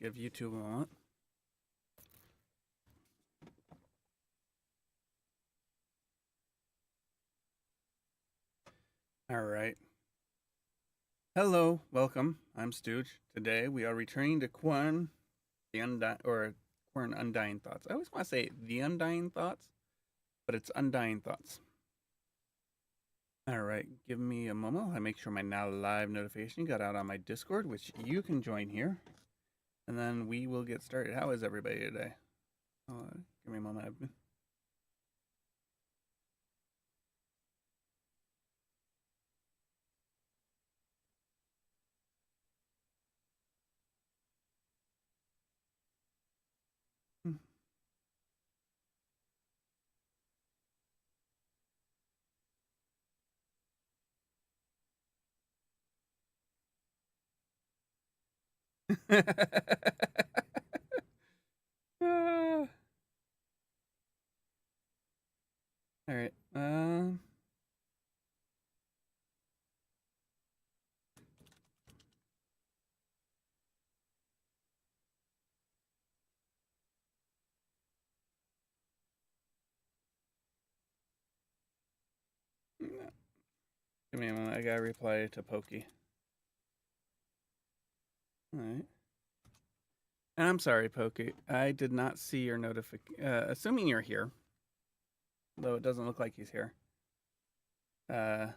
give YouTube a moment. All right. Hello, welcome. I'm Stooge. Today we are returning to Quern, Quern Undying Thoughts. I always want to say the Undying Thoughts, but it's Undying Thoughts. All right, give me a moment. I make sure my now live notification got out on my Discord, which you can join here, and then we will get started. How is everybody today? Give me a moment. All right. Give me a moment. I gotta reply to Pokey. All right. And I'm sorry, Pokey. I did not see your notification. Assuming you're here, though it doesn't look like he's here. I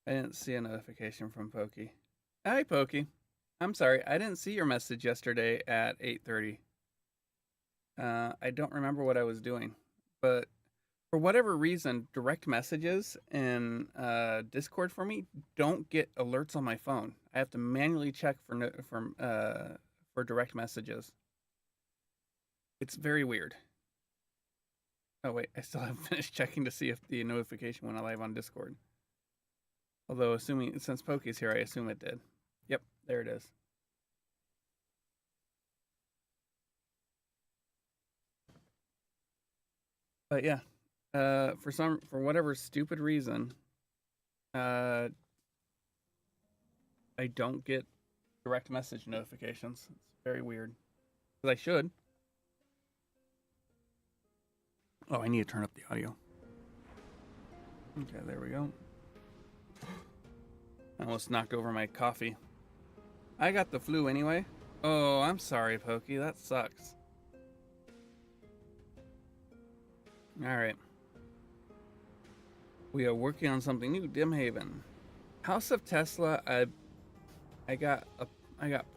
didn't see a notification from Pokey. Hi, Pokey. I'm sorry. I didn't see your message yesterday at 8:30. I don't remember what I was doing, but for whatever reason, direct messages in Discord for me don't get alerts on my phone. I have to manually check for direct messages. It's very weird. Oh wait, I still haven't finished checking to see if the notification went live on Discord. Although, since Pokey's here, I assume it did. Yep, there it is. But yeah, for whatever stupid reason, I don't get direct message notifications. It's very weird. Because I should. Oh, I need to turn up the audio. Okay, there we go. I almost knocked over my coffee. I got the flu anyway. Oh, I'm sorry, Pokey. That sucks. Alright. We are working on something new. Dimhaven. House of Tesla, I got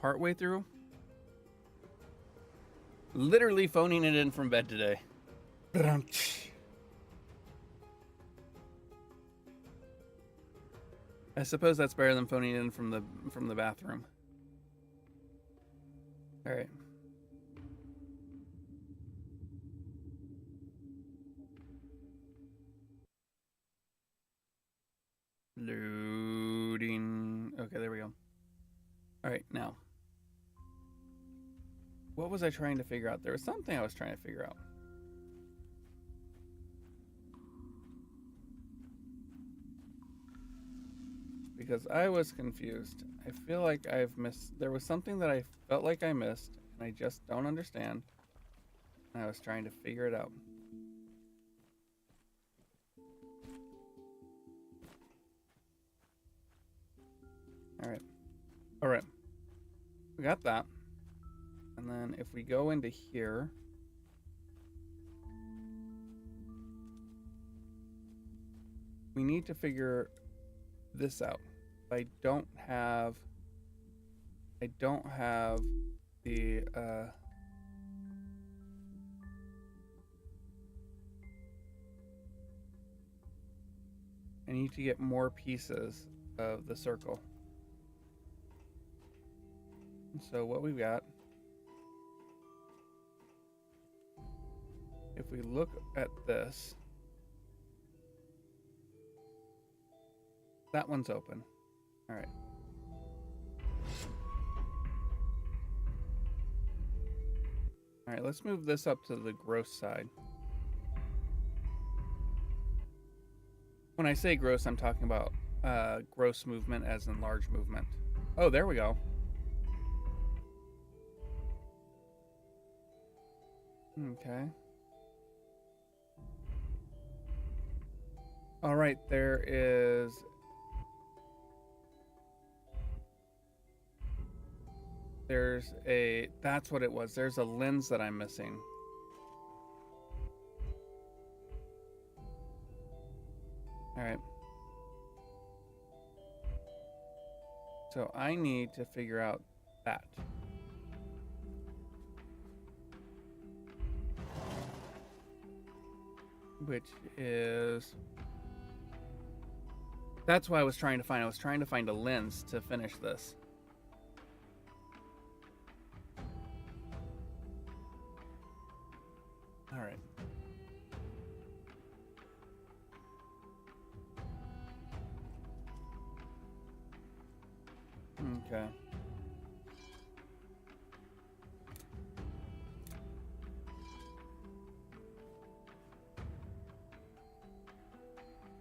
partway through. Literally phoning it in from bed today. I suppose that's better than phoning it in from the bathroom. All right. Loading. Okay, there we go. All right, now. What was I trying to figure out? There was something I was trying to figure out. Because I was confused. I feel like I've missed. There was something that I felt like I missed, and I just don't understand. And I was trying to figure it out. All right. We got that. And then if we go into here, we need to figure this out. I don't have the I need to get more pieces of the circle. So what we've got, if we look at this, that one's open. All right. All right, let's move this up to the gross side. When I say gross, I'm talking about gross movement as in large movement. Oh, there we go. Okay. All right, that's what it was. There's a lens that I'm missing. All right. So I need to figure out that. Which is... That's what I was trying to find. I was trying to find a lens to finish this. All right. Okay.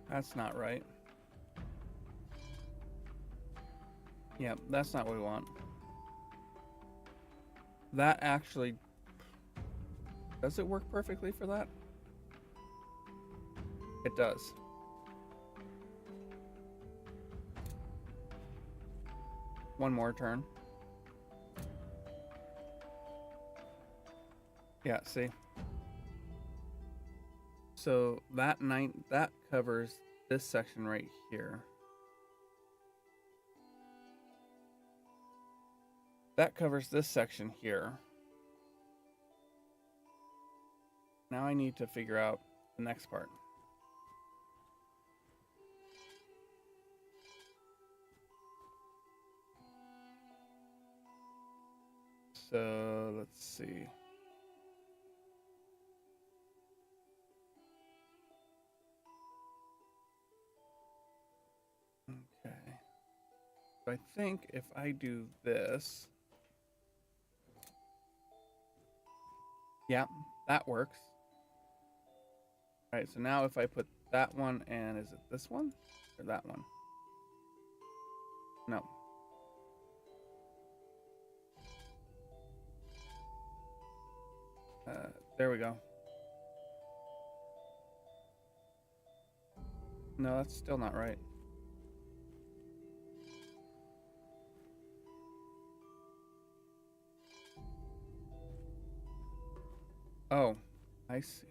That's not right. Yeah, that's not what we want. That actually... Does it work perfectly for that? It does. One more turn. Yeah, see? So that covers this section right here. That covers this section here. Now I need to figure out the next part. So let's see. Okay. So I think if I do this, yeah, that works. All right, so now if I put that one, and is it this one or that one? No. There we go. No, that's still not right. Oh, I see.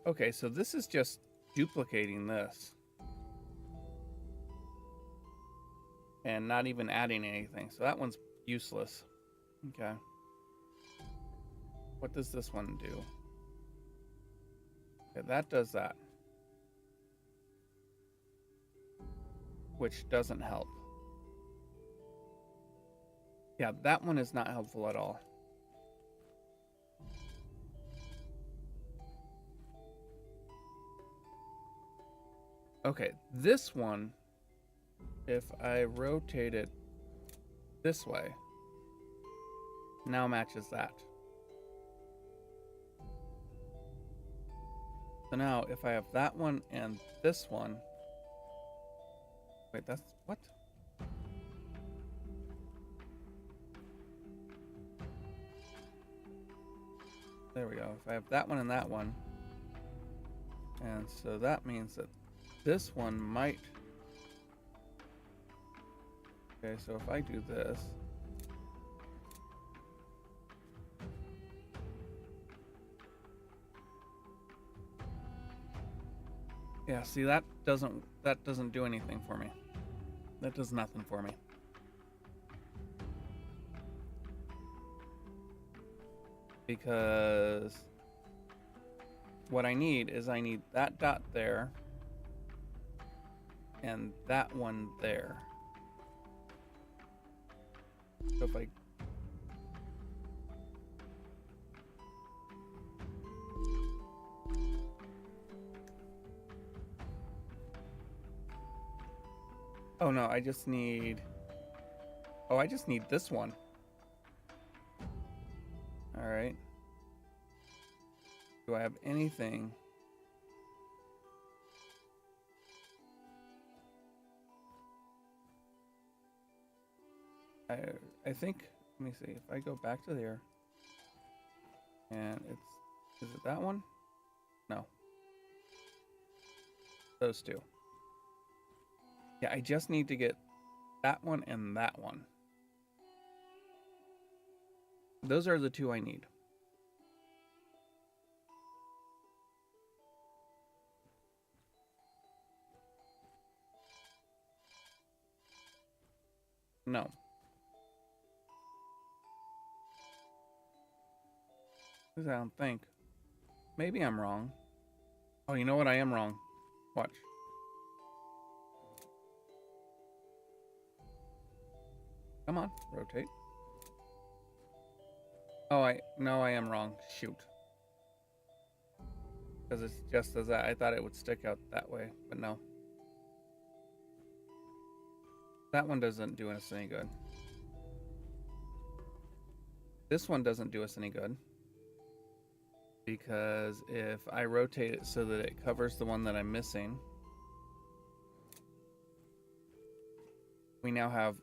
Okay, so this is just duplicating this. And not even adding anything. So that one's useless. Okay. What does this one do? Okay, that does that. Which doesn't help. Yeah, that one is not helpful at all. Okay, this one, if I rotate it this way, now matches that. So now if I have that one and this one, wait, that's what? There we go. If I have that one and that one, and so that means that this one might... Okay, so if I do this, yeah, see, that doesn't do anything for me. That does nothing for me. Because what I need is that dot there and that one there. So if I... Oh no, I just need... Oh, I just need this one. Alright. Do I have anything? I think, let me see, if I go back to there. And is it that one? No. Those two. Yeah, I just need to get that one and that one. Those are the two I need. No. I don't think. Maybe I'm wrong. Oh, you know what? I am wrong. Watch. Come on, rotate. Oh, I am wrong. Shoot. Because it's just as that. I thought it would stick out that way, but no. That one doesn't do us any good. This one doesn't do us any good. Because if I rotate it so that it covers the one that I'm missing, we now have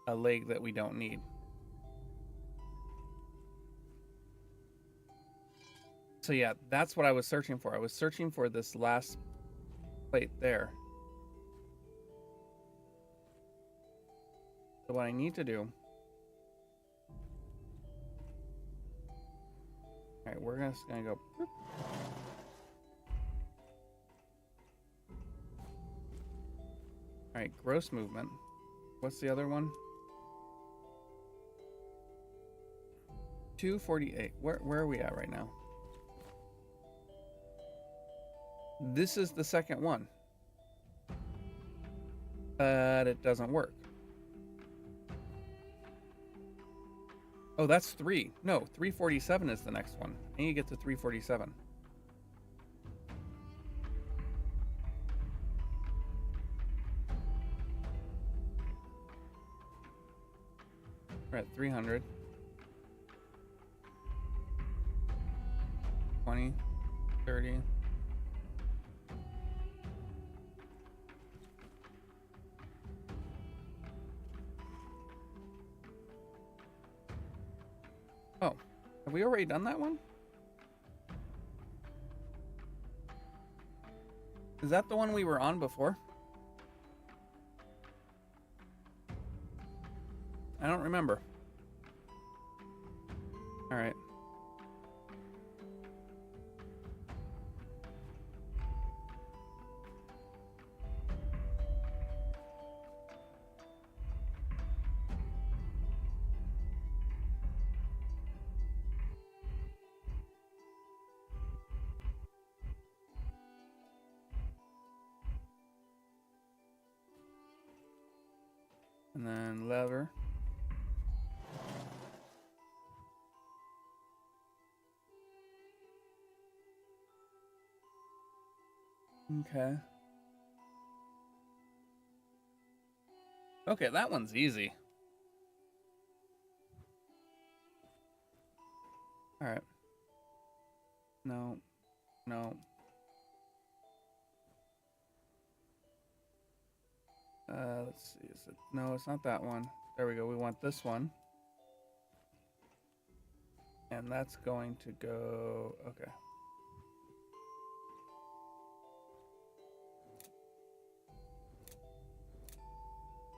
a leg that we don't need. So yeah, that's what I was searching for. I was searching for this last plate there. So what I need to do... Alright, we're just gonna go... Alright, gross movement. What's the other one? 248. Where are we at right now? This is the second one. But it doesn't work. Oh, that's 3. No, 347 is the next one. I need to get to 347. We're at 300. 20, 30. Oh, have we already done that one? Is that the one we were on before? I don't remember. All right. And then lever. Okay. Okay, that one's easy. All right. No. No. Let's see. Is it? No, it's not that one. There we go. We want this one. And that's going to go... Okay.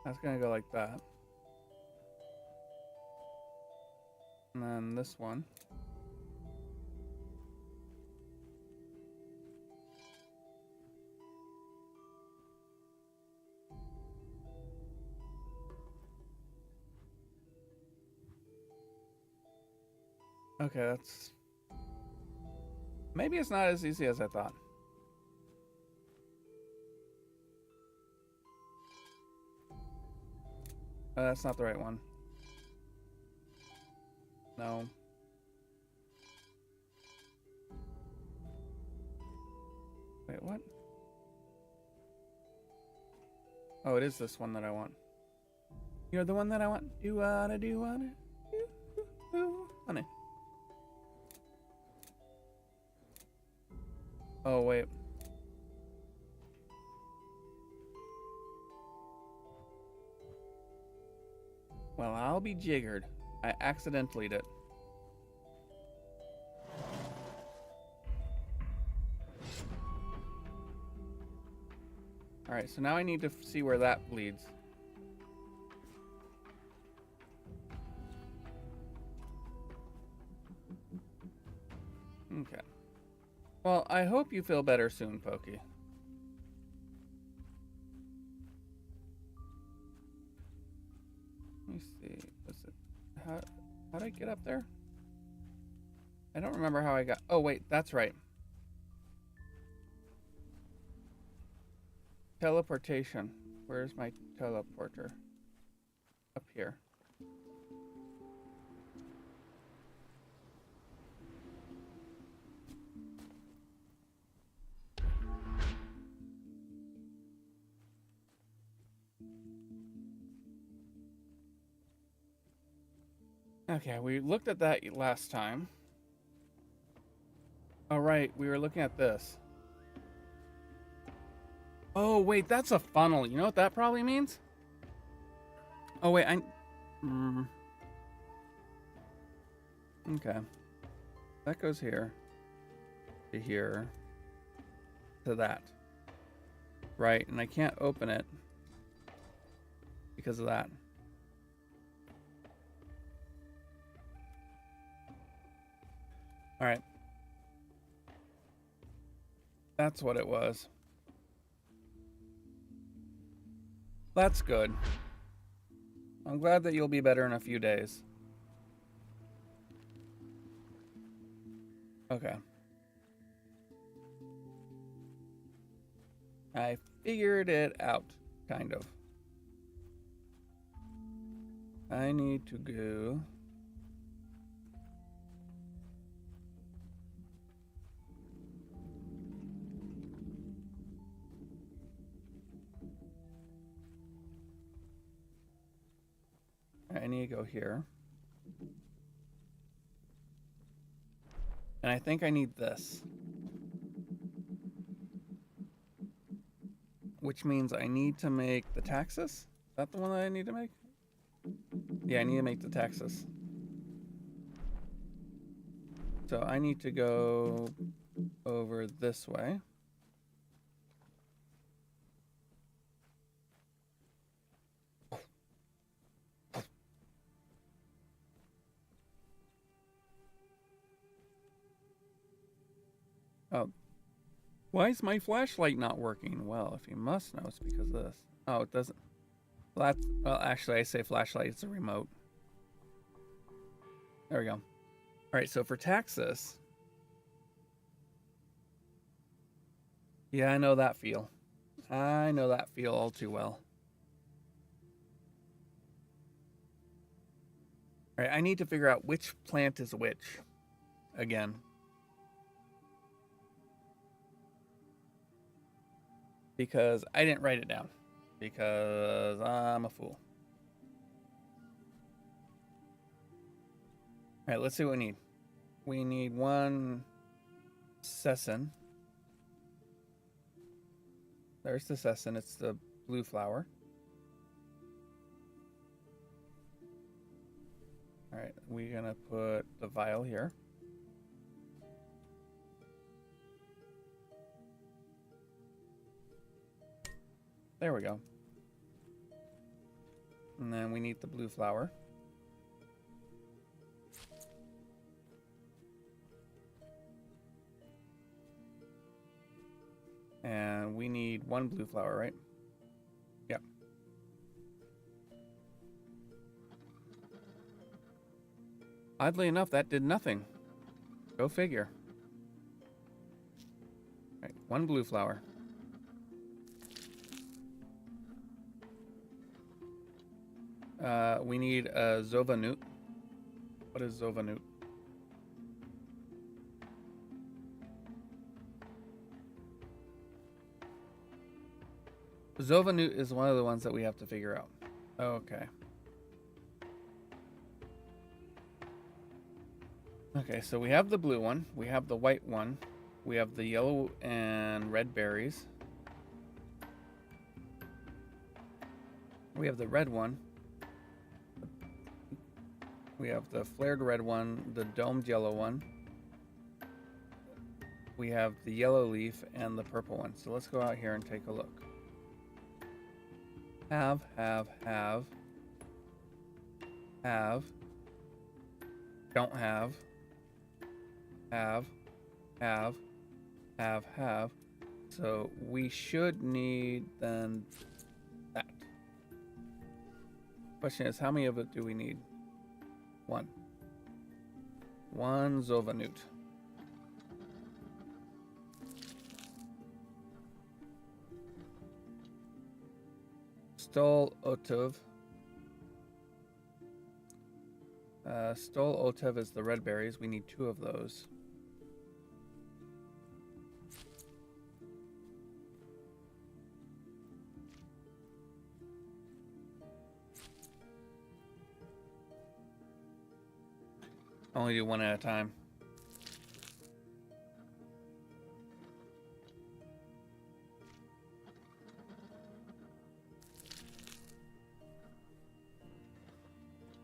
That's going to go like that. And then this one. Okay, that's... Maybe it's not as easy as I thought. Oh, that's not the right one. No. Wait, what? Oh, it is this one that I want. You're the one that I want. Do wanna, honey. Oh, wait. Well, I'll be jiggered. I accidentally did it. Alright, so now I need to see where that leads. Okay. Well, I hope you feel better soon, Pokey. Let me see. Was it how'd I get up there? I don't remember how I got. Oh wait, that's right. Teleportation. Where's my teleporter? Up here. Okay, we looked at that last time. Oh, right, we were looking at this. Oh, wait, that's a funnel. You know what that probably means? Oh, wait, Okay. That goes here. To here. To that. Right, and I can't open it. Because of that. Alright. That's what it was. That's good. I'm glad that you'll be better in a few days. Okay. I figured it out, kind of. I need to go... I need to go here. And I think I need this. Which means I need to make the taxus? Is that the one that I need to make? Yeah, I need to make the taxus. So I need to go over this way. Oh. Why is my flashlight not working? Well, if you must know, it's because of this. Oh, it doesn't. Well, actually, I say flashlight. It's a remote. There we go. All right, so for taxus. Yeah, I know that feel. I know that feel all too well. All right, I need to figure out which plant is which. Again. Because I didn't write it down. Because I'm a fool. All right, let's see what we need. We need one session. There's the session. It's the blue flower. All right, we're going to put the vial here. There we go. And then we need the blue flower. And we need one blue flower, right? Yep. Oddly enough, that did nothing. Go figure. All right, one blue flower. We need a Zova-newt. What is Zova-newt? Zova-newt is one of the ones that we have to figure out. Okay. Okay, so we have the blue one. We have the white one. We have the yellow and red berries. We have the red one. We have the flared red one, the domed yellow one. We have the yellow leaf and the purple one. So let's go out here and take a look. Have. Don't have. Have. So we should need then that. Question is, how many of it do we need? One. One Zovanut. Stol Otov. Stol Otov is the red berries. We need 2 of those. Only do 1 at a time.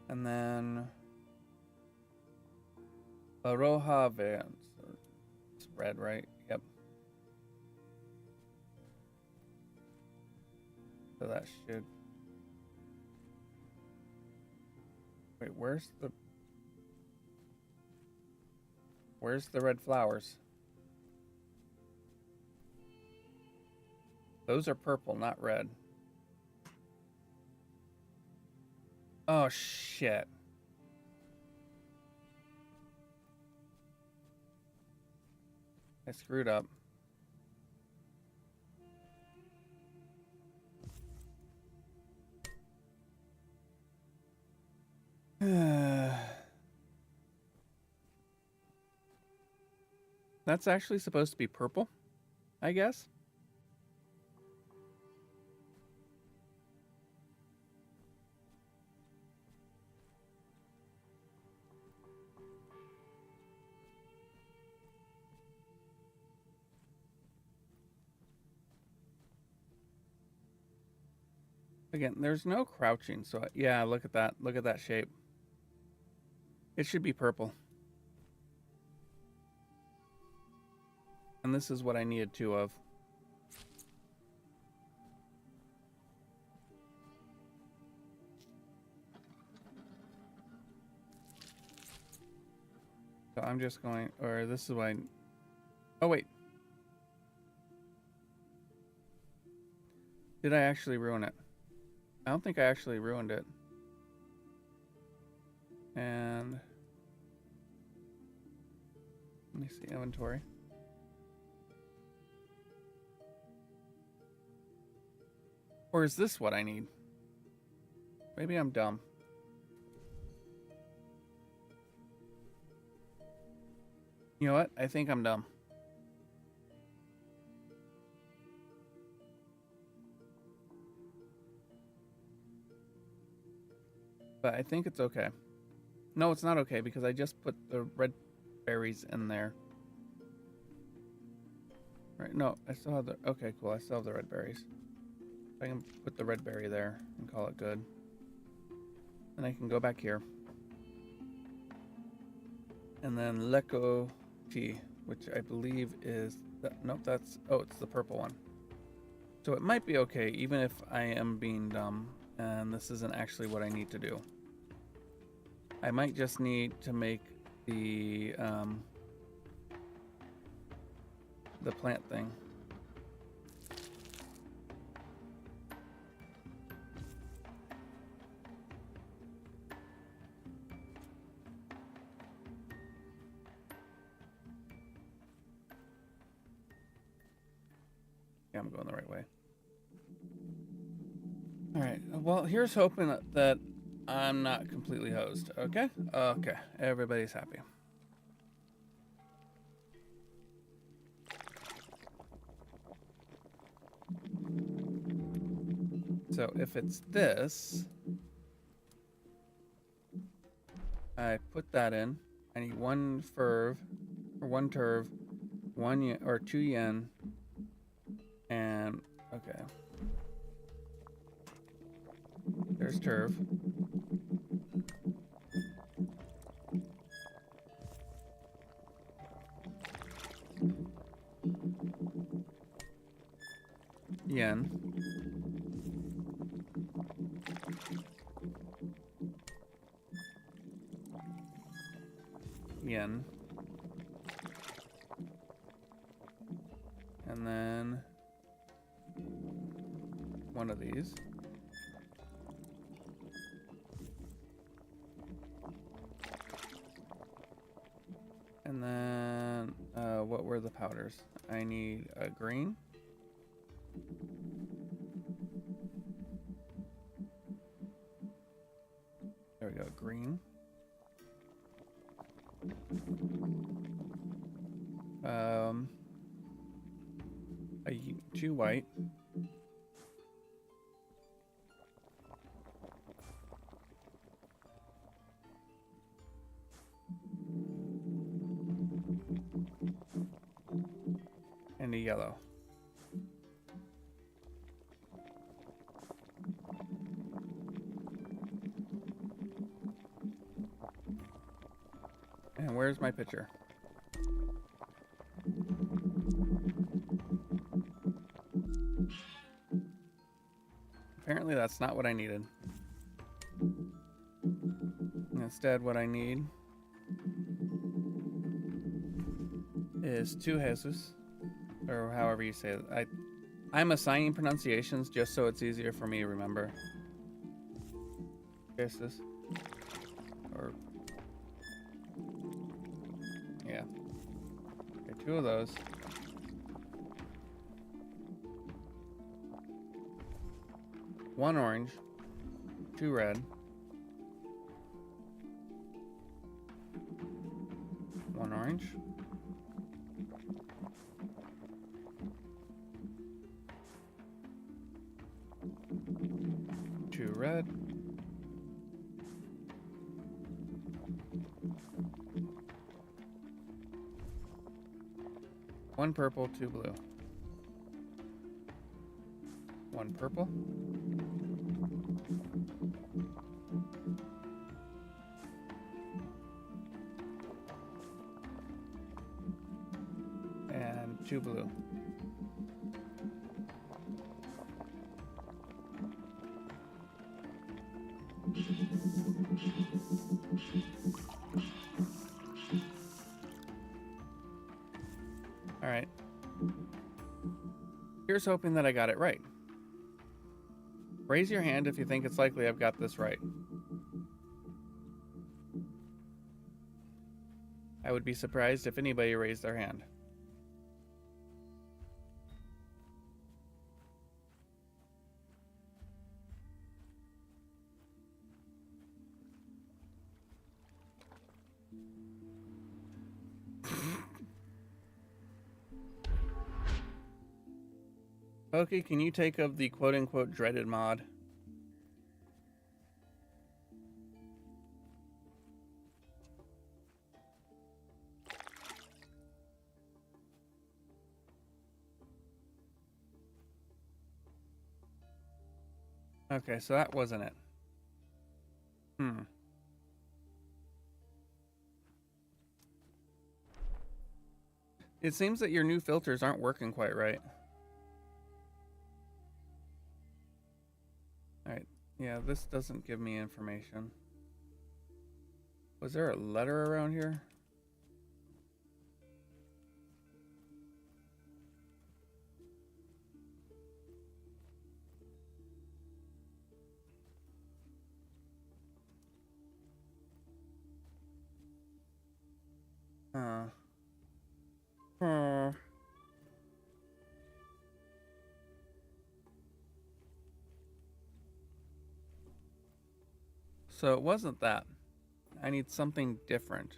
And then Baroha Vans. It's red, right? Yep. So that should. Wait, where's the red flowers? Those are purple, not red. Oh, shit. I screwed up. That's actually supposed to be purple, I guess. Again, there's no crouching, so yeah, look at that. Look at that shape. It should be purple. And this is what I needed 2 of. So I'm just going, or this is what I, oh wait. Did I actually ruin it? I don't think I actually ruined it. And let me see inventory. Or is this what I need? Maybe I'm dumb. You know what? I think I'm dumb. But I think it's okay. No, it's not okay because I just put the red berries in there. Right, no, I still have the, okay, cool. I still have the red berries. I can put the red berry there and call it good. And I can go back here. And then Leko tea, which I believe is, nope, that's, oh, it's the purple one. So it might be okay, even if I am being dumb, and this isn't actually what I need to do. I might just need to make the plant thing. Yeah, I'm going the right way. All right. Well, here's hoping that I'm not completely hosed. Okay? Okay. Everybody's happy. So if it's this, I put that in. I need 1 ferv, or 1 turv, 1 yen, or 2 yen, and okay. There's turv. Yen. yin. And then one of these. And then, what were the powders? I need a green. There we go, green. Two white. And a yellow. And where's my picture? Apparently that's not what I needed. Instead, what I need is two Jesus, or however you say it. I'm assigning pronunciations just so it's easier for me to remember. Jesus. Or yeah. Okay, two of those. One orange, two red, one orange, two red, one purple, two blue, one purple, and two blue. All right. Here's hoping that I got it right. Raise your hand if you think it's likely I've got this right. I would be surprised if anybody raised their hand. Pokey, can you take of the quote-unquote dreaded mod? Okay, so that wasn't it. It seems that your new filters aren't working quite right. Alright, yeah, this doesn't give me information. Was there a letter around here? So it wasn't that. I need something different.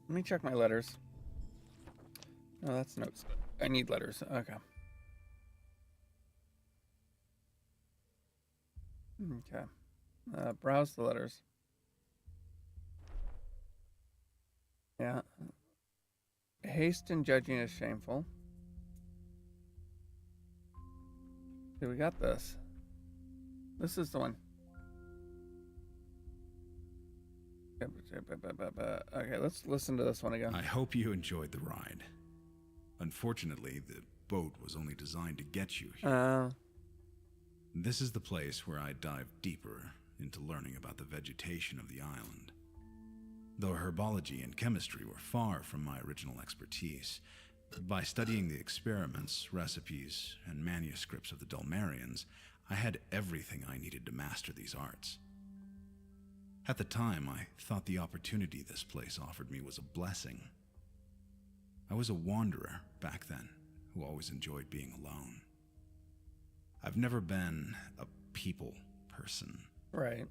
Let me check my letters. Oh, that's notes. I need letters. Okay. Okay. Browse the letters. Yeah. Haste in judging is shameful. Okay, we got this. This is the one. Okay, let's listen to this one again. I hope you enjoyed the ride. Unfortunately, the boat was only designed to get you here. This is the place where I dive deeper into learning about the vegetation of the island. Though herbology and chemistry were far from my original expertise, by studying the experiments, recipes, and manuscripts of the Dulmarians, I had everything I needed to master these arts. At the time, I thought the opportunity this place offered me was a blessing. I was a wanderer back then, who always enjoyed being alone. I've never been a people person. Right.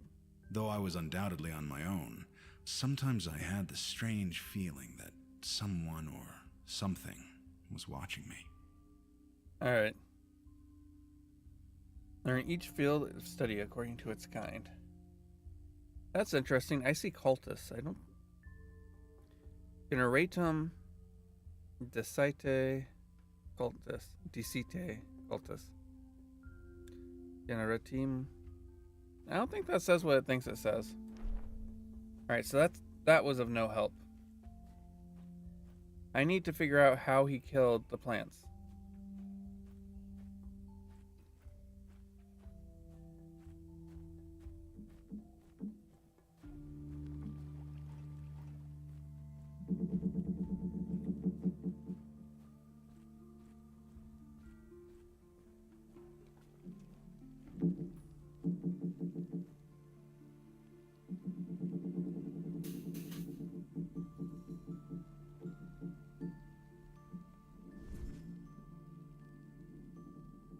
Though I was undoubtedly on my own, sometimes I had the strange feeling that someone or something was watching me. Alright. Learn each field of study according to its kind. That's interesting. I see cultists. I don't... Generatum decite cultus. Decite cultus. Generatim. I don't think that says what it thinks it says. Alright, so that was of no help. I need to figure out how he killed the plants.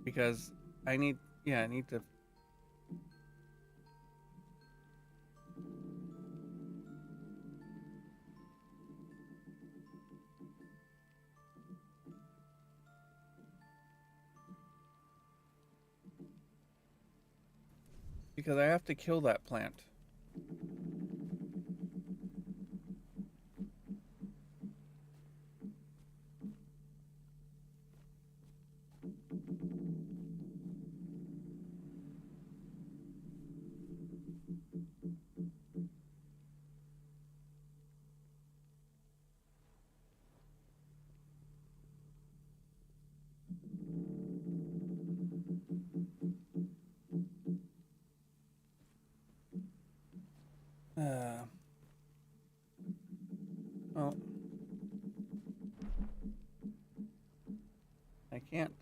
Because I need to... Because I have to kill that plant. Well, I can't.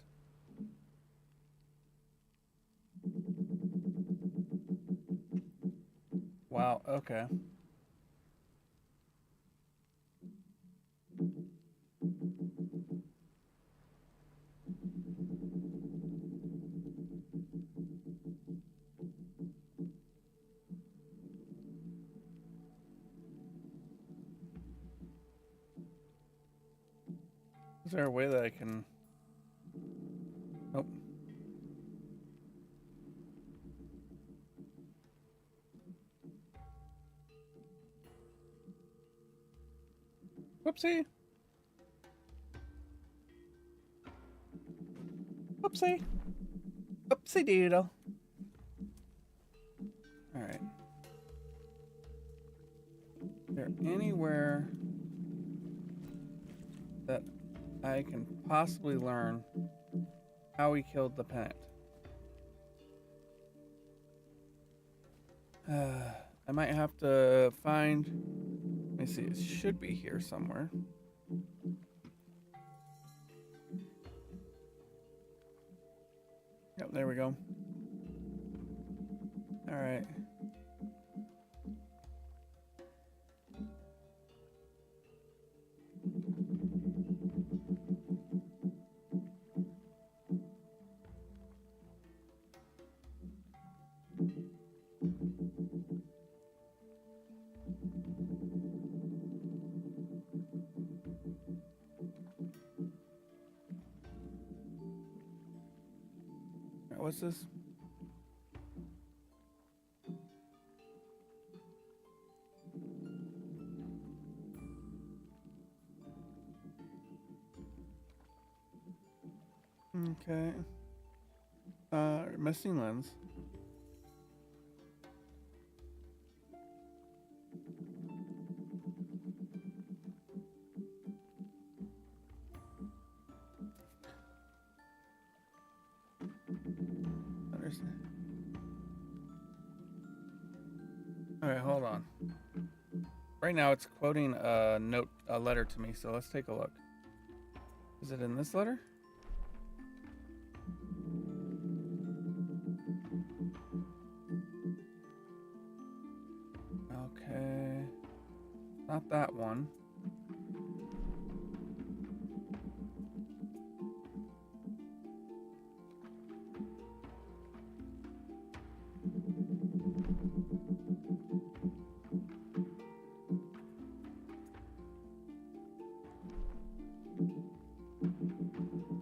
Wow, okay. Is there a way that I can... Nope. Whoopsie. Whoopsie. Whoopsie doodle. Alright. Is there anywhere that I can possibly learn how he killed the plant? I might have to find... Let me see, it should be here somewhere. Yep, there we go. Alright. What's this? Okay. Missing lens. Alright, hold on. Right now it's quoting a letter to me, so let's take a look. Is it in this letter? Okay. Not that one.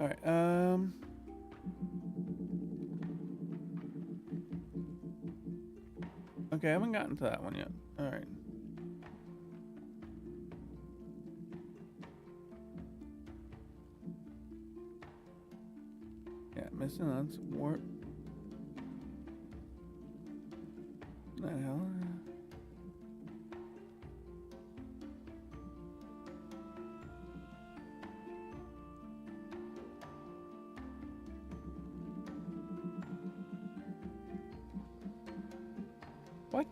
Alright, okay, I haven't gotten to that one yet. Alright. Yeah, missing that's warp. What the hell? What?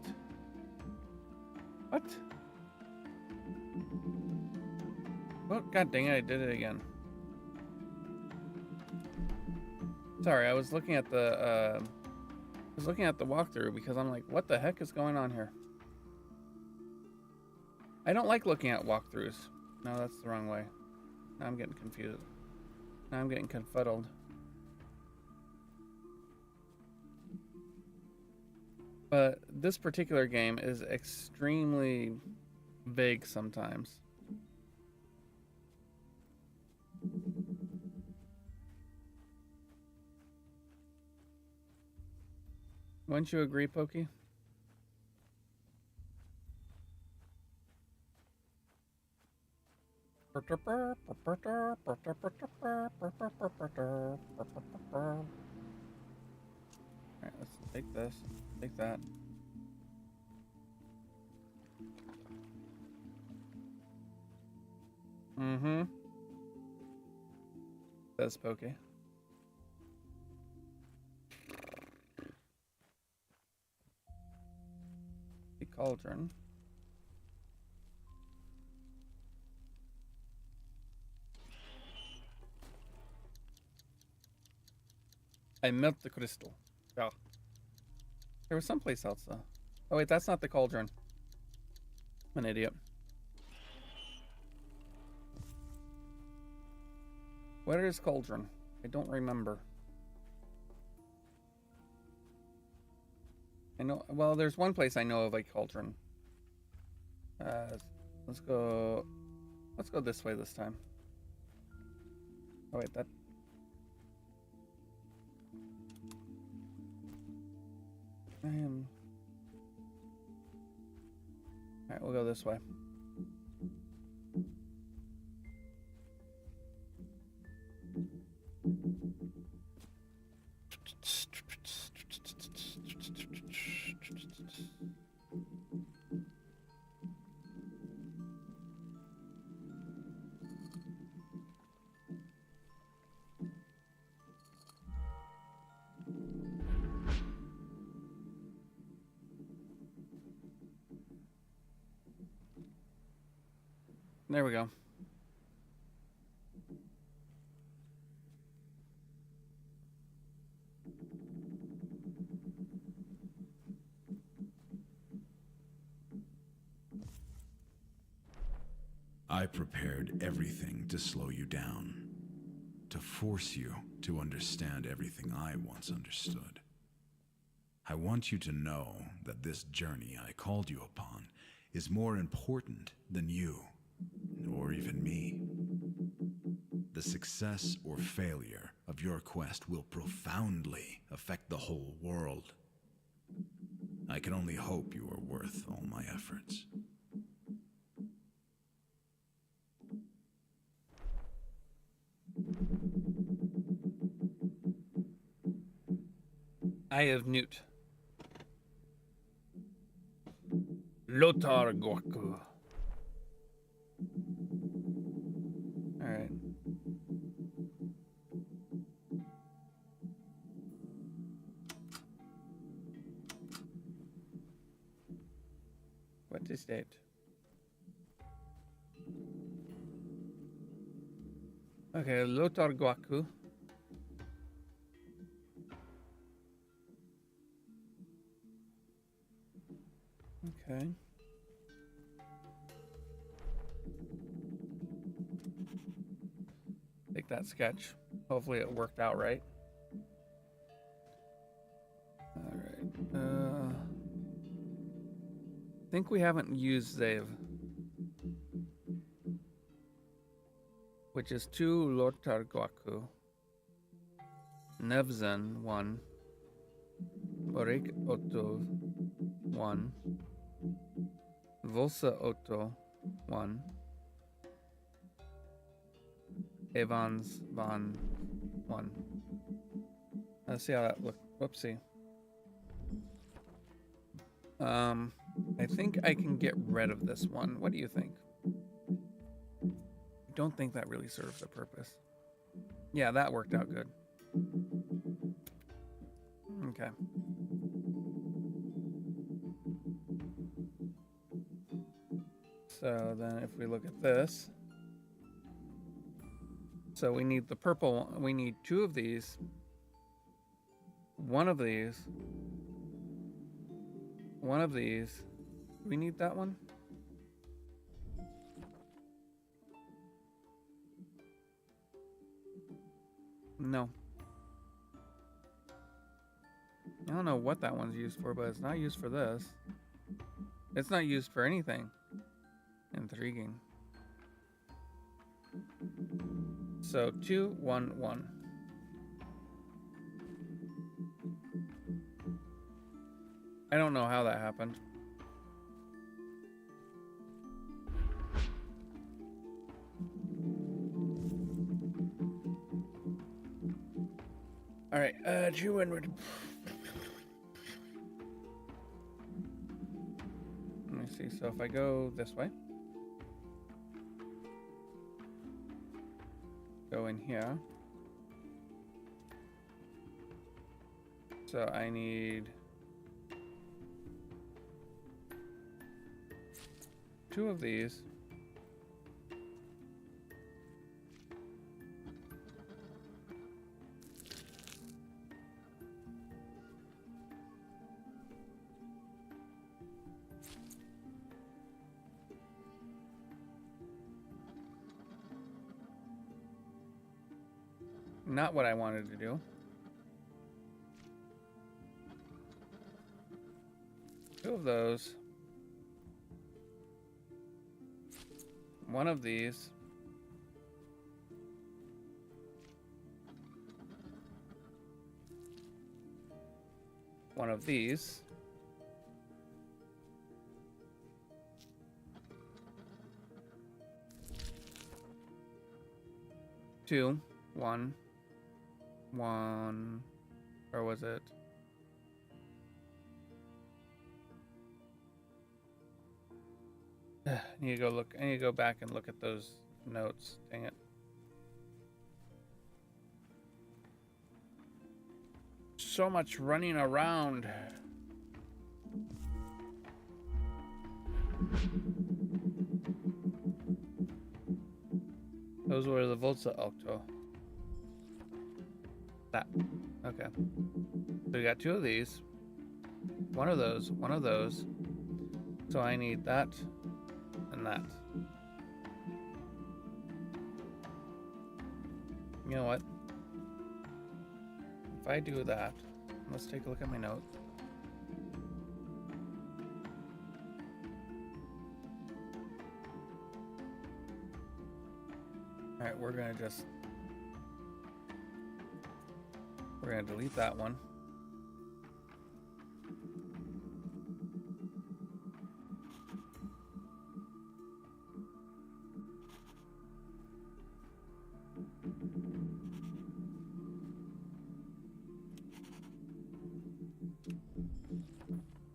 What? Oh, god dang it, I did it again. Sorry, I was looking at the walkthrough because I'm like, what the heck is going on here? I don't like looking at walkthroughs. No, that's the wrong way. Now I'm getting confused. Now I'm getting confuddled. But this particular game is extremely vague sometimes. Wouldn't you agree, Pokey? Alright, let's take this. Take that. Mm-hmm. Says Pokey. The cauldron. I melt the crystal. Yeah. There was someplace else though. Oh wait, that's not the cauldron. I'm an idiot. Where is cauldron? I don't remember. I know. Well, there's one place I know of a cauldron. Let's go. Let's go this way this time. Oh wait, that. I am. All right, we'll go this way. There we go. I prepared everything to slow you down, to force you to understand everything I once understood. I want you to know that this journey I called you upon is more important than you, or even me. The success or failure of your quest will profoundly affect the whole world. I can only hope you are worth all my efforts. Eye of Newt. Lothar Gorku. Alright. What is that? Okay, Lotar Guaku. Okay. Take that sketch. Hopefully it worked out right. Alright. I think we haven't used Zave. Which is 2 Lotar Guaku. Nevzen 1. Borik Oto 1. Volsa Oto 1. Evans Van 1. Let's see how that looks. Whoopsie. I think I can get rid of this one. What do you think? I don't think that really serves a purpose. Yeah, that worked out good. Okay. So then if we look at this, so we need the purple, we need 2 of these, 1 of these, 1 of these. We need that one? No. I don't know what that one's used for, but it's not used for this. It's not used for anything. Intriguing. So 2, 1, 1. I don't know how that happened. All right, 2 inward. Let me see. So if I go this way, go in here. So I need 2 of these. Not what I wanted to do. 2 of those. 1 of these. One of these. Two. 1. 1. Or was it? I need to go look. I need to go back and look at those notes. Dang it. So much running around. Those were the Volta Octo. That. Okay. So we got 2 of these. 1 of those. 1 of those. So I need that and that. You know what? If I do that, let's take a look at my note. All right, we're gonna delete that one.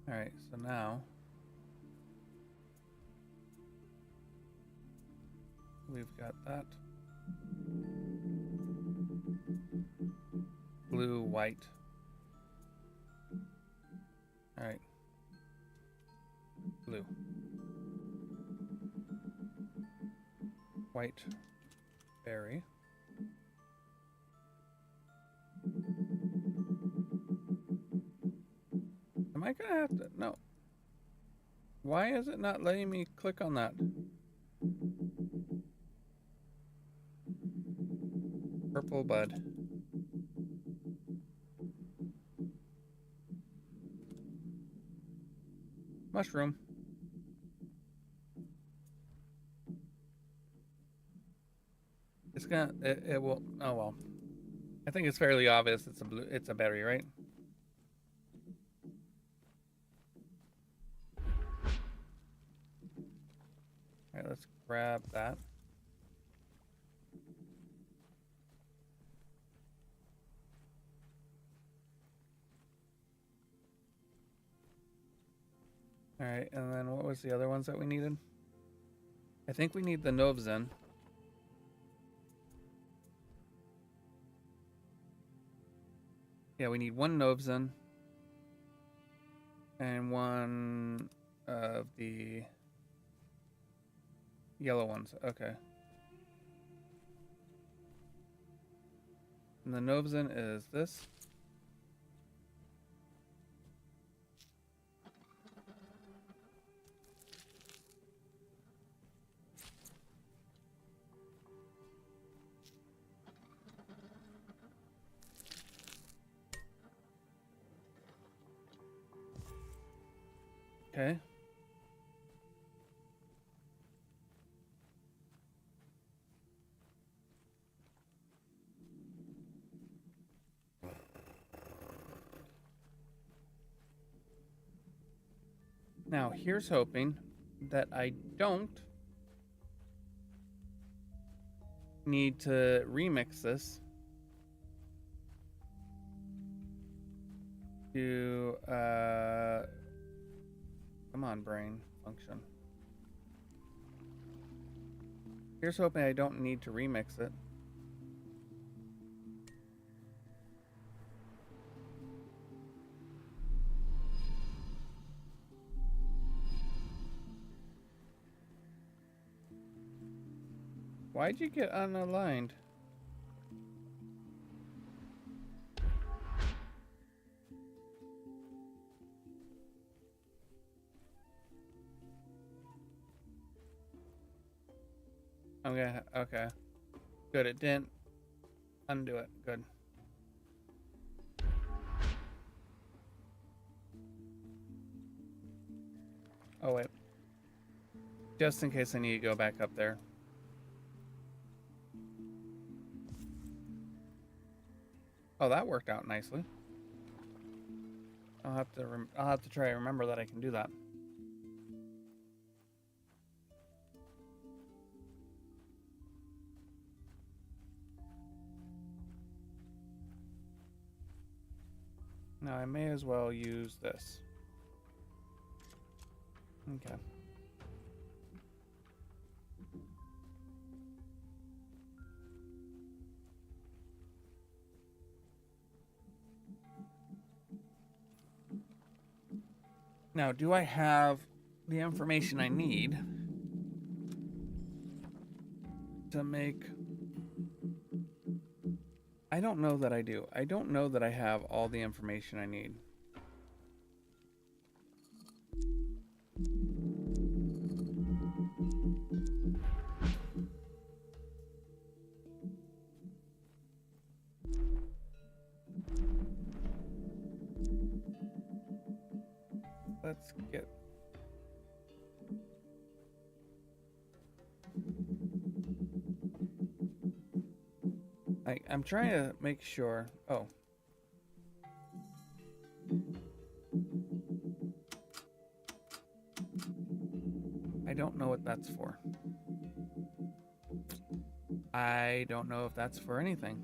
All right, so now we've got that. Blue, white. All right. Blue. white berry. Am I gonna have to? No. Why is it not letting me click on that? Purple bud. Mushroom. It's gonna. It will. Oh well. I think it's fairly obvious. It's a blue. It's a berry, right? All right. Let's grab that. All right. And then what was the other ones that we needed? I think we need the Novzen. Yeah, we need one Novzen and one of the yellow ones. Okay. And the Novzen is this. Okay. Now, here's hoping that I don't need to remix this to, come on, brain function. Here's hoping I don't need to remix it. Why'd you get unaligned? Okay. Good, it didn't undo it. Good. Oh, wait. Just in case I need to go back up there. Oh, that worked out nicely. I'll have to try to remember that I can do that. Now I may as well use this. Okay. Now, do I have the information I need to make... I don't know that I do. I don't know that I have all the information I need. Let's get... I'm trying to make sure... Oh. I don't know what that's for. I don't know if that's for anything.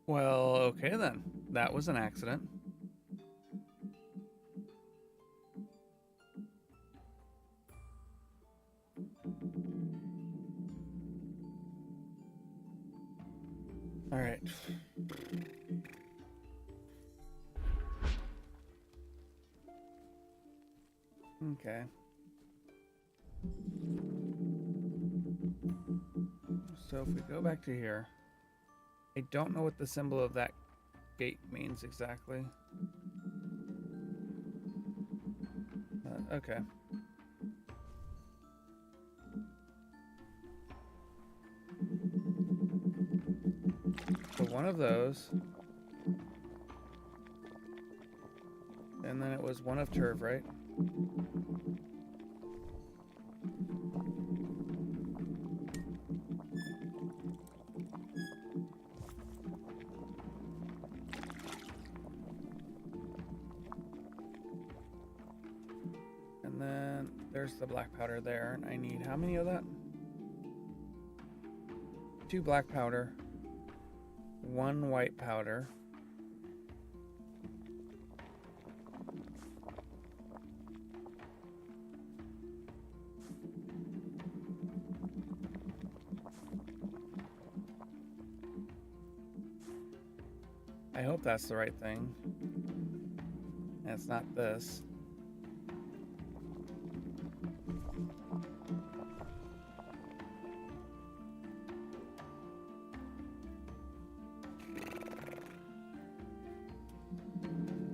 Well, okay then. That was an accident. All right. Okay. So if we go back to here, I don't know what the symbol of that gate means exactly. Okay. So one of those. And then it was one of turf, right? And then there's the black powder there. And I need how many of that? 2 black powder, 1 white powder. I hope that's the right thing. And it's not this.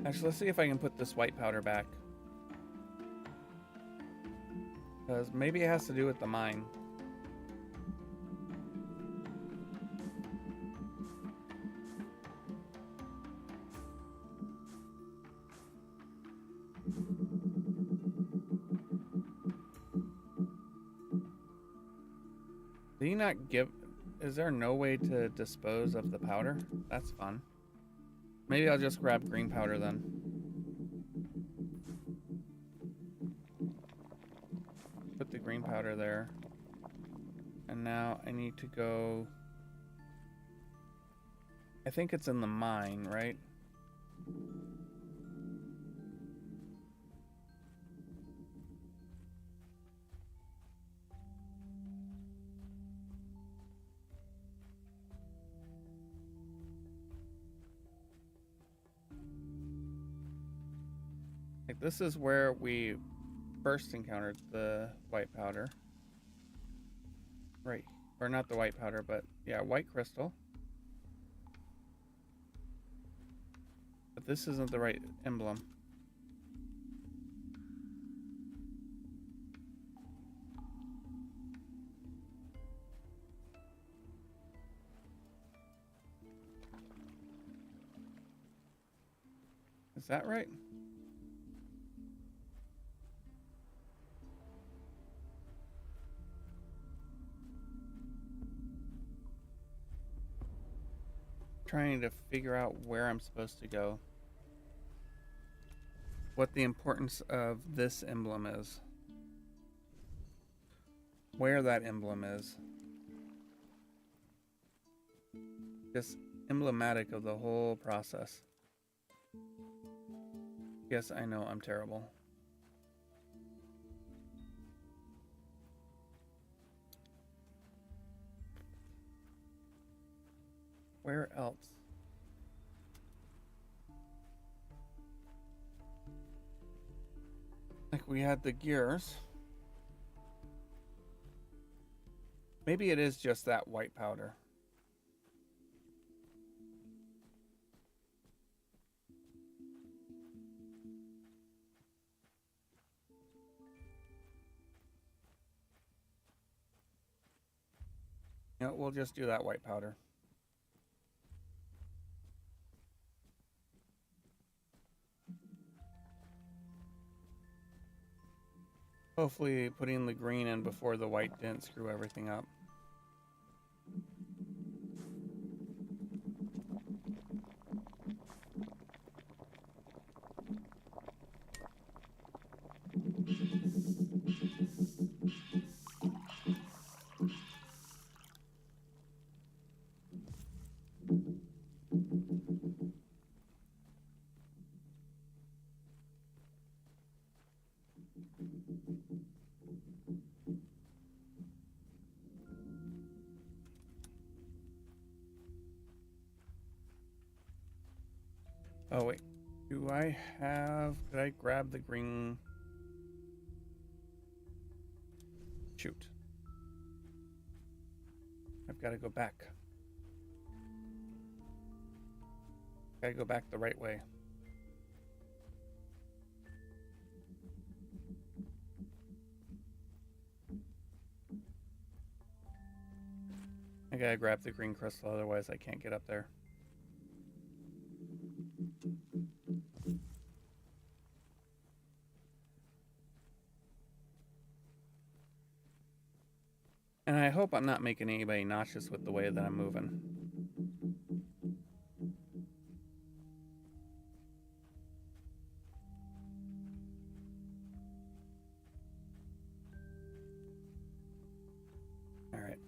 Actually, let's see if I can put this white powder back. Because maybe it has to do with the mine. Did he not give... Is there no way to dispose of the powder? That's fun. Maybe I'll just grab green powder then. Put the green powder there. And now I need to go... I think it's in the mine, right? Like, this is where we first encountered the white powder. Right. Or not the white powder, but yeah, white crystal. But this isn't the right emblem. Is that right? Trying to figure out where I'm supposed to go. What the importance of this emblem is. Where that emblem is. Just emblematic of the whole process. Yes, I know I'm terrible. Where else? Like, we had the gears. Maybe it is just that white powder. You know, we'll just do that white powder. Hopefully putting the green in before the white didn't screw everything up. Oh, wait. Do I have... Did I grab the green... Shoot. I've got to go back. Gotta go back the right way. I gotta grab the green crystal, otherwise I can't get up there. And I hope I'm not making anybody nauseous with the way that I'm moving. All right.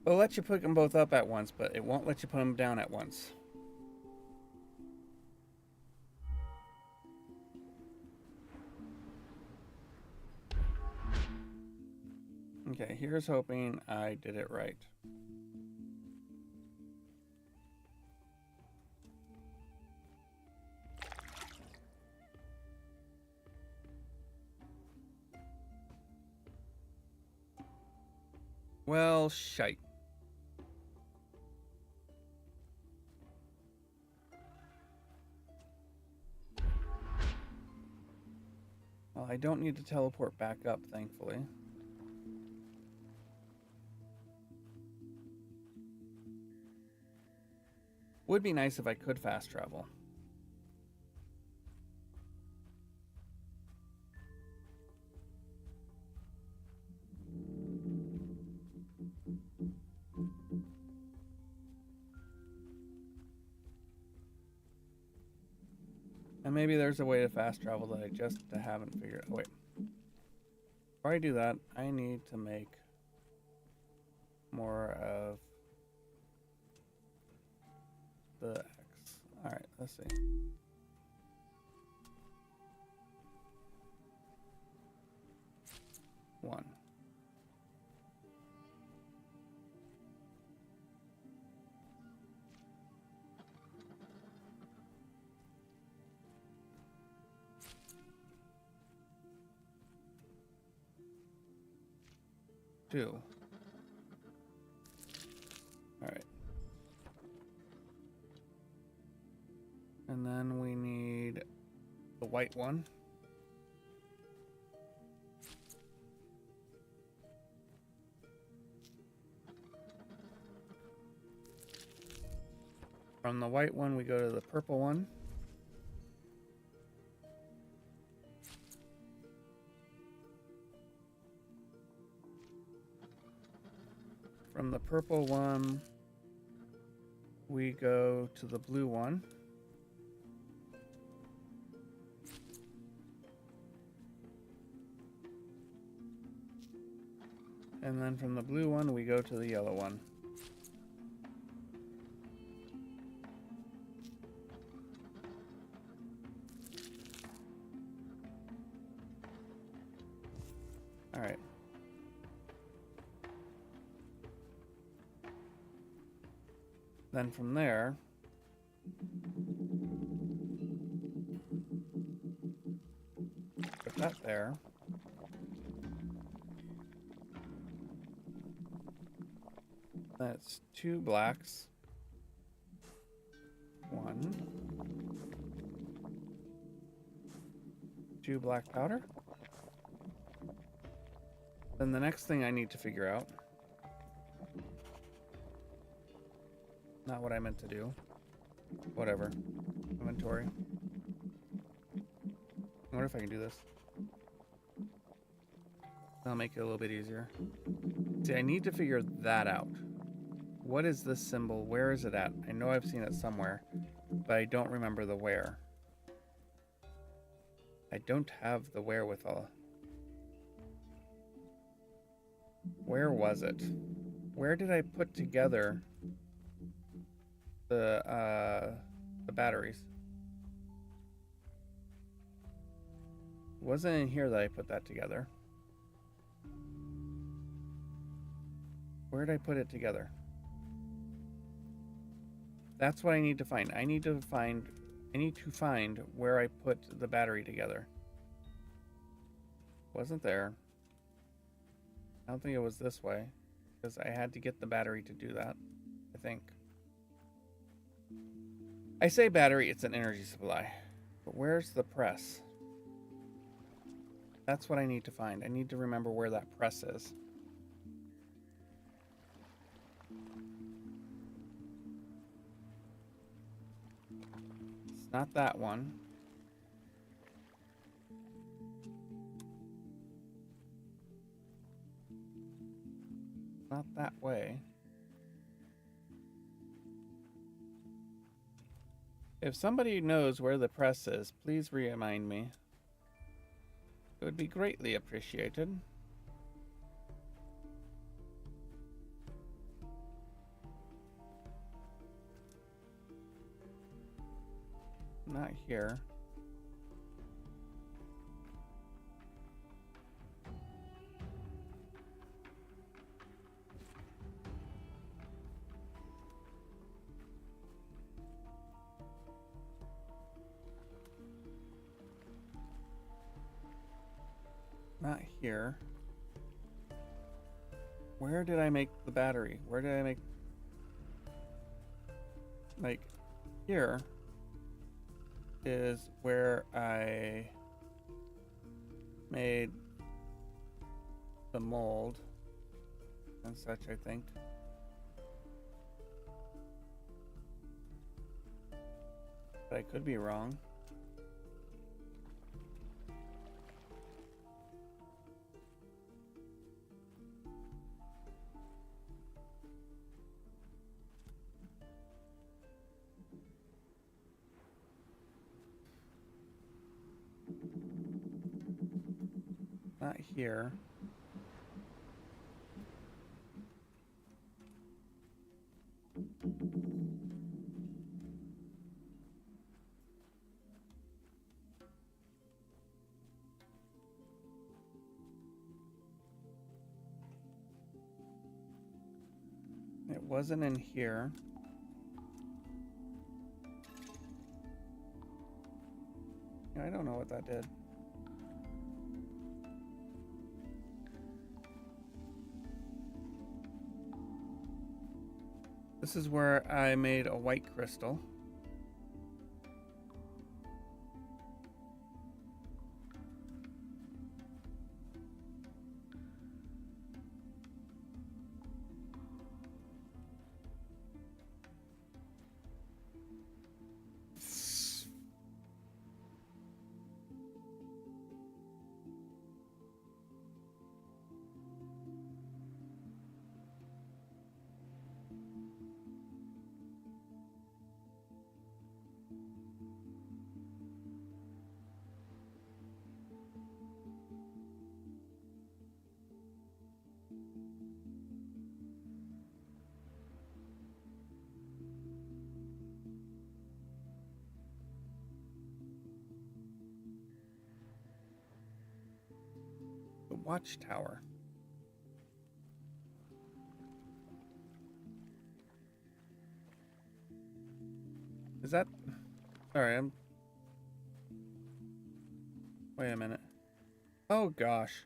It'll let you put them both up at once, but it won't let you put them down at once. Okay, here's hoping I did it right. Well, shite. Well, I don't need to teleport back up, thankfully. Would be nice if I could fast travel. And maybe there's a way to fast travel that I just haven't figured out. Oh, wait. Before I do that, I need to make more of the X. Alright, let's see. One. Two. Alright. And then we need the white one. From the white one, we go to the purple one. From the purple one, we go to the blue one. And then from the blue one, we go to the yellow one. All right. Then from there, put that there. That's two blacks. One. Two black powder. Then the next thing I need to figure out. Not what I meant to do. Whatever. Inventory. I wonder if I can do this. That'll make it a little bit easier. See, I need to figure that out. What is this symbol? Where is it at? I know I've seen it somewhere, but I don't remember the where. I don't have the wherewithal. Where was it? Where did I put together the batteries? It wasn't in here that I put that together. Where did I put it together? That's what I need to find. I need to find where I put the battery together. Wasn't there. I don't think it was this way, because I had to get the battery to do that, I think. I say battery, it's an energy supply. But where's the press? That's what I need to find. I need to remember where that press is. It's not that one. Not that way. If somebody knows where the press is, please remind me. It would be greatly appreciated. Not here. Not here. Where did I make the battery? Where did I make... Like, here is where I made the mold and such, I think. But I could be wrong. Not here. It wasn't in here. I don't know what that did. This is where I made a white crystal. The watchtower. Is that... Sorry, I'm... Wait a minute. Oh, gosh.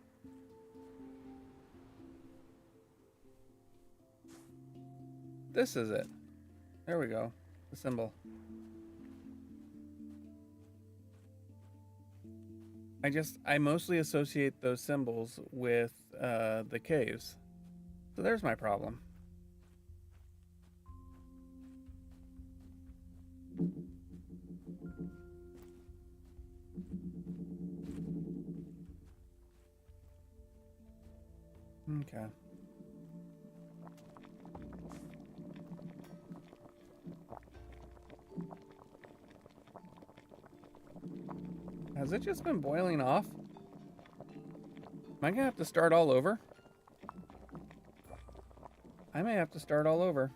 This is it. There we go. The symbol. I mostly associate those symbols with the caves. So there's my problem. Okay. Has it just been boiling off? Am I gonna have to start all over? I may have to start all over.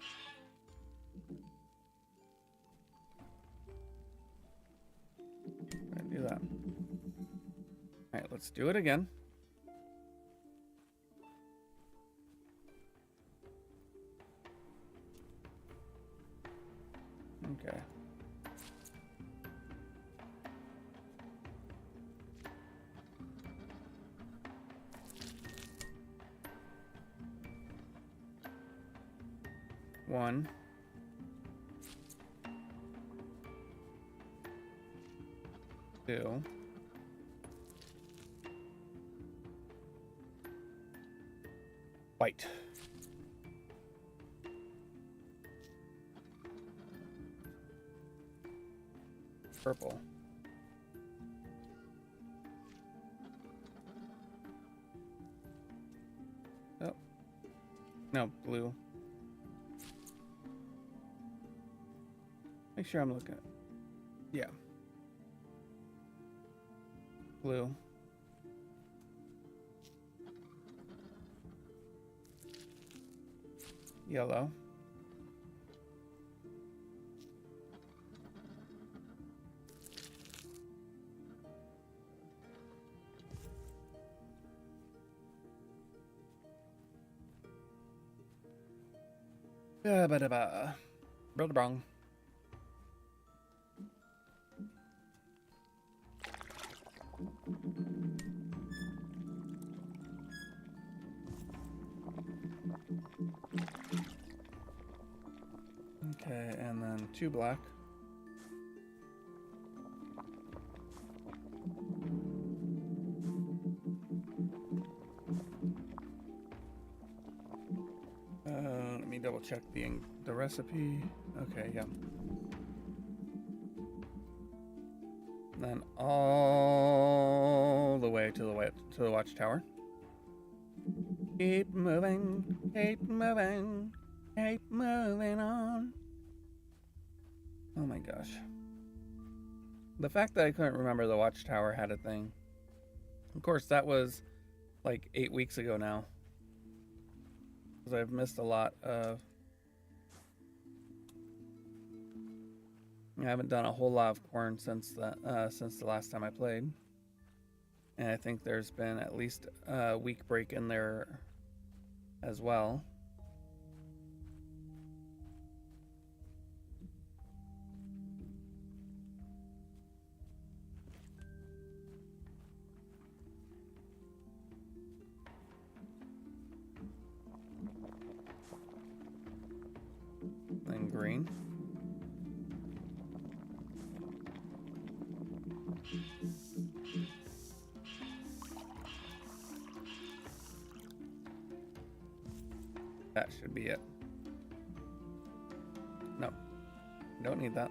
I'm gonna do that. All right, let's do it again. Okay. One. Two. White. Purple. Oh. No, blue. Make sure I'm looking at. Yeah. Blue. Yellow. Brother Brong. Okay, and then 2 black. Let me double check the recipe. Okay, yeah. Then all the way to the watchtower. Keep moving, keep moving, keep moving on. Oh my gosh. The fact that I couldn't remember the watchtower had a thing. Of course, that was like 8 weeks ago now. Because I've missed a lot of... I haven't done a whole lot of Quern since the last time I played. And I think there's been at least a week break in there as well. And green. That should be it. No, don't need that.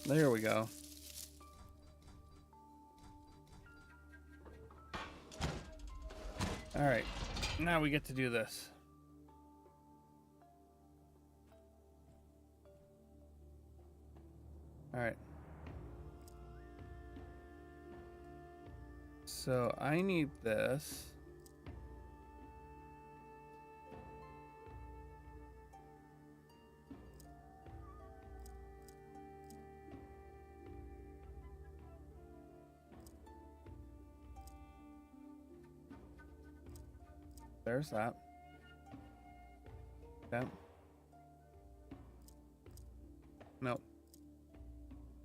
There we go. All right, now we get to do this. All right. So I need this. There's that. Okay. Nope.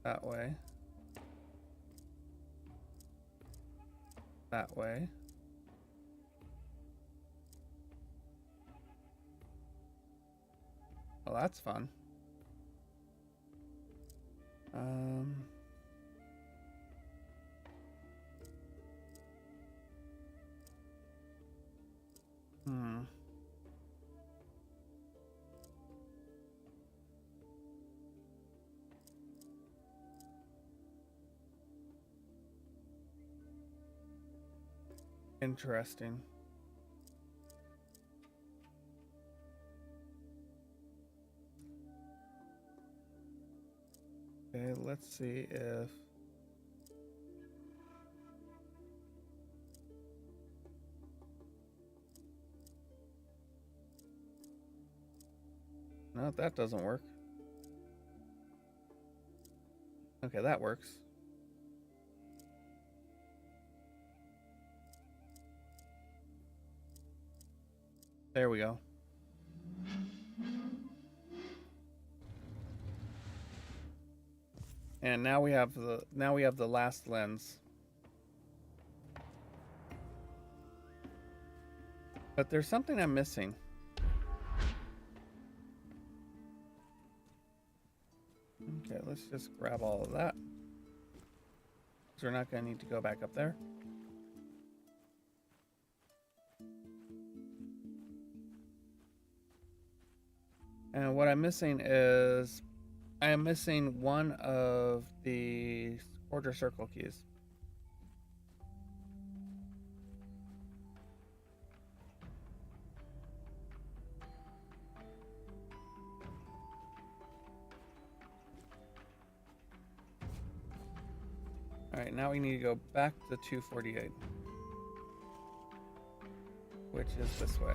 That way. That way. Well, that's fun. Interesting. Okay, let's see if... No, that doesn't work. Okay, that works. There we go. And now we have the last lens. But there's something I'm missing. Okay, let's just grab all of that. So we're not going to need to go back up there. And what I'm missing is I am missing one of the quarter circle keys. All right, now we need to go back to 248, which is this way.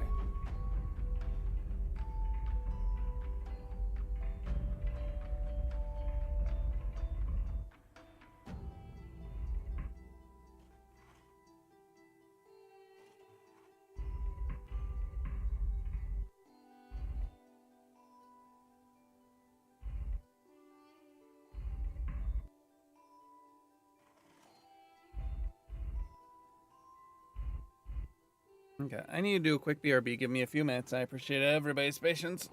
Okay, I need to do a quick BRB. Give me a few minutes. I appreciate everybody's patience.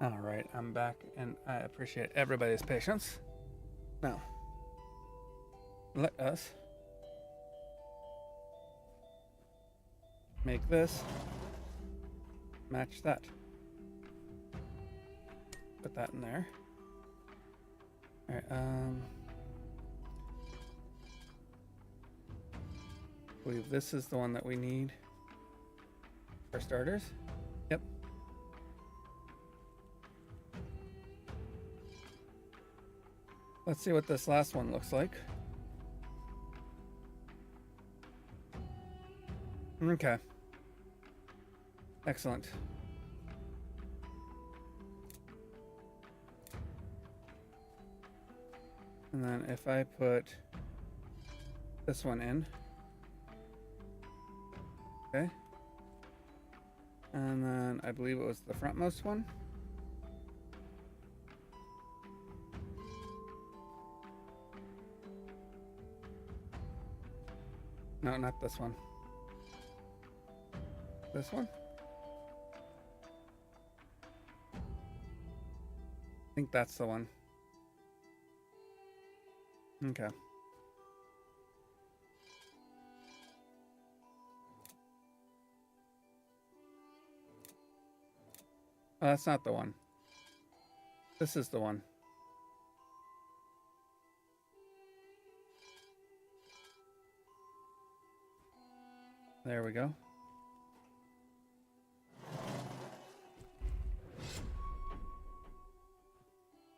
All right, I'm back, and I appreciate everybody's patience. Now, let us make this match that. Put that in there. All right. I believe this is the one that we need for starters. Yep. Let's see what this last one looks like. Okay. Excellent. And then if I put this one in. Okay. And then I believe it was the frontmost one. No, not this one. This one? I think that's the one. Okay. Oh, that's not the one. This is the one. There we go.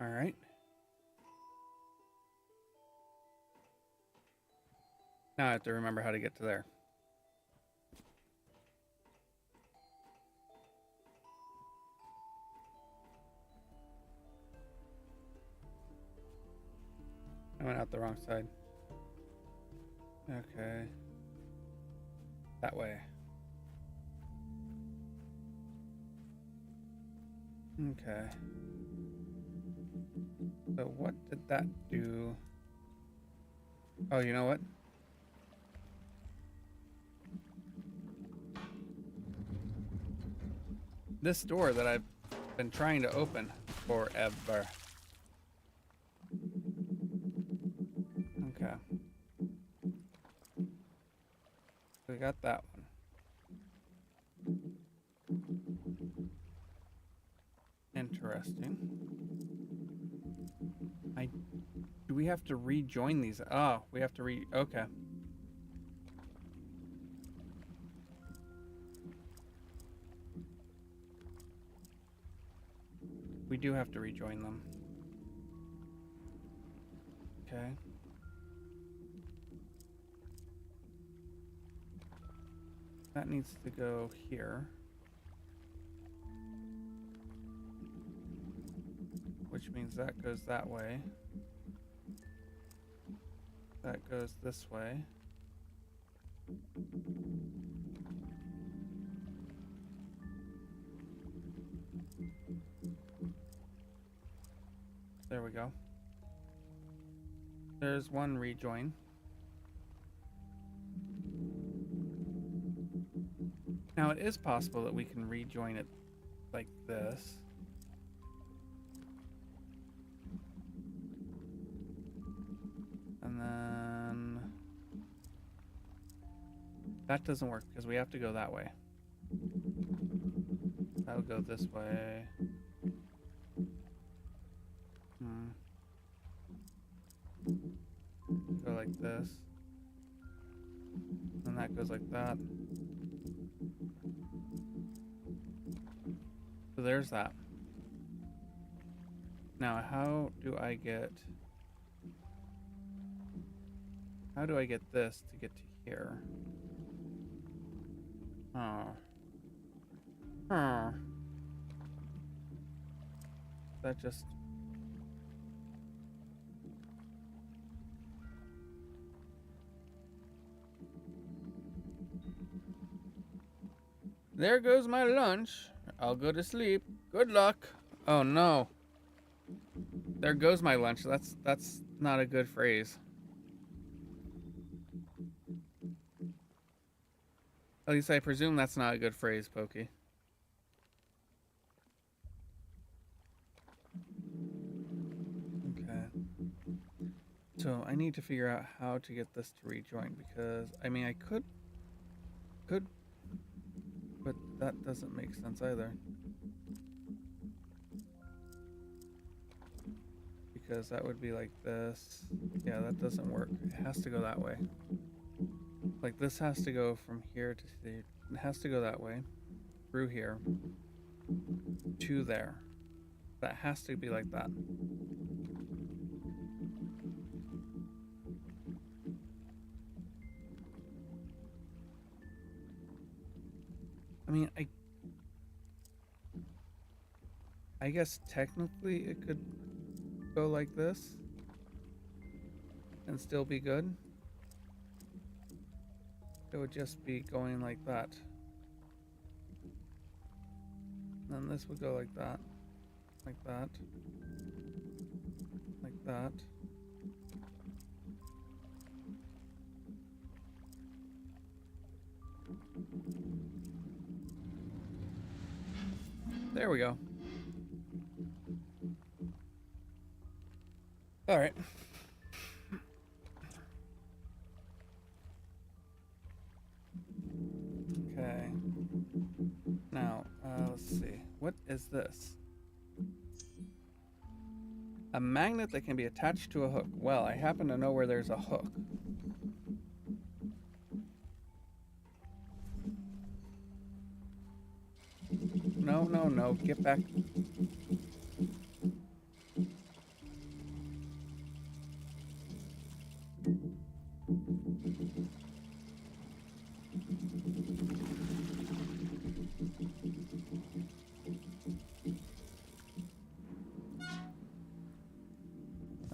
All right. Now I have to remember how to get to there. I went out the wrong side. Okay. That way. Okay. So what did that do? Oh, you know what? This door that I've been trying to open forever. Okay. We got that one. Interesting. Do we have to rejoin these? Oh, we have to okay. We do have to rejoin them. Okay. That needs to go here. Which means that goes that way. That goes this way. There we go. There's one rejoin. Now it is possible that we can rejoin it like this. And then that doesn't work because we have to go that way. That would go this way. Go like this. And that goes like that. So there's that. Now, how do I get this to get to here? Oh. That just... There goes my lunch. I'll go to sleep. Good luck. Oh no. There goes my lunch. That's not a good phrase. At least I presume that's not a good phrase, Pokey. So I need to figure out how to get this to rejoin, because I mean I could, but that doesn't make sense either. Because that would be like this. Yeah, that doesn't work. It has to go that way. Like this has to go from here to the, it has to go that way, through here, to there. That has to be like that. I mean, I guess technically it could go like this and still be good. It would just be going like that. And then this would go like that, like that, like that. There we go. All right. Okay. Now, let's see. What is this? A magnet that can be attached to a hook. Well, I happen to know where there's a hook. No, no, no. Get back.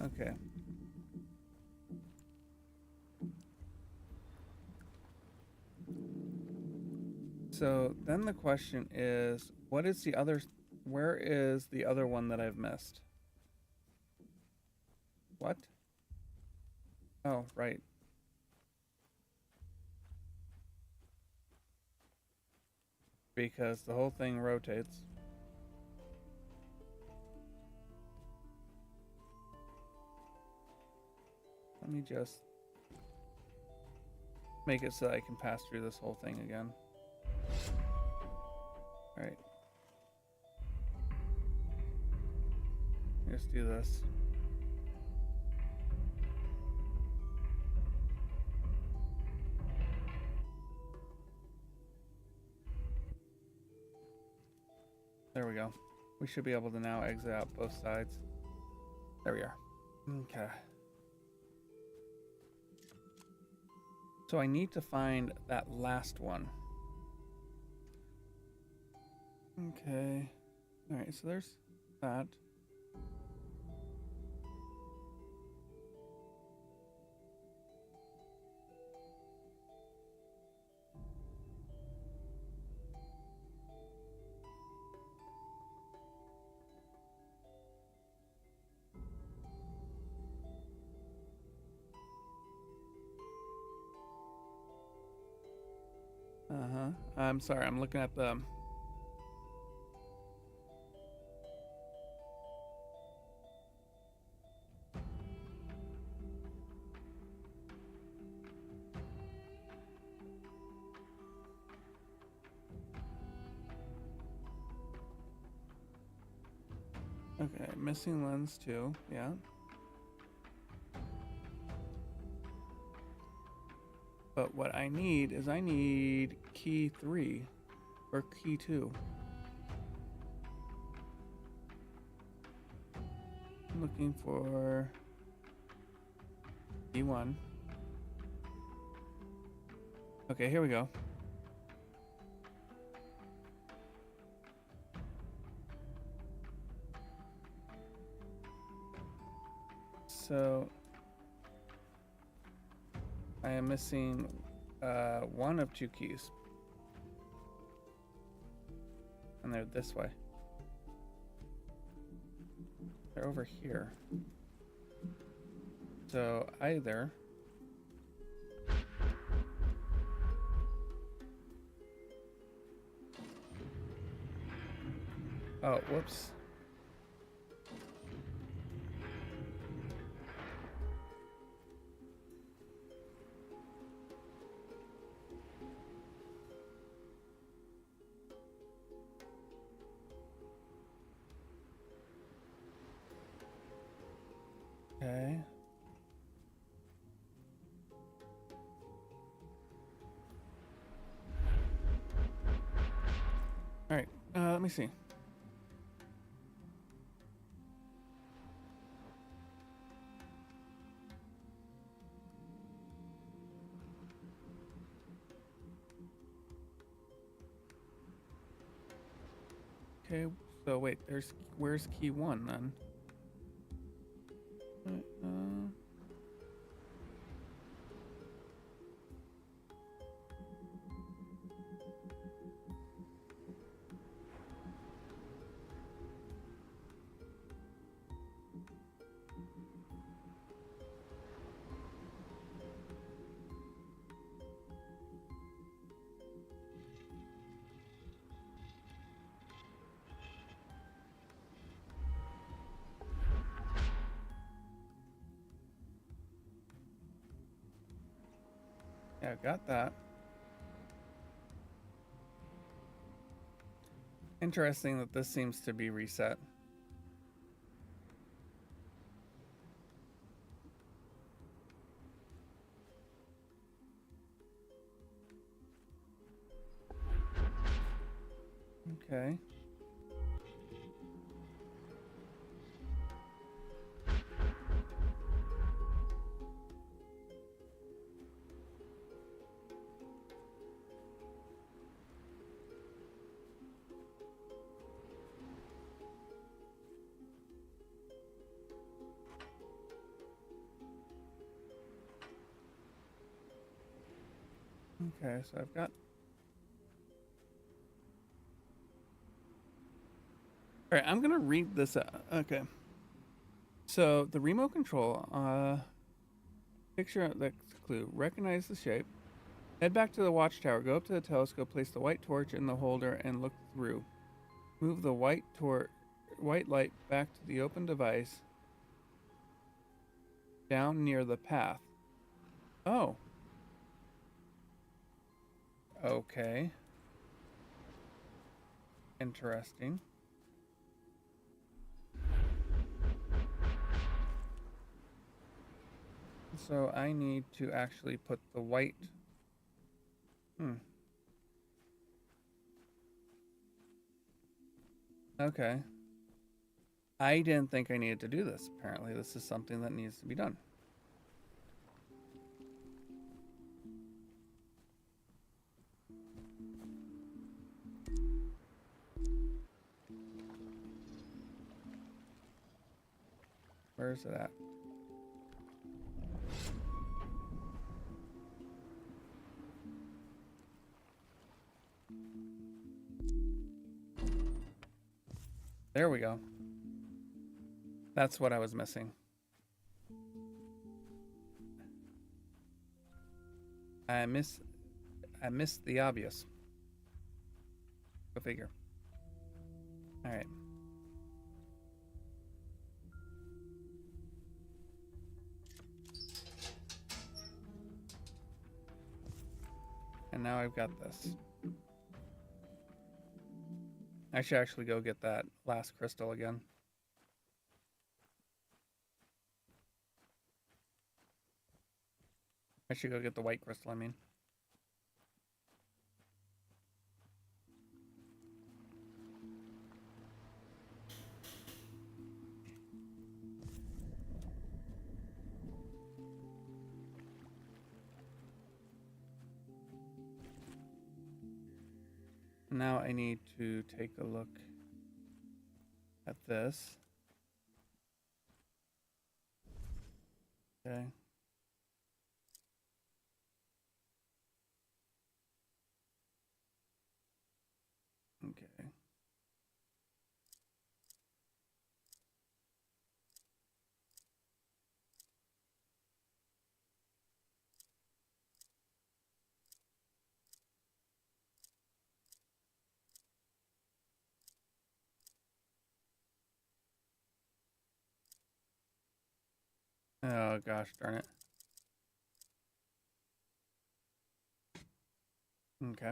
Okay. So then the question is, what is the other, where is the other one that I've missed? What? Oh, right. Because the whole thing rotates. Let me just make it so I can pass through this whole thing again. All right. Let's do this. There we go. We should be able to now exit out both sides. There we are. Okay. So I need to find that last one. Okay. All right, so there's that. Uh-huh. I'm sorry, I'm looking at the... Okay, missing lens 2, yeah. But what I need is I need key 3 or key 2. I'm looking for key 1. Okay, here we go. So I am missing 1 of 2 keys. And they're this way. They're over here. So either... Oh, whoops. Okay. All right. Let me see. Okay. So wait, where's key 1 then? Yeah, got that. Interesting that this seems to be reset. Okay. Okay, so I've got... All right, I'm going to read this out. Okay. So the remote control, picture the clue, recognize the shape, head back to the watchtower, go up to the telescope, place the white torch in the holder and look through. Move the white light back to the open device down near the path. Oh. Okay. Interesting. So I need to actually put the white... Okay. I didn't think I needed to do this. Apparently, this is something that needs to be done. Where is it at? There we go. That's what I was missing. I missed the obvious. Go figure. All right. And now I've got this. I should actually go get that last crystal again. I should go get the white crystal, I mean. Now I need to take a look at this. Okay. Okay. Oh gosh darn it. Okay.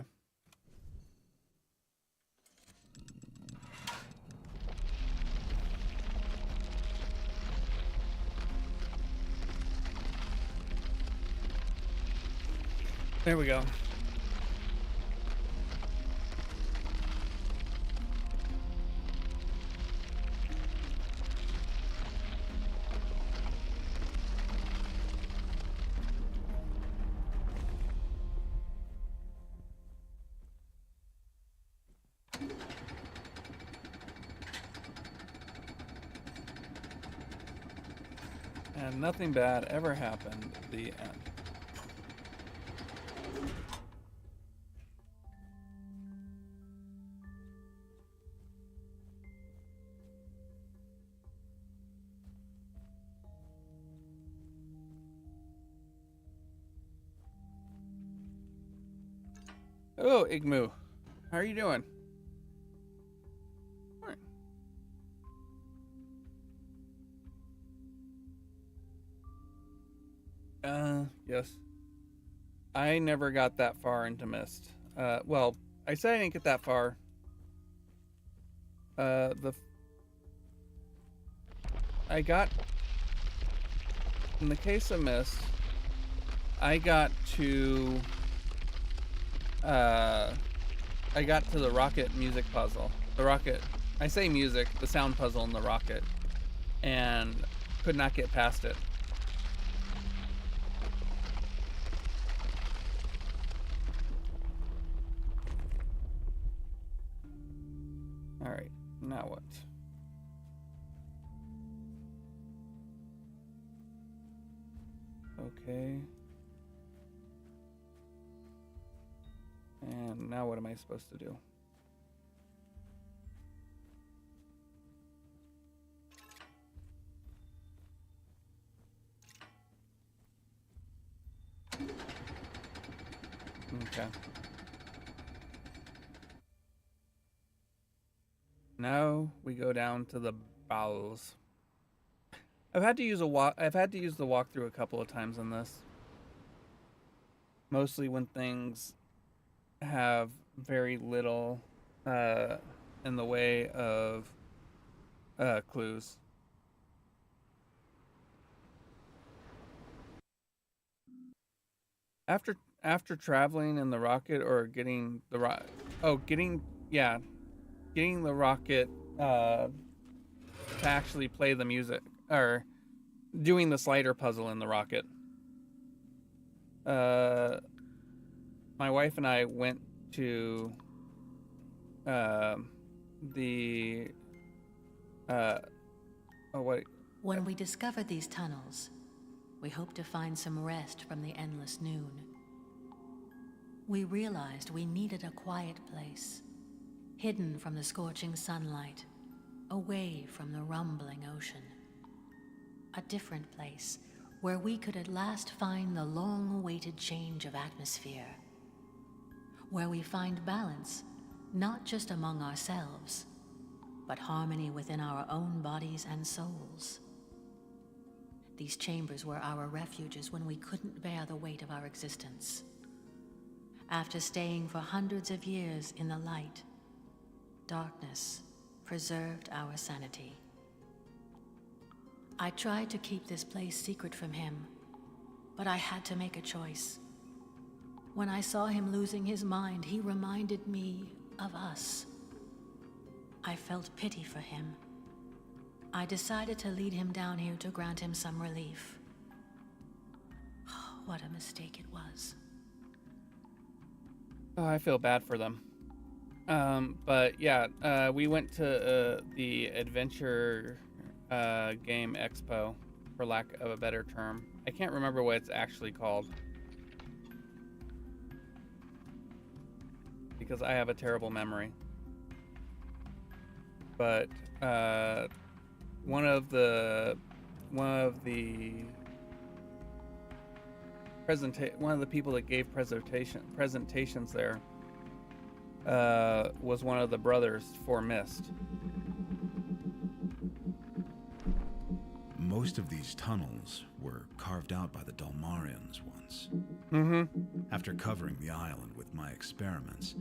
There we go. And nothing bad ever happened. The end. Oh, Igmu. How are you doing? All right. Yes. I never got that far into Mist. Well, I said I didn't get that far. I got, in the case of Mist, I got to the rocket music puzzle. The rocket, I say music, the sound puzzle in the rocket, and could not get past it. All right, now what? Okay. And now what am I supposed to do? Okay. Now we go down to the bowels. I've had to use the walkthrough a couple of times in this. Mostly when things have very little in the way of clues. After traveling in the rocket or getting the getting the rocket to actually play the music or doing the slider puzzle in the rocket. My wife and I went to the When we discovered these tunnels, we hoped to find some rest from the endless noon. We realized we needed a quiet place, hidden from the scorching sunlight, away from the rumbling ocean. A different place where we could at last find the long-awaited change of atmosphere. Where we find balance, not just among ourselves, but harmony within our own bodies and souls. These chambers were our refuges when we couldn't bear the weight of our existence. After staying for hundreds of years in the light, darkness preserved our sanity. I tried to keep this place secret from him, but I had to make a choice. When I saw him losing his mind, he reminded me of us. I felt pity for him. I decided to lead him down here to grant him some relief. What a mistake it was. Oh, I feel bad for them. But yeah, we went to the Adventure Game Expo, for lack of a better term. I can't remember what it's actually called, because I have a terrible memory. But one of the people that gave presentations there was one of the brothers for Mist. Most of these tunnels were carved out by the Dalmarians once. Mm-hmm. After covering the island with my experiments,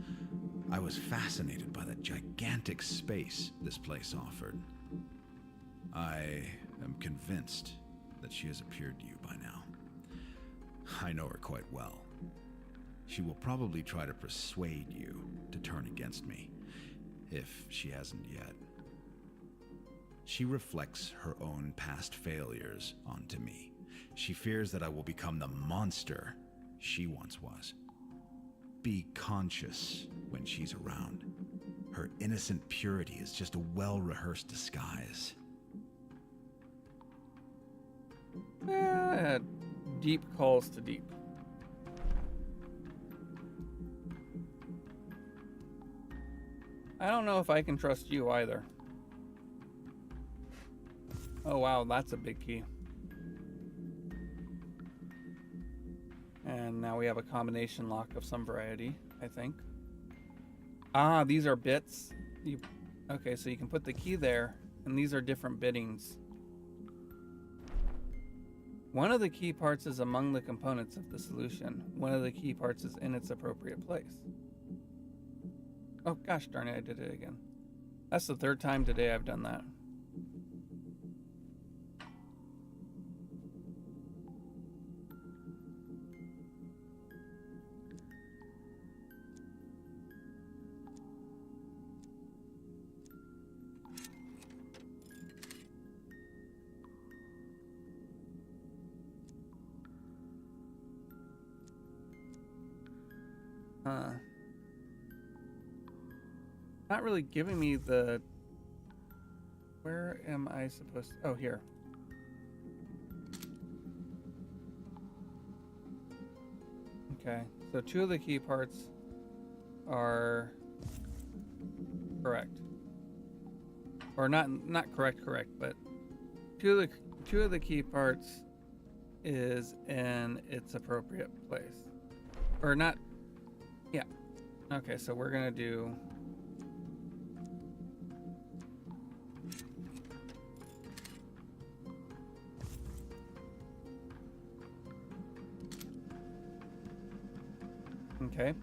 I was fascinated by the gigantic space this place offered. I am convinced that she has appeared to you by now. I know her quite well. She will probably try to persuade you to turn against me, if she hasn't yet. She reflects her own past failures onto me. She fears that I will become the monster she once was. Be conscious when she's around. Her innocent purity is just a well-rehearsed disguise. Deep calls to deep. I don't know if I can trust you either. Oh wow, that's a big key. And now we have a combination lock of some variety, I think. Ah, these are bits. Okay, so you can put the key there, and these are different bittings. One of the key parts is among the components of the solution. One of the key parts is in its appropriate place. Oh gosh darn it, I did it again. That's the third time today I've done that. Not really giving me the... Where am I supposed to... Oh, here. Okay, so two of the key parts are correct. Or not correct, but two of the key parts is in its appropriate place. Or not... Yeah. Okay, so we're gonna do... Okay.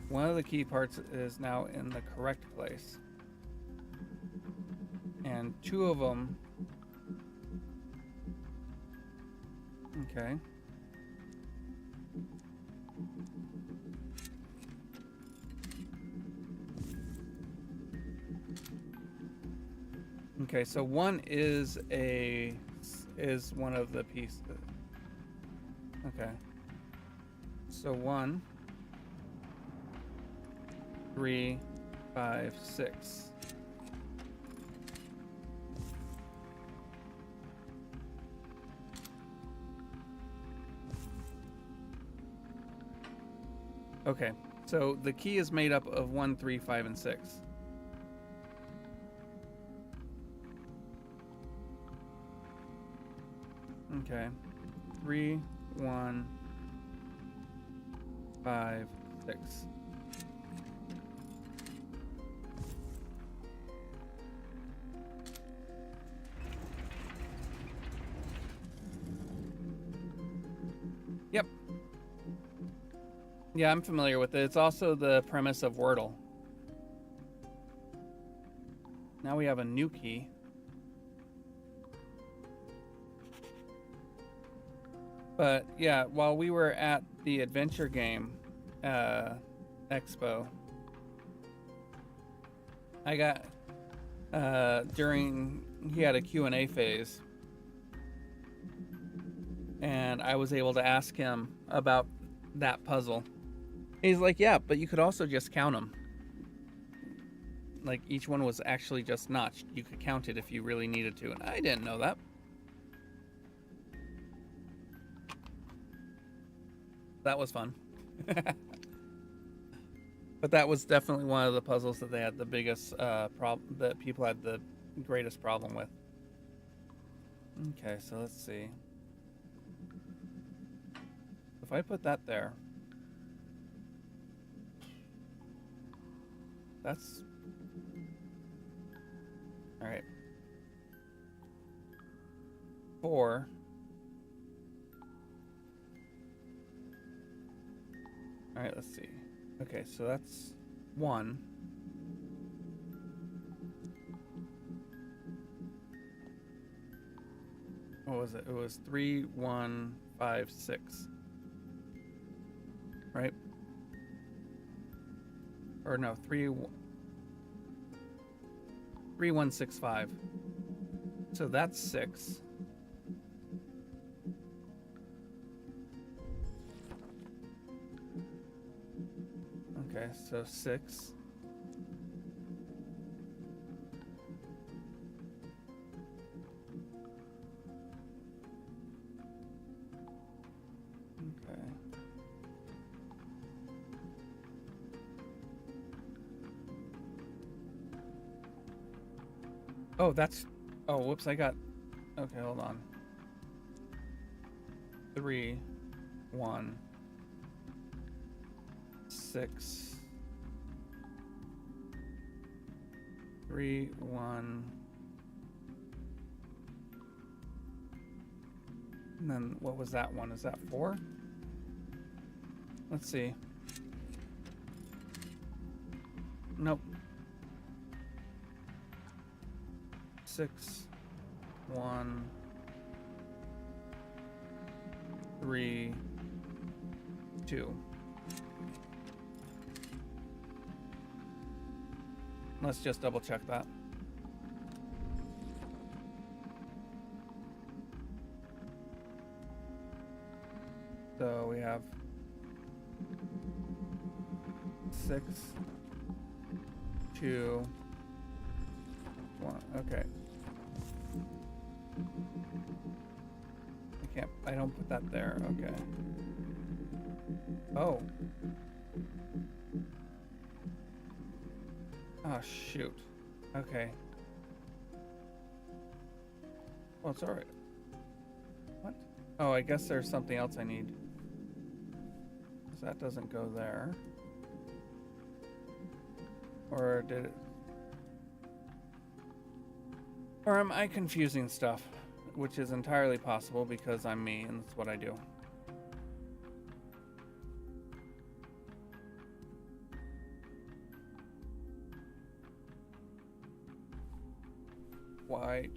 One of the key parts is now in the correct place. And two of them... Okay. Okay, so one is one of the pieces. Okay. So 1, 3, 5, 6. Okay, so the key is made up of 1, 3, 5, and 6. Okay, 3, 1, 5, 6. Yep. Yeah, I'm familiar with it. It's also the premise of Wordle. Now we have a new key. But yeah, while we were at the adventure game expo, I got he had a Q&A phase, and I was able to ask him about that puzzle. He's like, yeah, but you could also just count them. Like, each one was actually just notched. You could count it if you really needed to, and I didn't know that. That was fun. But that was definitely one of the puzzles that they had the biggest problem, that people had the greatest problem with. Okay, so let's see. If I put that there, that's... Alright. 4. Alright, let's see. Okay, so that's 1. What was it? It was 3, 1, 5, 6. or no, 3165. So that's 6. Okay, so 6. Okay. Oh, that's... Oh, whoops, I got... Okay, hold on. 3, 1, 6, 3, 1. And then what was that one? Is that 4? Let's see. Nope. 6, 1, 3, 2. Let's just double check that. So we have 6, 2, 1. Okay. I don't put that there. Okay. Oh. Oh, shoot. Okay. Well, it's alright. What? Oh, I guess there's something else I need. Because that doesn't go there. Or did it? Or am I confusing stuff? Which is entirely possible because I'm me and that's what I do. White.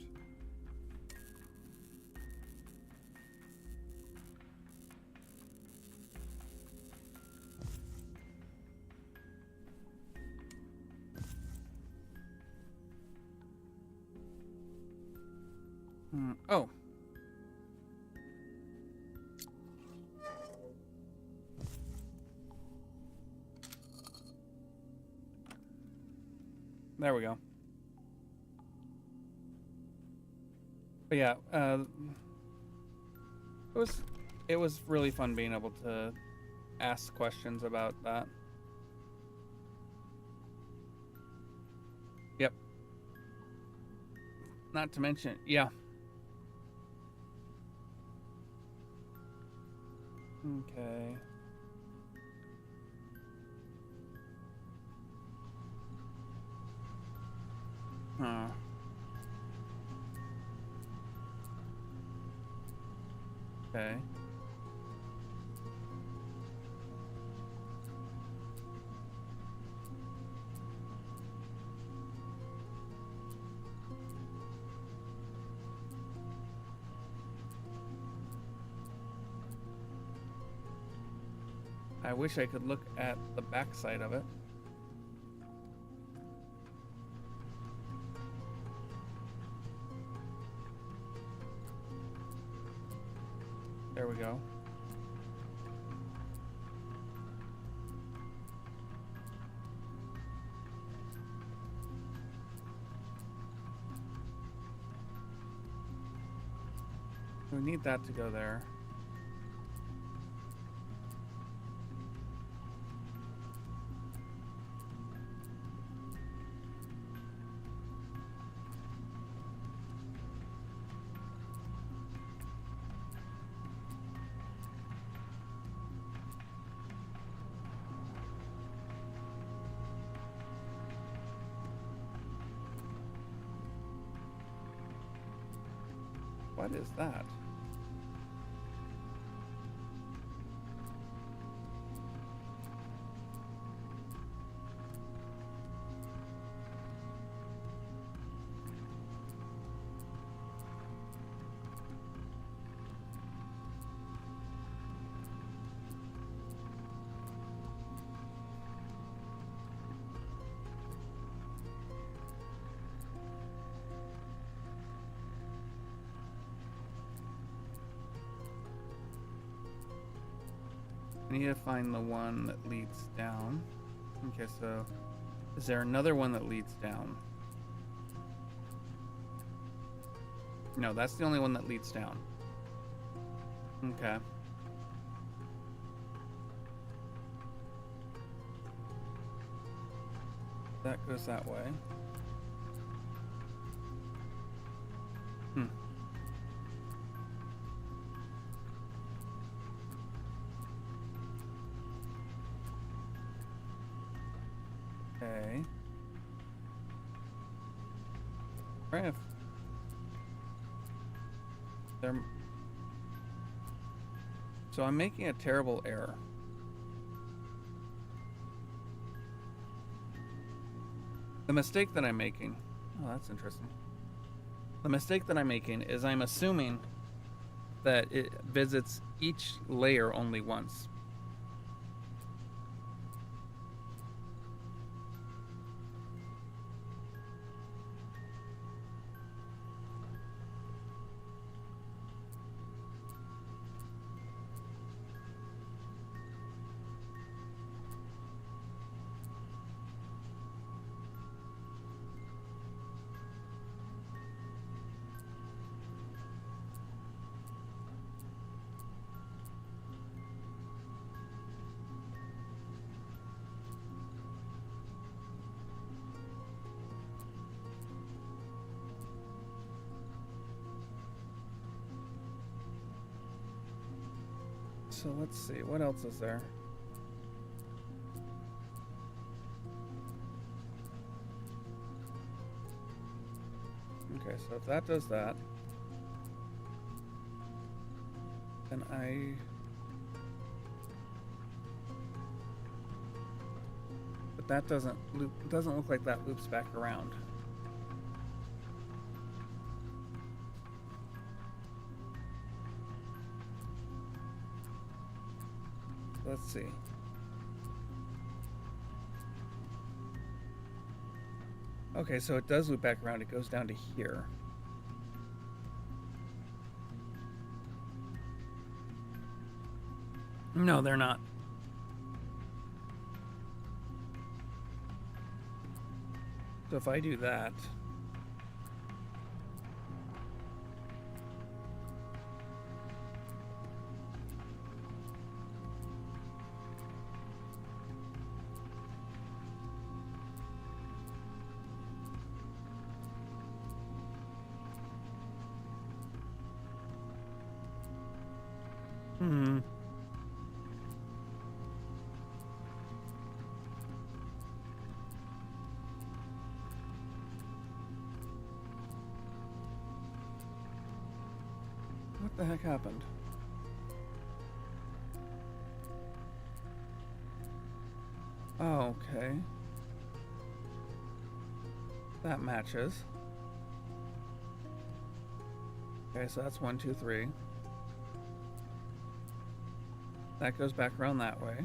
Oh. There we go. But yeah, it was really fun being able to ask questions about that. Yep. Not to mention, yeah. Okay. Huh. Okay. I wish I could look at the backside of it. There we go. We need that to go there. What is that? I need to find the one that leads down. Okay, so is there another one that leads down? No, that's the only one that leads down. Okay. That goes that way. Okay. Right. So I'm making a terrible error. The mistake that I'm making. Oh, that's interesting. The mistake that I'm making is I'm assuming that it visits each layer only once. So let's see, what else is there? Okay, so if that does that, then but that doesn't loop, it doesn't look like that loops back around. Let's see. Okay, so it does loop back around. It goes down to here. No, they're not. So if I do that, what the heck happened? Oh, okay. That matches. Okay, so that's 1, 2, 3. That goes back around that way.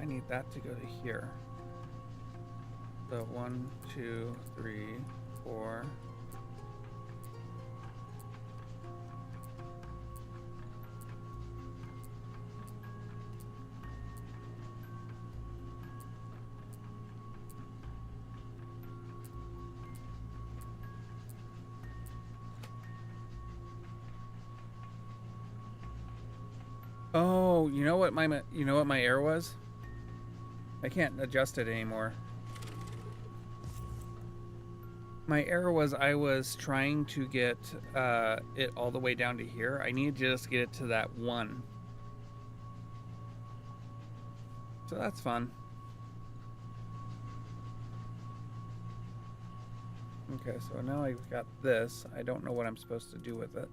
I need that to go to here. So 1, 2, 3, 4. Oh, you know what my error was? I can't adjust it anymore. My error was I was trying to get it all the way down to here. I need to just get it to that 1. So that's fun. Okay, so now I've got this. I don't know what I'm supposed to do with it.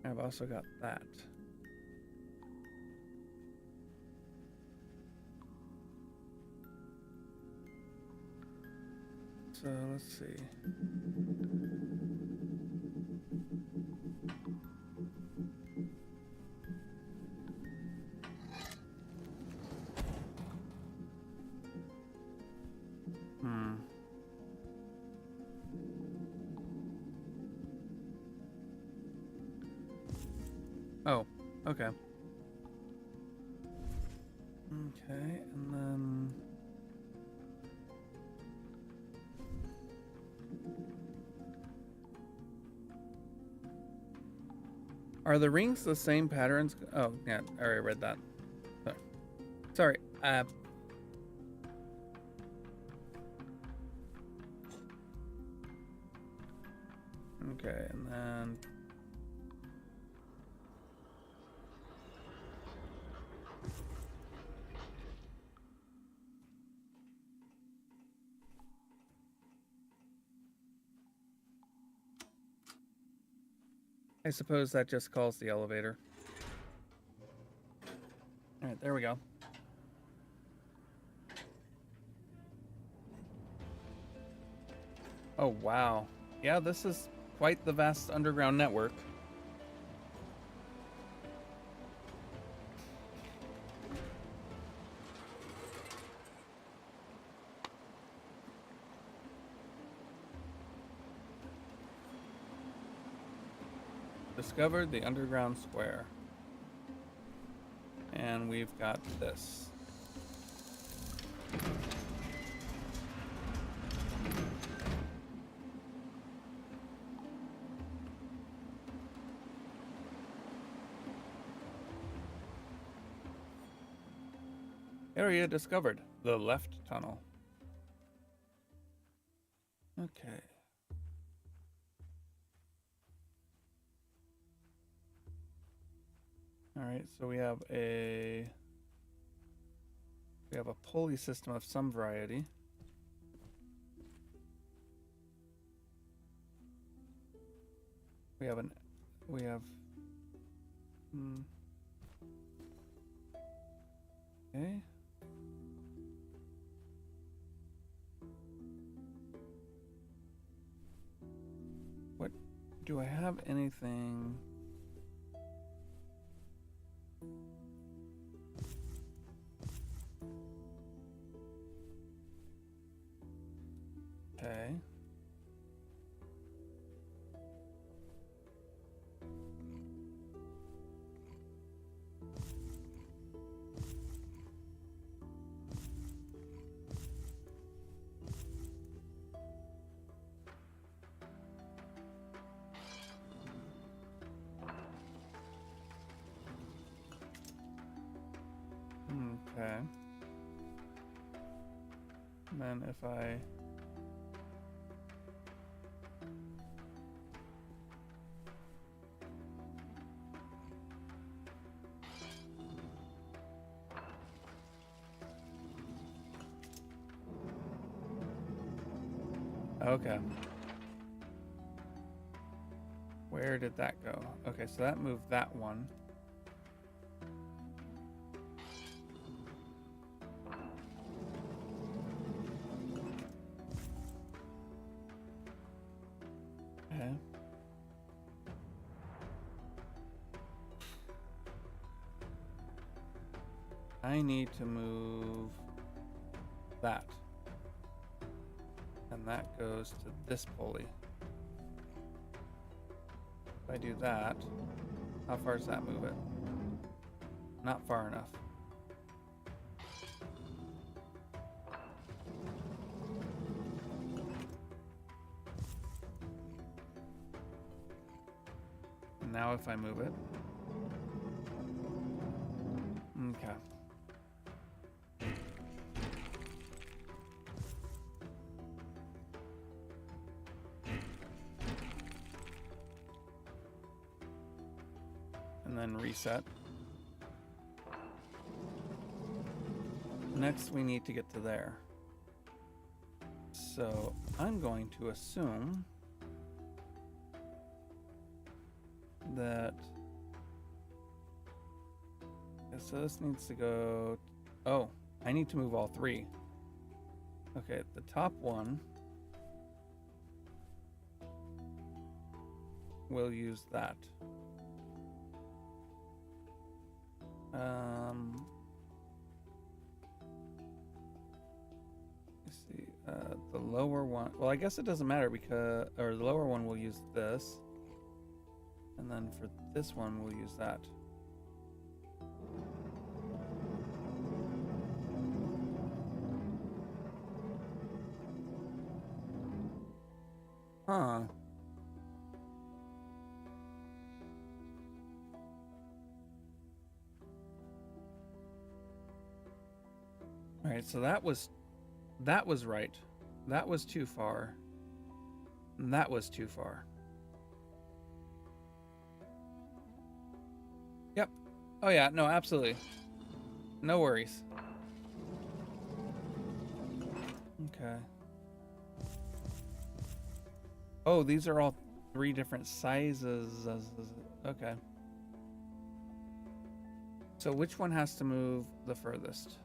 I've also got that. So let's see. Okay. Okay, and then... Are the rings the same patterns? Oh, yeah, I already read that. Sorry. Okay, and then... I suppose that just calls the elevator. Alright, there we go. Oh, wow. Yeah, this is quite the vast underground network. Discovered the underground square. And we've got this. Area discovered. The left tunnel. Okay. Alright, so we have a pulley system of some variety. We have okay. What do I have anything? Okay. Okay. And then if I okay. Where did that go? Okay, so that moved that one. Okay. I need to move that. And that goes to this pulley. If I do that, how far does that move it? Not far enough. And now if I move it. Okay. And then reset. Next, we need to get to there. So I'm going to assume that. Okay, so this needs to go. Oh, I need to move all three. Okay, the top one will use that. Let's see. The lower one. Well, I guess it doesn't matter because, or the lower one will use this, and then for this one we'll use that. Huh. Alright, so that was right. That was too far. And that was too far. Yep. Oh yeah, no, absolutely. No worries. Okay. Oh, these are all 3 different sizes. Okay. So which one has to move the furthest?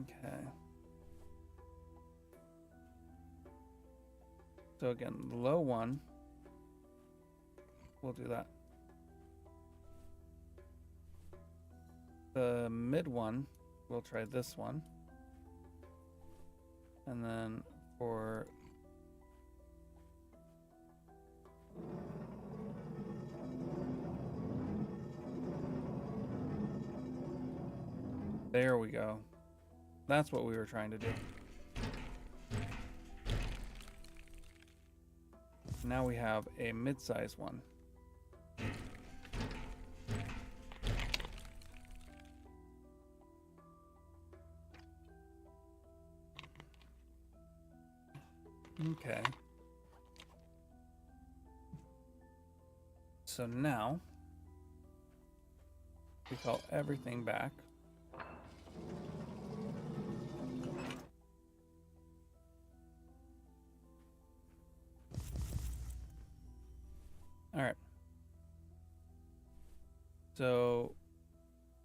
Okay. So again, the low one, we'll do that. The mid one, we'll try this one. And then for there we go. That's what we were trying to do. Now we have a mid-size one. Okay. So now we call everything back. All right. So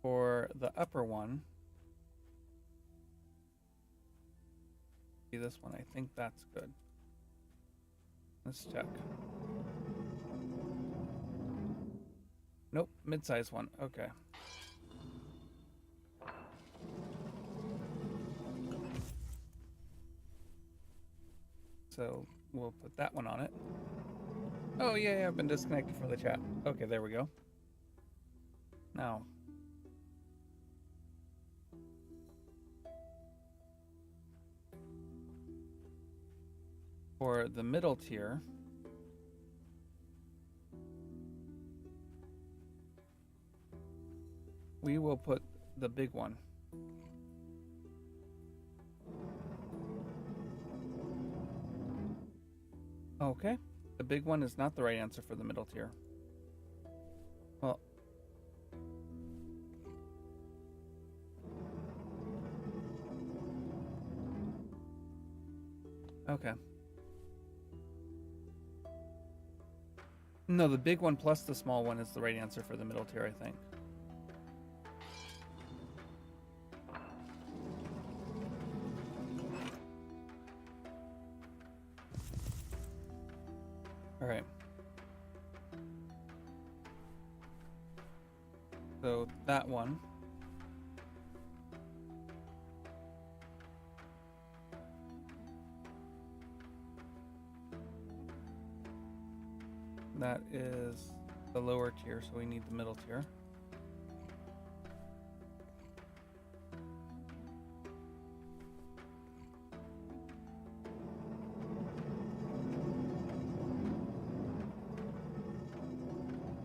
for the upper one, see this one, I think that's good. Let's check. Nope, mid-size one. Okay. So we'll put that one on it. Oh, yeah, I've been disconnected from the chat. Okay, there we go. Now, for the middle tier, we will put the big one. Okay, the big one is not the right answer for the middle tier. Well, okay. No, the big one plus the small one is the right answer for the middle tier, I think. All right. So that one. That is the lower tier, so we need the middle tier.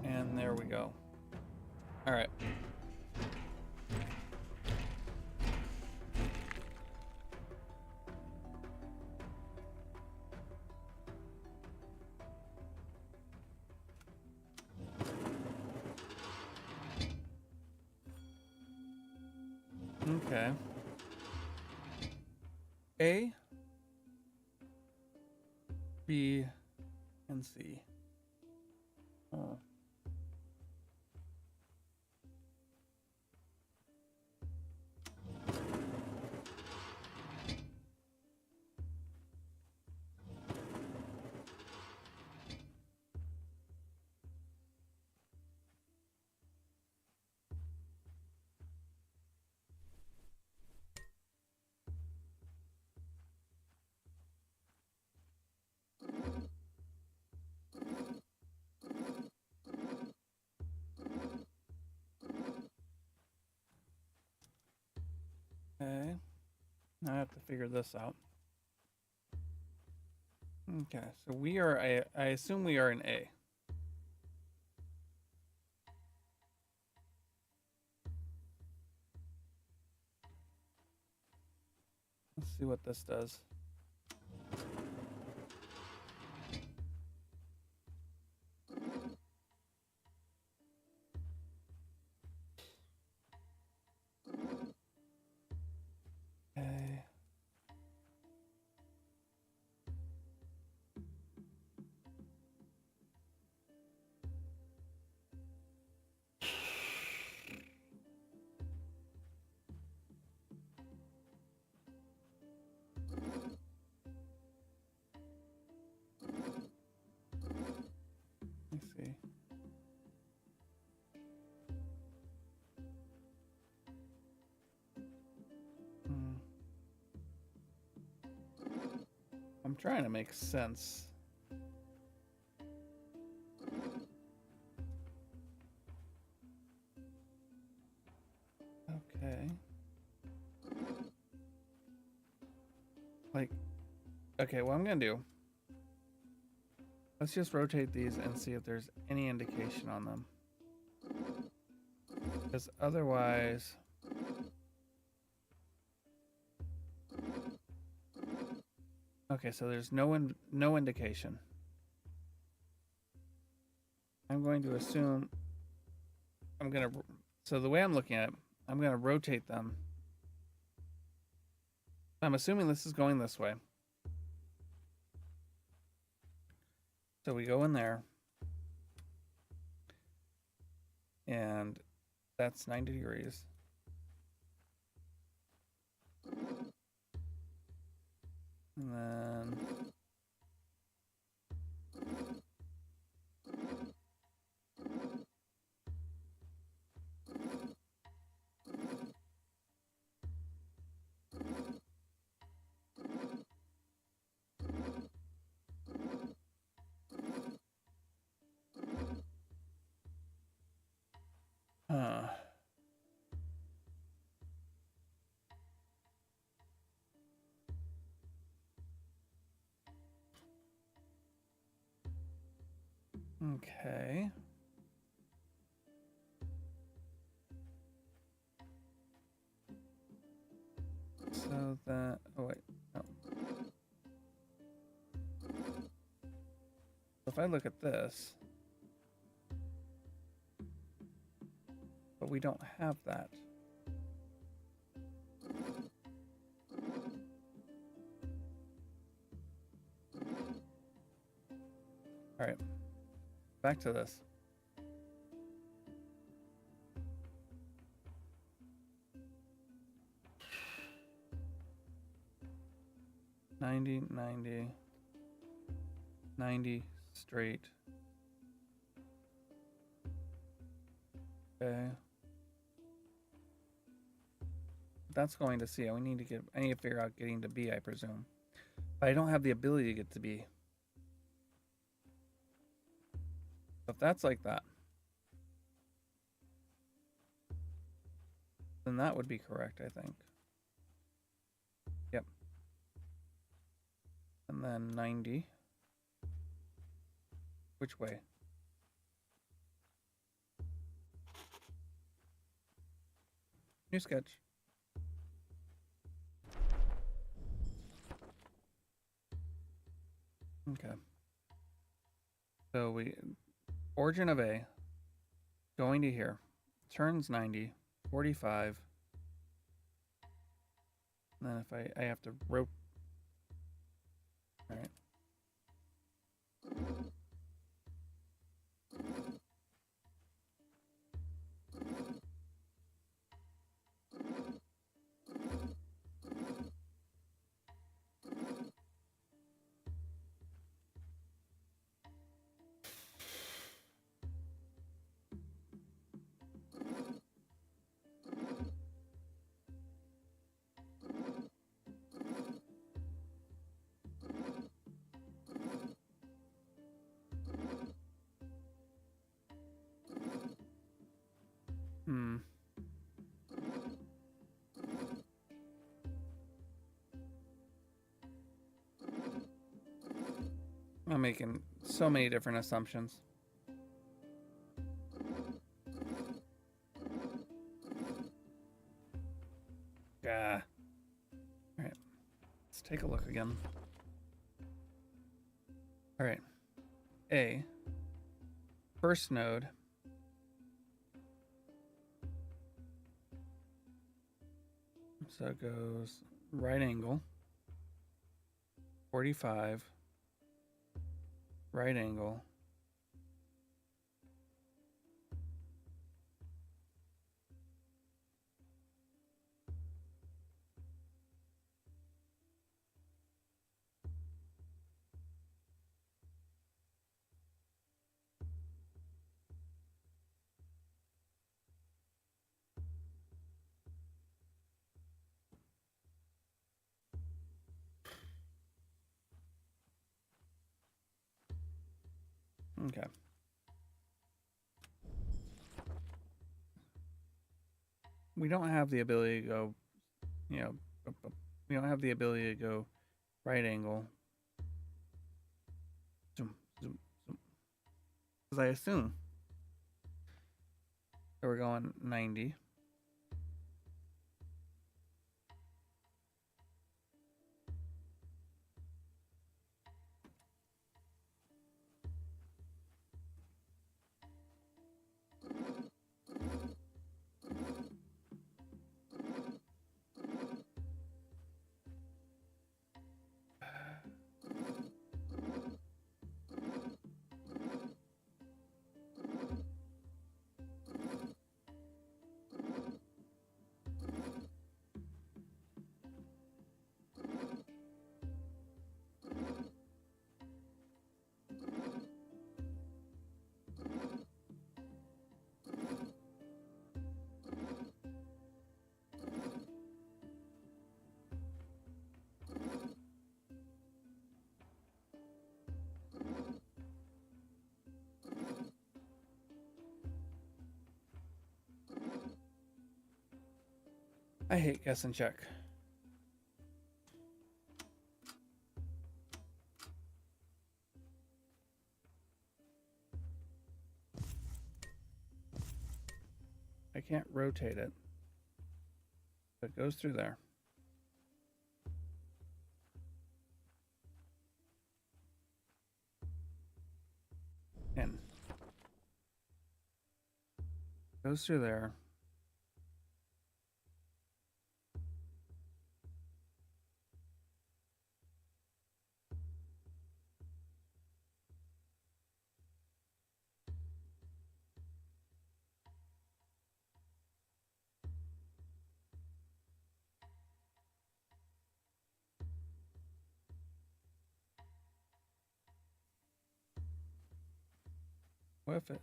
And there we go. All right. Okay. A, B, and C. Oh. Okay. Now I have to figure this out. Okay, so we are, I assume we are in A. Let's see what this does. Okay. Let me see. I'm trying to make sense. Okay. Like, okay, what I'm gonna do, let's just rotate these and see if there's any indication on them. Because otherwise, okay, so there's no indication. I'm going to assume so the way I'm looking at it, I'm gonna rotate them. I'm assuming this is going this way. So we go in there, and that's 90 degrees. And then okay. So that, oh wait, no. If I look at this, but we don't have that. All right, back to this. Ninety, 90 straight. Okay. That's going to C. We need to get, I need to figure out getting to B, I presume. But I don't have the ability to get to B. So if that's like that, then that would be correct, I think. Yep. And then 90. Which way? New sketch. Okay. So we, origin of A, going to here, turns 90, 45. And then if I have to rope. All right. Hmm. I'm making so many different assumptions. Yeah. All right. Let's take a look again. All right. A. First node. So it goes right angle. 45. Right angle. Okay. We don't have the ability to go, you know, we don't have the ability to go right angle. Zoom, zoom, zoom. Because I assume that we're going 90. I hate guess and check. I can't rotate it. It goes through there. In. Goes through there. What if it...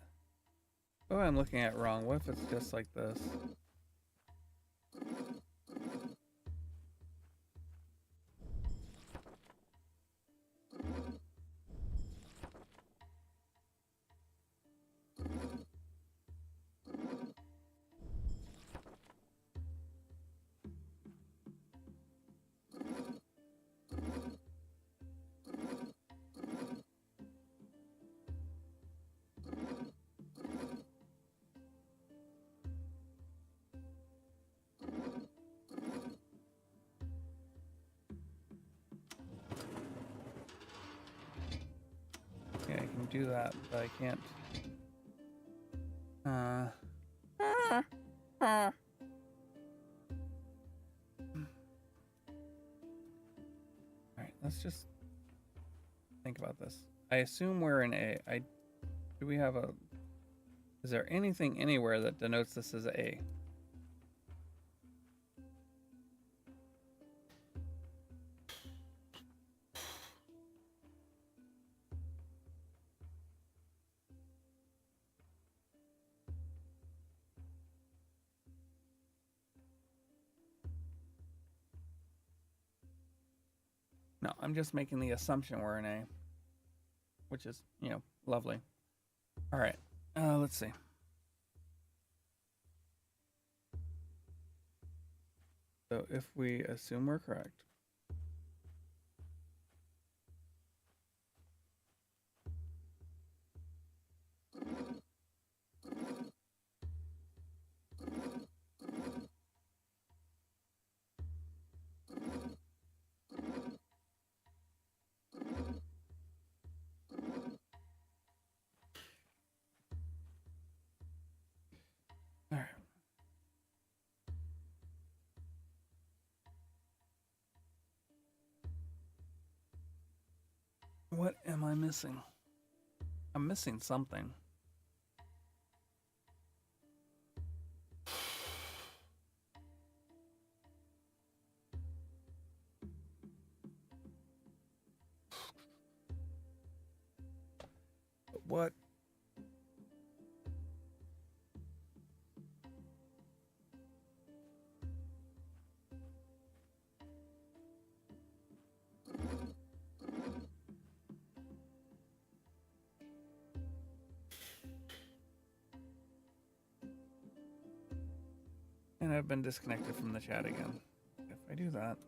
Oh, I'm looking at it wrong. What if it's just like this? Yeah, I can do that, but I can't. Alright, let's just think about this. I assume we're in A. Do we have a... Is there anything anywhere that denotes this as A? No, I'm just making the assumption we're in A, which is, lovely. All right, let's see. So if we assume we're correct, All right. What am I missing? I'm missing something. What? And I've been disconnected from the chat again. If I do that.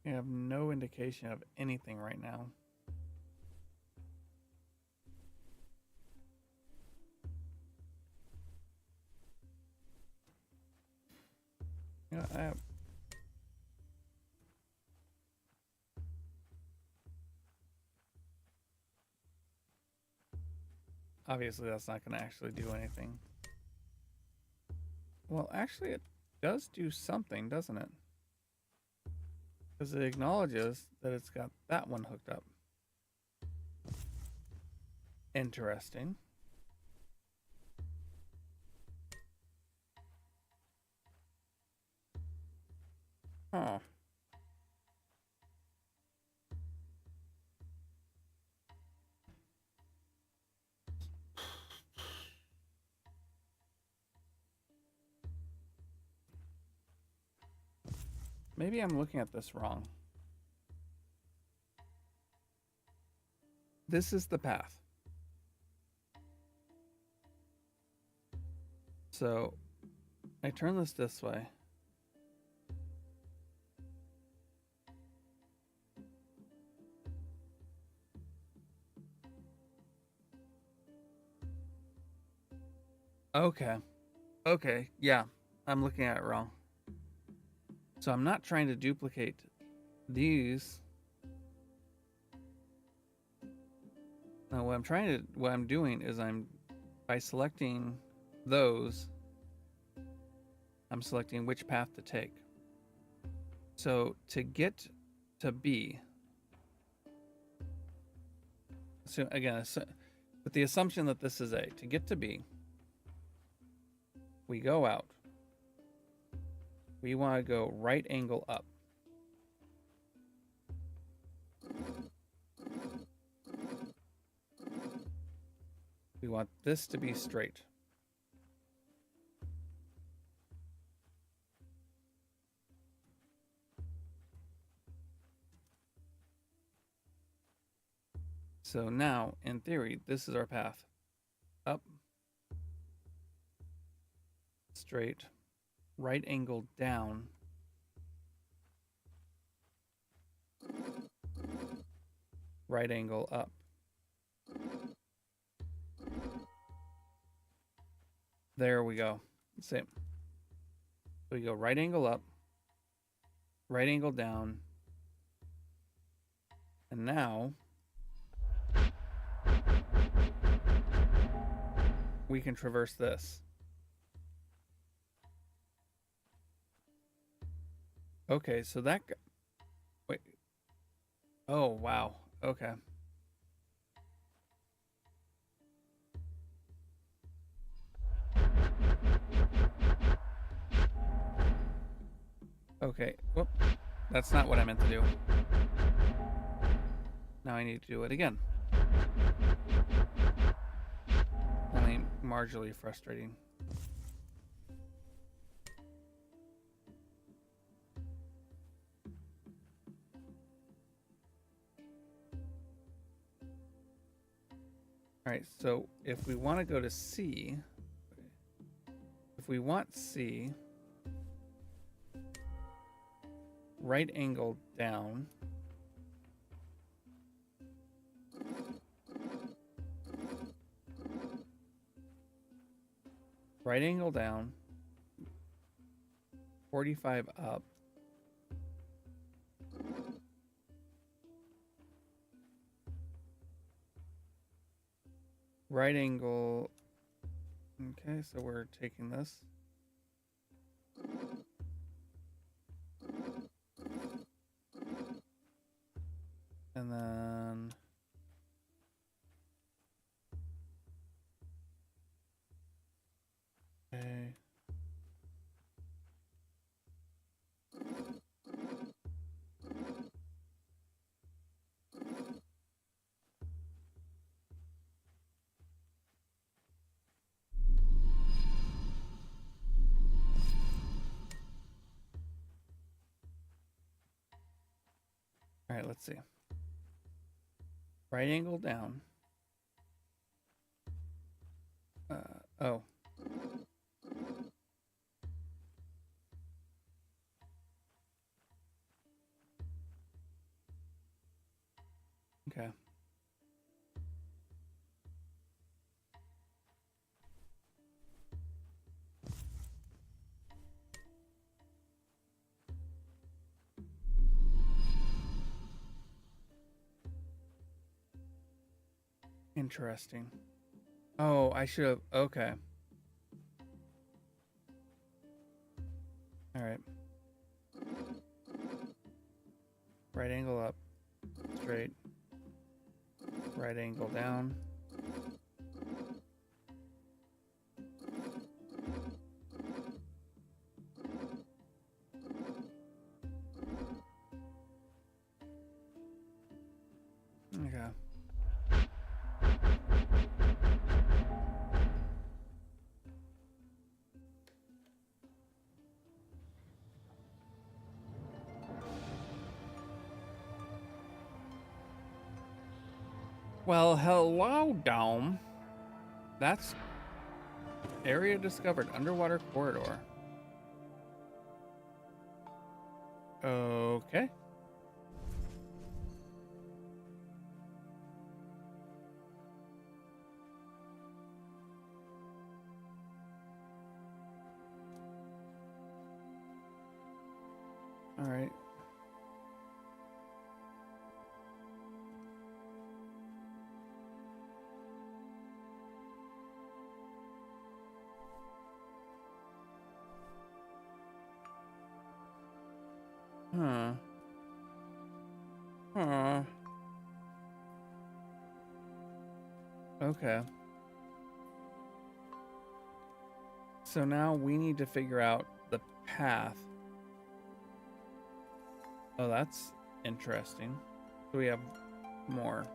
I have no indication of anything right now. You know, obviously that's not going to actually do anything. Well, actually it does do something, doesn't it? Because it acknowledges that it's got that one hooked up. Interesting. Huh. Maybe I'm looking at this wrong. This is the path. So I turn this way. Okay. Okay. Yeah. I'm looking at it wrong. So I'm not trying to duplicate these. Now what I'm doing is by selecting those, I'm selecting which path to take. So to get to B, so again, with the assumption that this is A, to get to B, we go out. We want to go right angle up. We want this to be straight. So now, in theory, this is our path. Up, straight, right angle down, right angle up. There we go. Same. So we go right angle up, right angle down, and now we can traverse this. Okay, so that... Wait. Oh, wow. Okay. Okay. Whoop. That's not what I meant to do. Now I need to do it again. Only marginally frustrating. All right, so if we want to go to C, if we want C, right angle down, Right angle down. 45 up. Right angle. Okay, so we're taking this. And then okay. All right, let's see. Right angle down. Oh. Okay. Interesting. Oh, I should have. Okay. All right. Right angle up. Straight. Right angle down. Okay. Well, hello, Dome. That's area discovered. Underwater corridor. Okay. All right. Huh. Huh. Okay. So now we need to figure out the path. Oh, that's interesting. So we have more.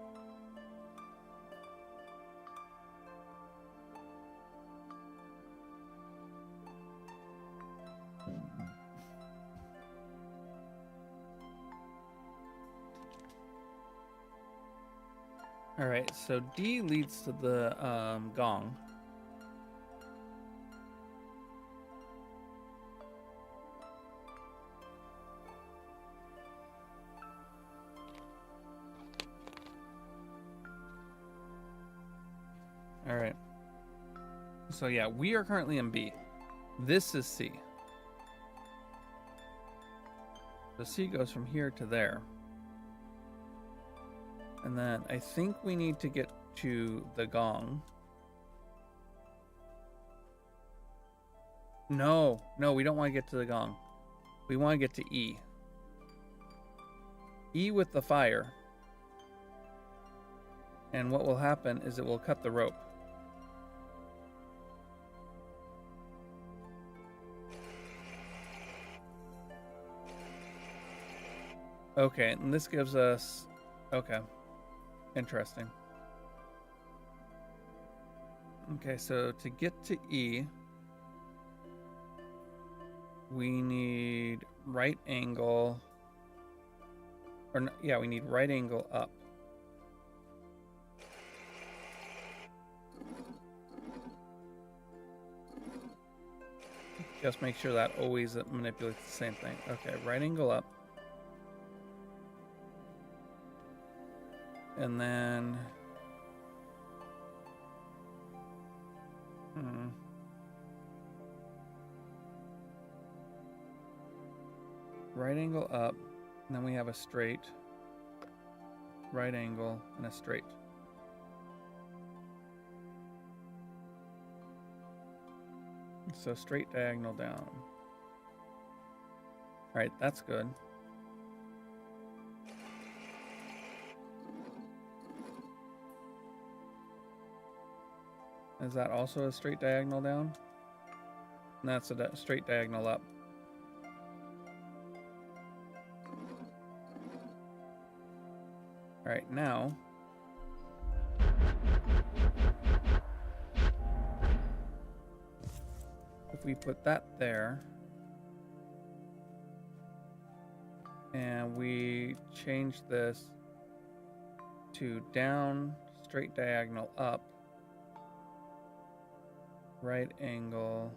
All right, so D leads to the gong. All right. So yeah, we are currently in B. This is C. So C goes from here to there. And then I think we need to get to the gong. No, we don't want to get to the gong. We want to get to E. E with the fire. And what will happen is it will cut the rope. Okay, and this gives us... Okay. Interesting. Okay, so to get to E, we need right angle... Or, yeah, we need right angle up. Just make sure that always manipulates the same thing. Okay, right angle up. And then... right angle up, and then we have a straight, right angle, and a straight. So straight diagonal down. Alright, that's good. Is that also a straight diagonal down? And that's a straight diagonal up. Alright, now if we put that there and we change this to down, straight diagonal up, right angle.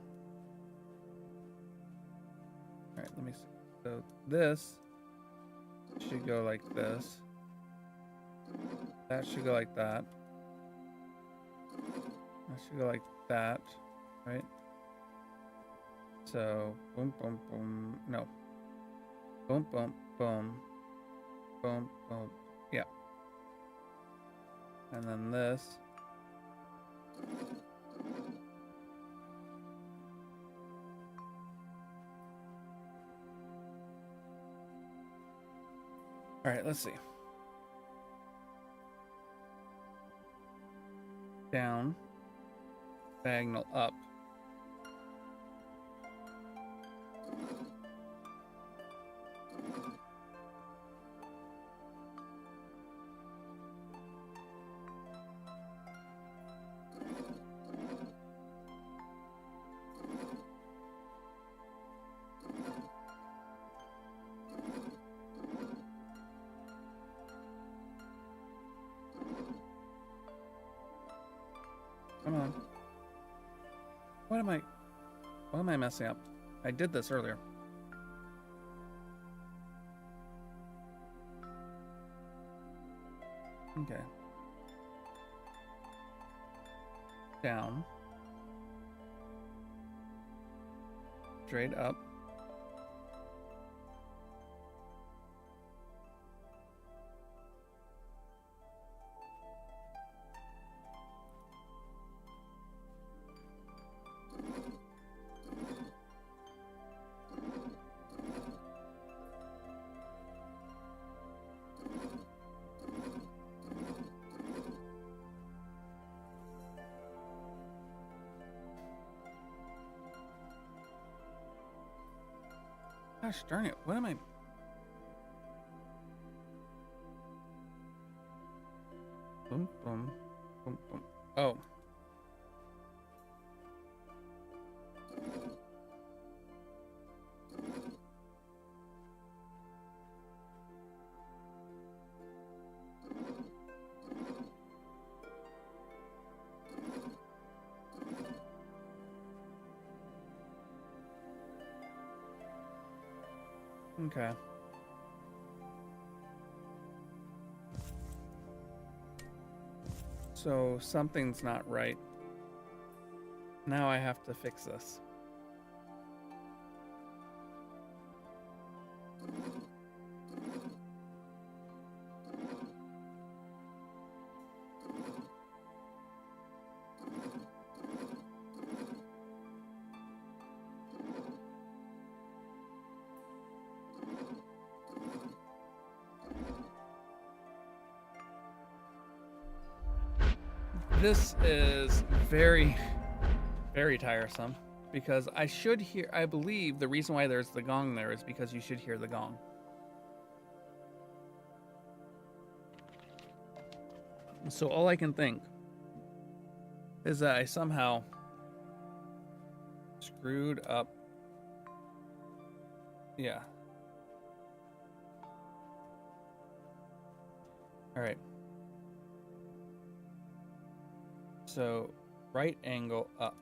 Alright, let me see. So this should go like this. That should go like that. That should go like that, right? So, boom, boom, boom. No. Boom, boom, boom. Boom, boom. Yeah. And then this. All right, let's see. Down, diagonal up. Come on. What am I messing up? I did this earlier. Okay. Down. Straight up. Gosh darn it, what am I... Boom, boom, boom, boom. Oh. Okay. So something's not right. Now I have to fix this. This is very, very tiresome because I believe the reason why there's the gong there is because you should hear the gong. So all I can think is that I somehow screwed up. Yeah. All right. So, right angle up.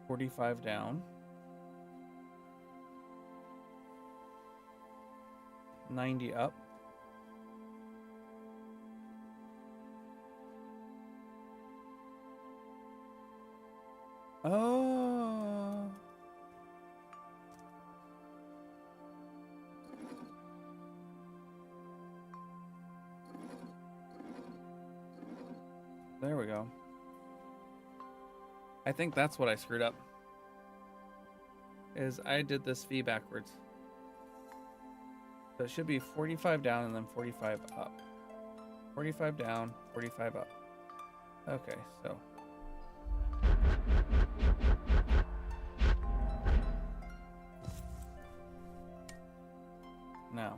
45 down. 90 up. Oh. There we go. I think that's what I screwed up. Is I did this V backwards. So it should be 45 down and then 45 up. 45 down, 45 up. Okay, so. Now.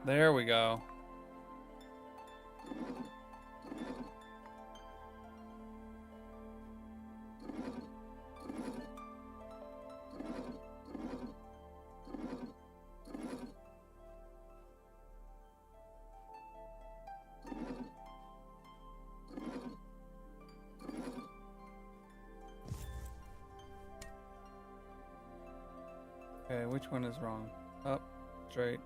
There we go. Okay, which one is wrong? Up, straight.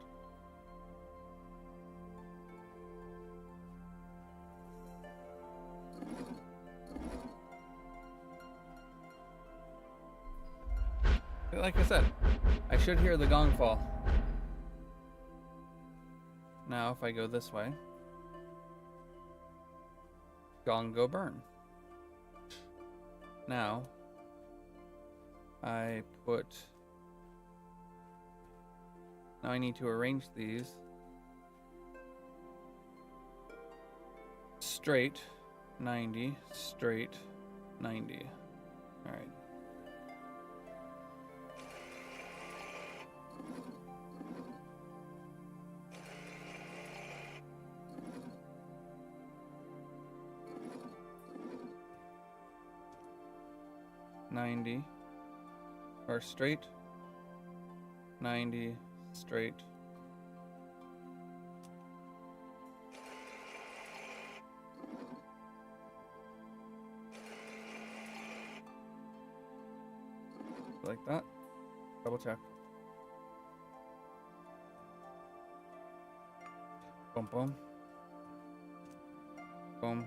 Like I said, I should hear the gong fall. Now, if I go this way, gong go burn. Now, I put. Now I need to arrange these straight 90, straight 90. All right. Or straight 90 straight. Like that. Double check. Boom, boom. Boom.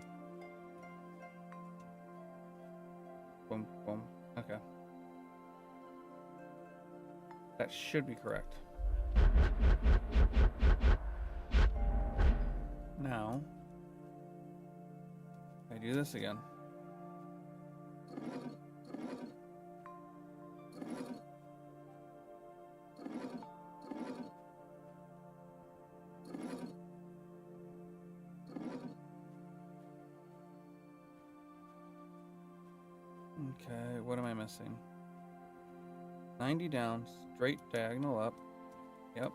Boom, boom. Okay. That should be correct. Now, I do this again. Okay, what am I missing? 90 down, straight diagonal up. Yep.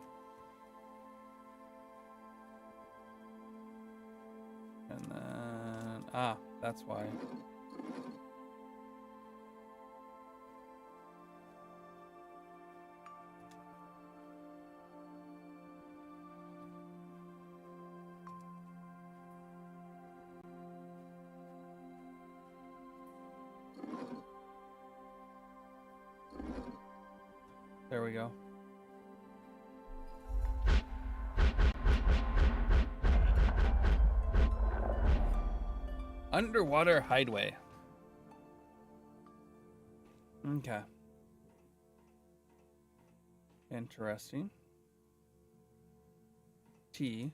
And then, that's why. There we go. Underwater hideaway. Okay. Interesting. T.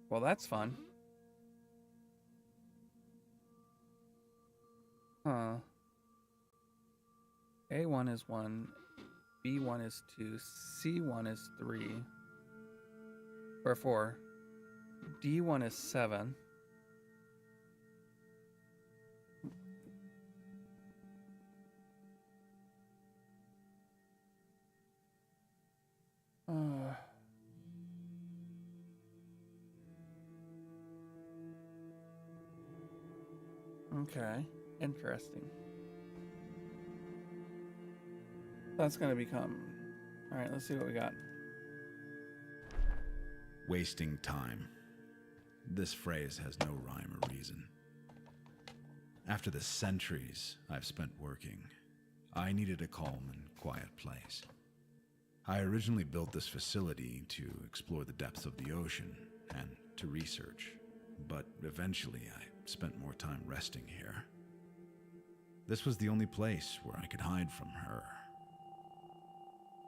Well, that's fun. Huh. A1 is 1, B1 is 2, C1 is 3, or 4, D1 is 7. Okay, interesting. That's going to become... Alright, let's see what we got. Wasting time. This phrase has no rhyme or reason. After the centuries I've spent working, I needed a calm and quiet place. I originally built this facility to explore the depths of the ocean and to research, but eventually I spent more time resting here. This was the only place where I could hide from her.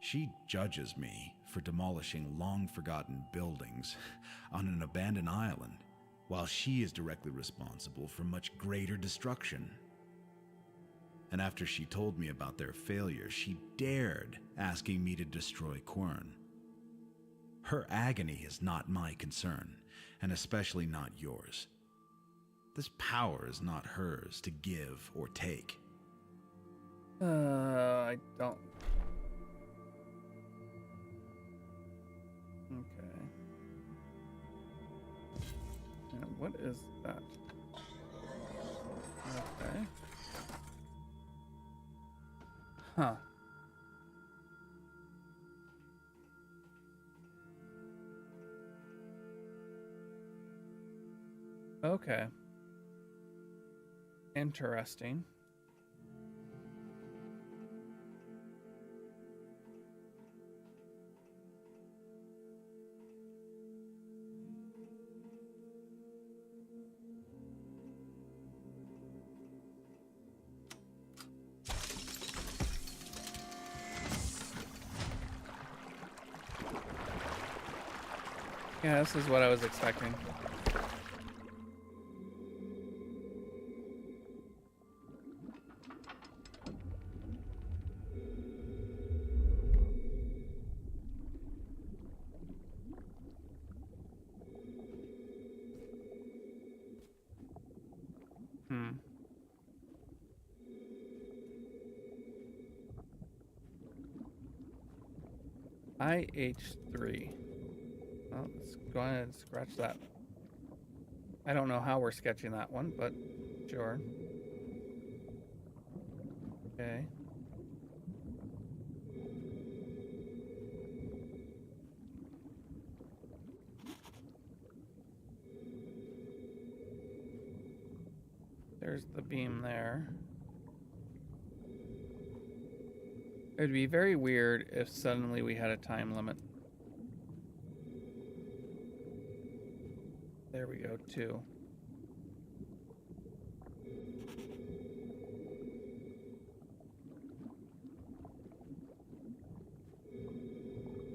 She judges me for demolishing long-forgotten buildings on an abandoned island, while she is directly responsible for much greater destruction. And after she told me about their failure, she dared asking me to destroy Quern. Her agony is not my concern, and especially not yours. This power is not hers to give or take. I don't... Okay. And what is that? Okay. Huh. Okay. Interesting. Yeah, this is what I was expecting. IH3. Well, let's go ahead and scratch that. I don't know how we're sketching that one, but sure. Okay. There's the beam there. It would be very weird if suddenly we had a time limit. There we go, 2.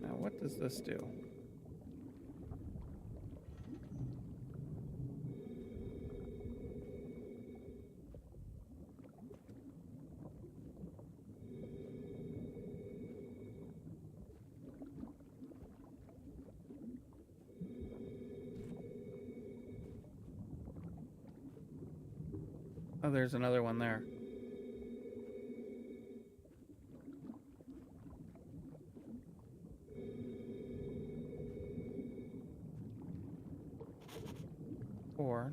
Now, what does this do? Oh, there's another one there. Four.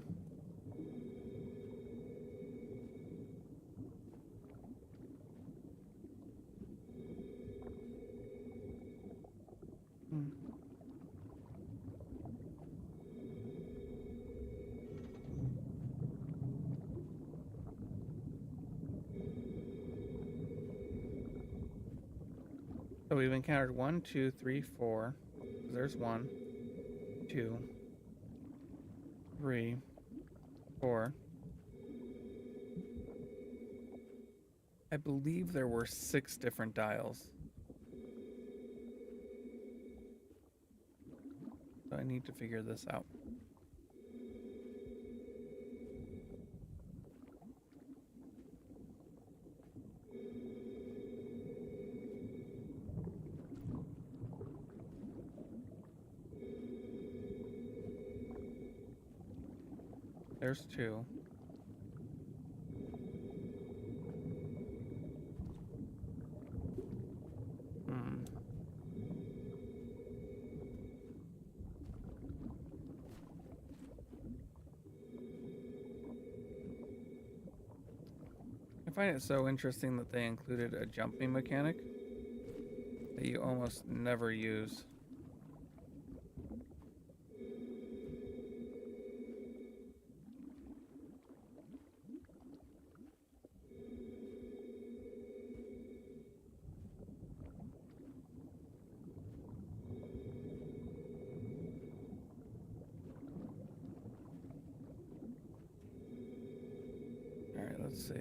So we've encountered 1, 2, 3, 4. There's 1, 2, 3, 4. I believe there were 6 different dials. So I need to figure this out. There's 2. I find it so interesting that they included a jumping mechanic that you almost never use. Let's see.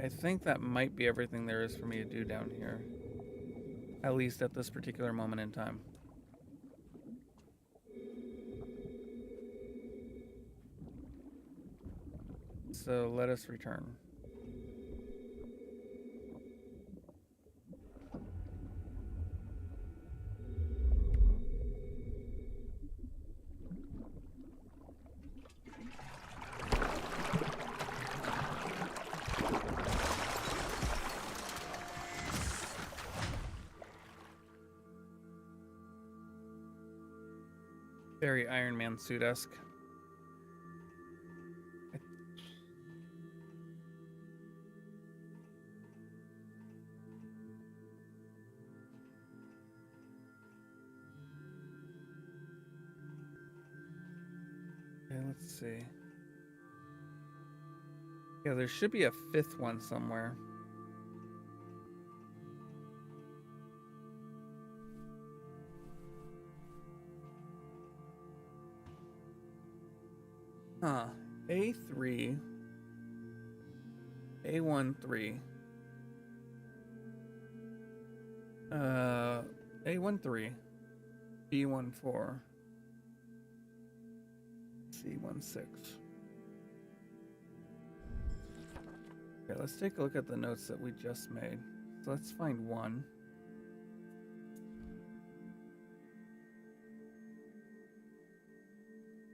I think that might be everything there is for me to do down here. At least at this particular moment in time. So let us return. Very Iron Man suit-esque. Okay, let's see. Yeah, there should be a fifth one somewhere. Huh. A3. A13. A13. B14. C16. Okay, let's take a look at the notes that we just made. So let's find one.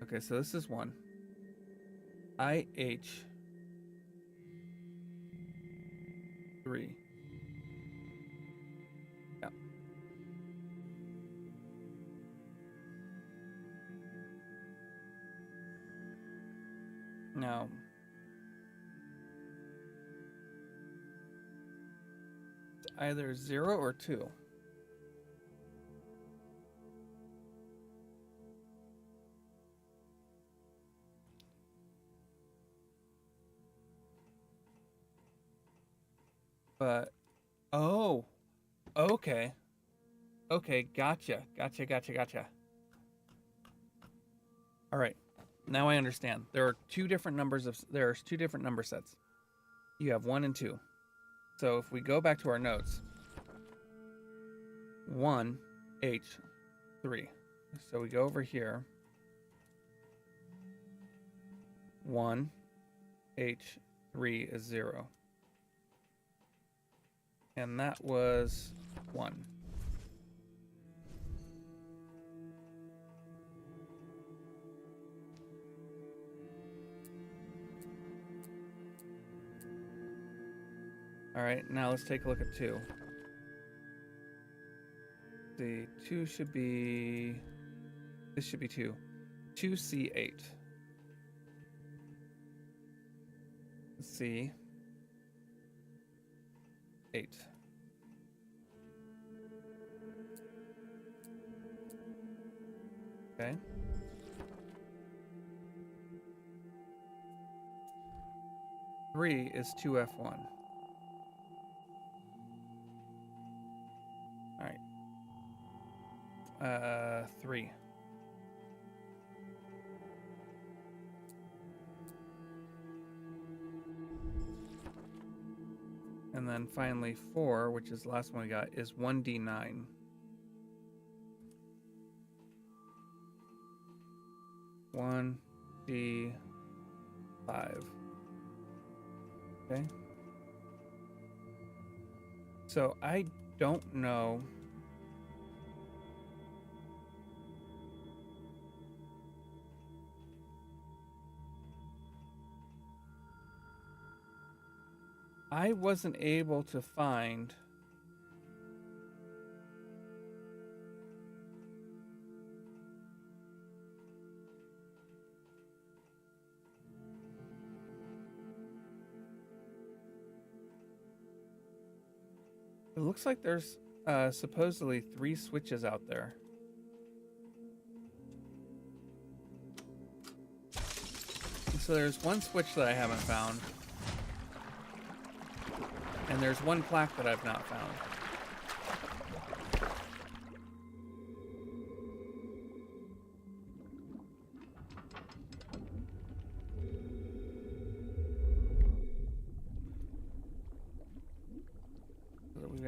Okay, so this is one. IH 3. Yeah. Now, it's either 0 or 2. But, oh, okay. Okay, gotcha. All right, now I understand. There's two different number sets. You have 1 and 2. So if we go back to our notes, 1, H, 3. So we go over here. 1, H, 3 is 0. And that was 1. All right, now let's take a look at 2. The 2 should be... This should be 2. 2C8. C8. Okay. Three is 2F1. All right. 3. And then finally 4, which is the last one we got, is 1D9. One D5. Okay. So I don't know. I wasn't able to find it looks like there's supposedly 3 switches out there. So there's one switch that I haven't found. And there's one plaque that I've not found.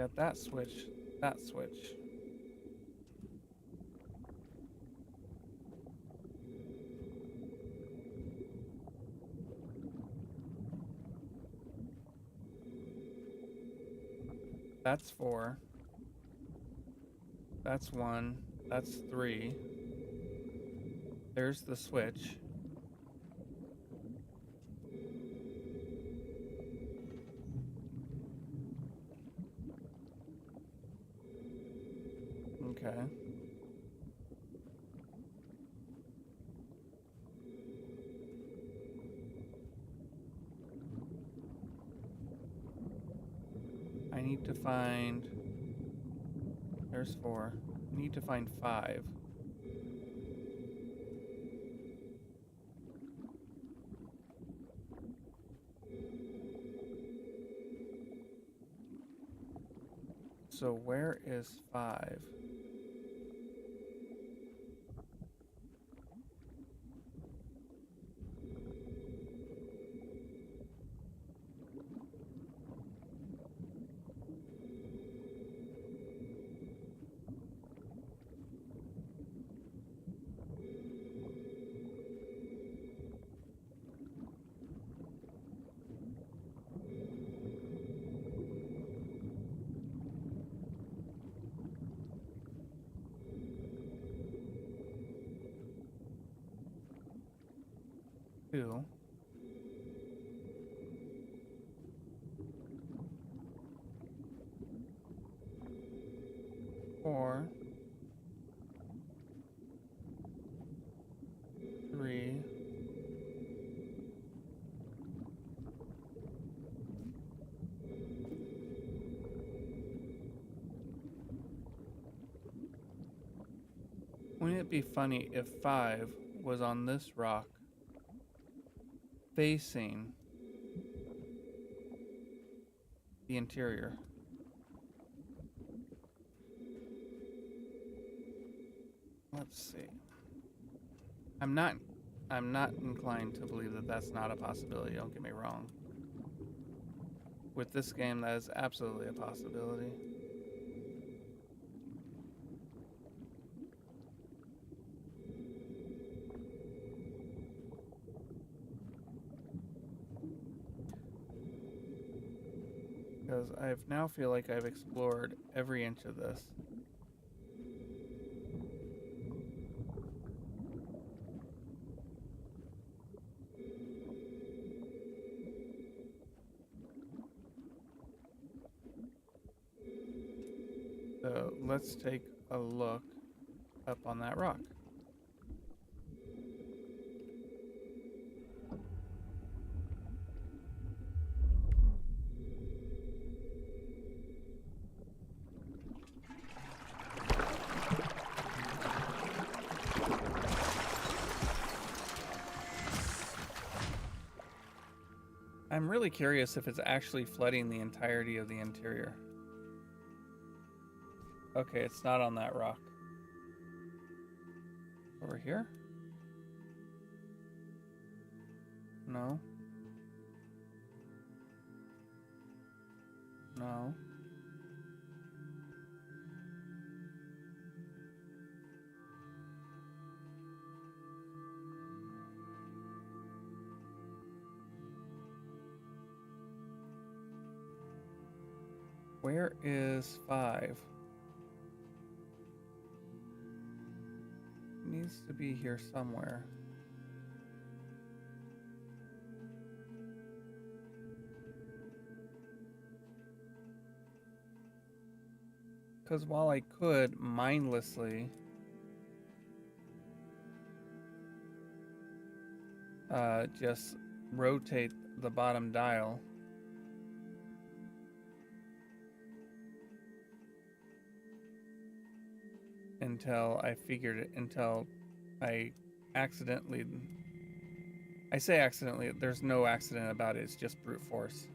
got that switch, that switch. That's 4. That's 1. That's 3. There's the switch. Okay. I need to find... There's 4. I need to find 5. So where is 5? Two. Four. 3. Wouldn't it be funny if 5 was on this rock facing the interior? Let's see. I'm not inclined to believe that that's not a possibility, don't get me wrong. With this game, that is absolutely a possibility. Because I now feel like I've explored every inch of this. So let's take a look up on that rock. I'm really curious if it's actually flooding the entirety of the interior. Okay, it's not on that rock. Over here? No. No. Where is 5? It needs to be here somewhere. Because while I could mindlessly just rotate the bottom dial, until I accidentally, I say accidentally, there's no accident about it, it's just brute force.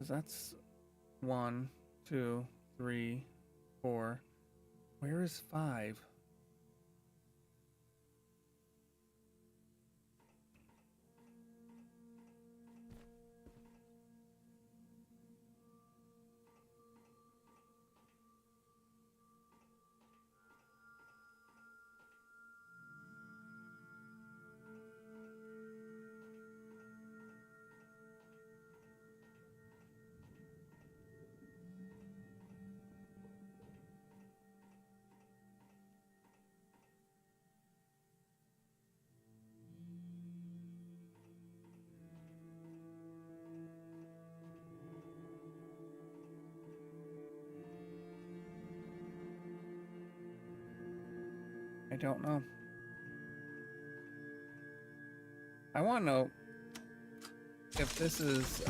'Cause that's 1, 2, 3, 4. Where is 5? I don't know. I want to know if this is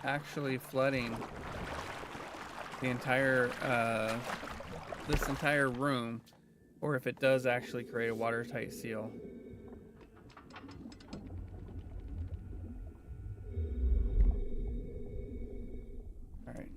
actually flooding the entire this entire room, or if it does actually create a watertight seal. All right.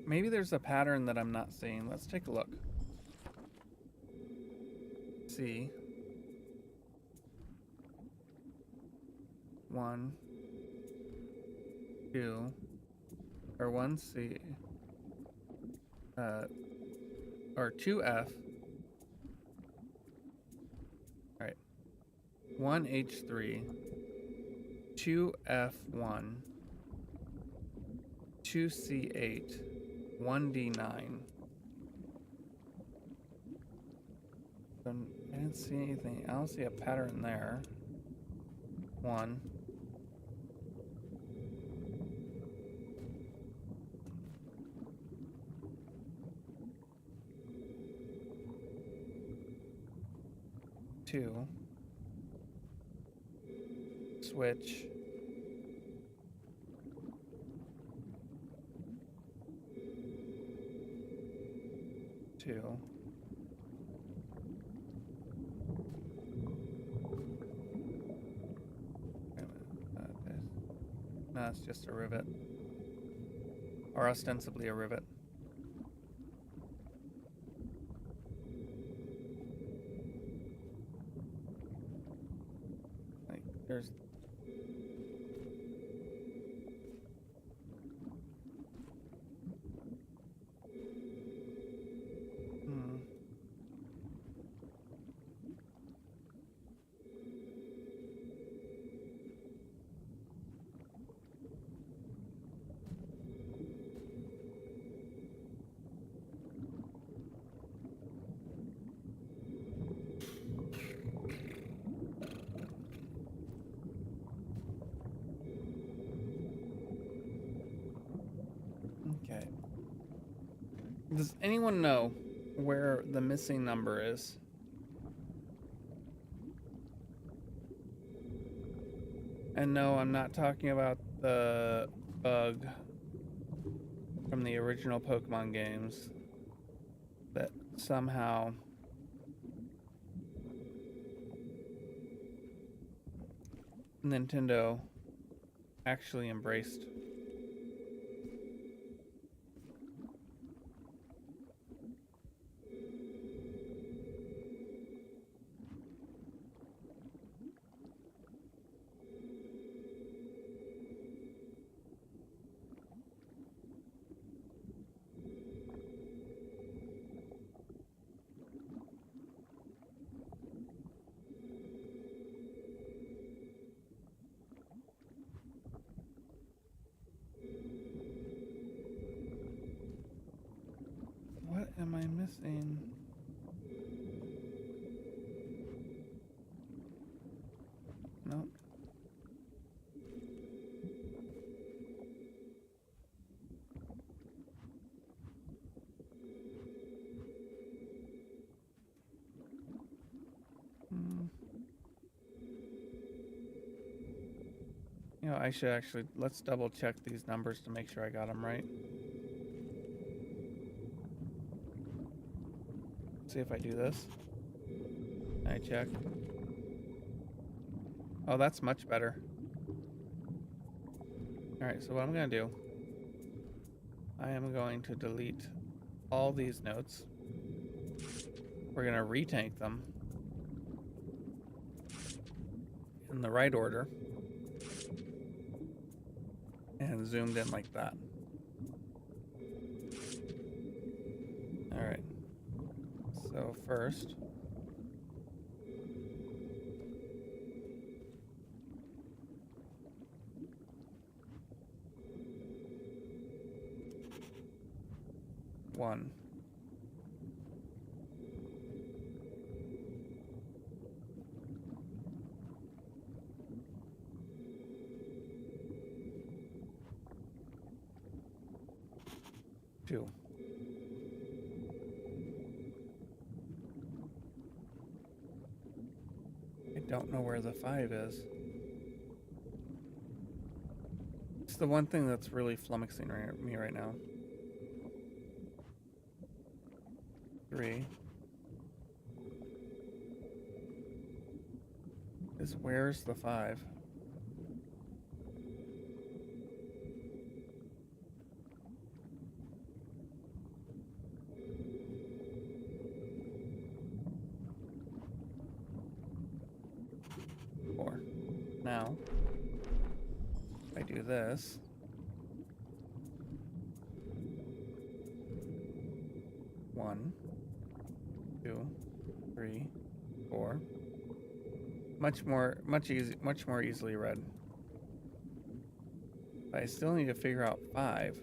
Maybe there's a pattern that I'm not seeing. Let's take a look. C. 1, 2, or 1C, or 2F. All right. 1H3, 2F1, 2C8, 1D9. I didn't see anything. I don't see a pattern there. 1. Two. Switch. 2. No, it's just a rivet. Or ostensibly a rivet. Like, there's... Okay. Does anyone know where the missing number is? And no, I'm not talking about the bug from the original Pokemon games that somehow Nintendo actually embraced. What am I missing? Nope. You know, I should actually, let's double check these numbers to make sure I got them right. See if I do this. I check. Oh, that's much better. Alright, so what I'm going to do, I am going to delete all these notes. We're going to retank them in the right order and zoomed in like that. Alright, so first, one. Two. I don't know where the 5 is. It's the one thing that's really flummoxing me right now. 3 is where's the 5? Now, if I do this, one, two, three, four, much more easily read. But I still need to figure out 5.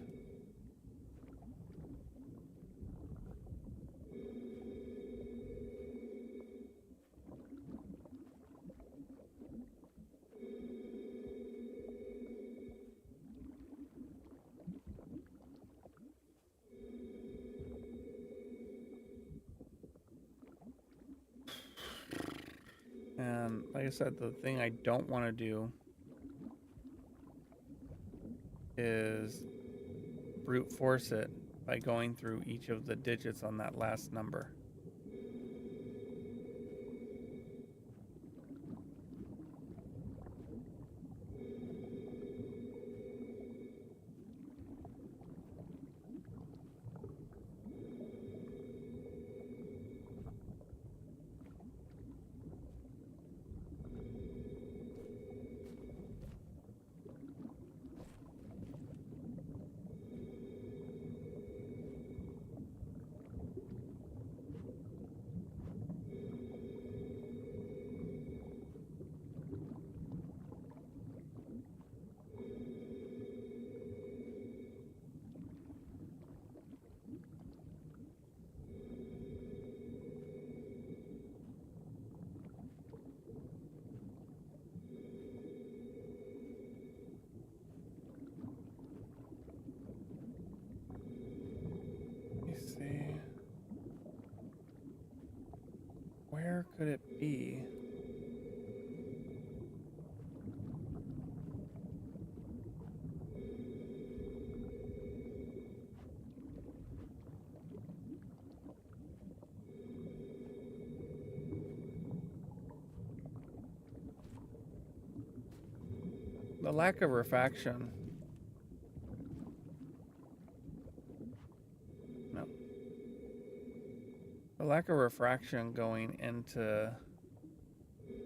And like I said, the thing I don't want to do is brute force it by going through each of the digits on that last number. See, where could it be? The lack of refraction. The lack of refraction going into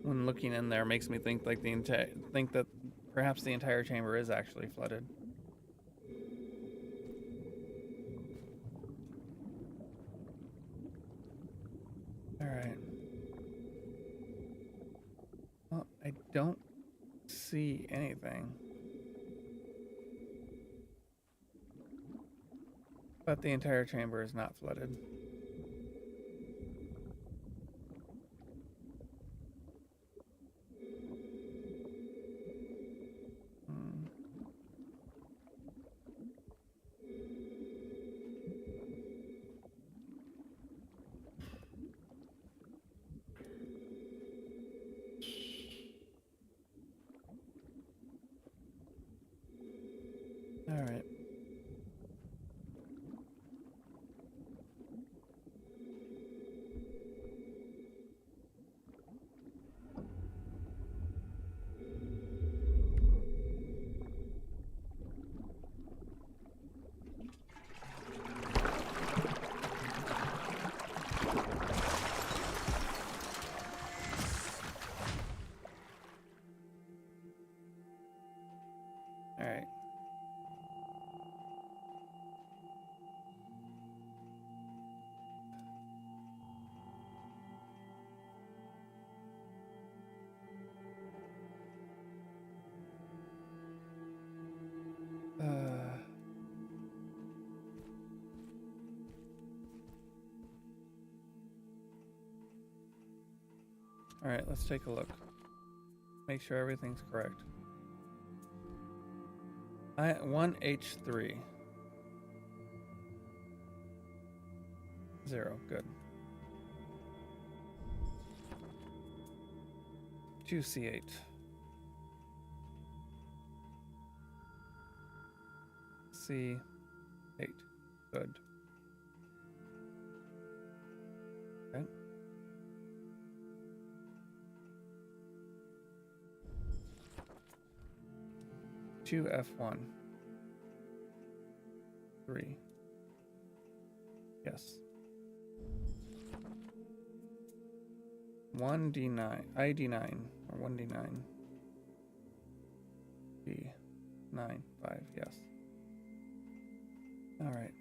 when looking in there makes me think like think that perhaps the entire chamber is actually flooded. All right. Well, I don't see anything. But the entire chamber is not flooded. Alright, let's take a look. Make sure everything's correct. 1H3. 0, good. 2C8. C8. Good. Okay. Two F1. 3. Yes. 1D9. ID9. Or 1D9. D9. 5. Yes. Alright.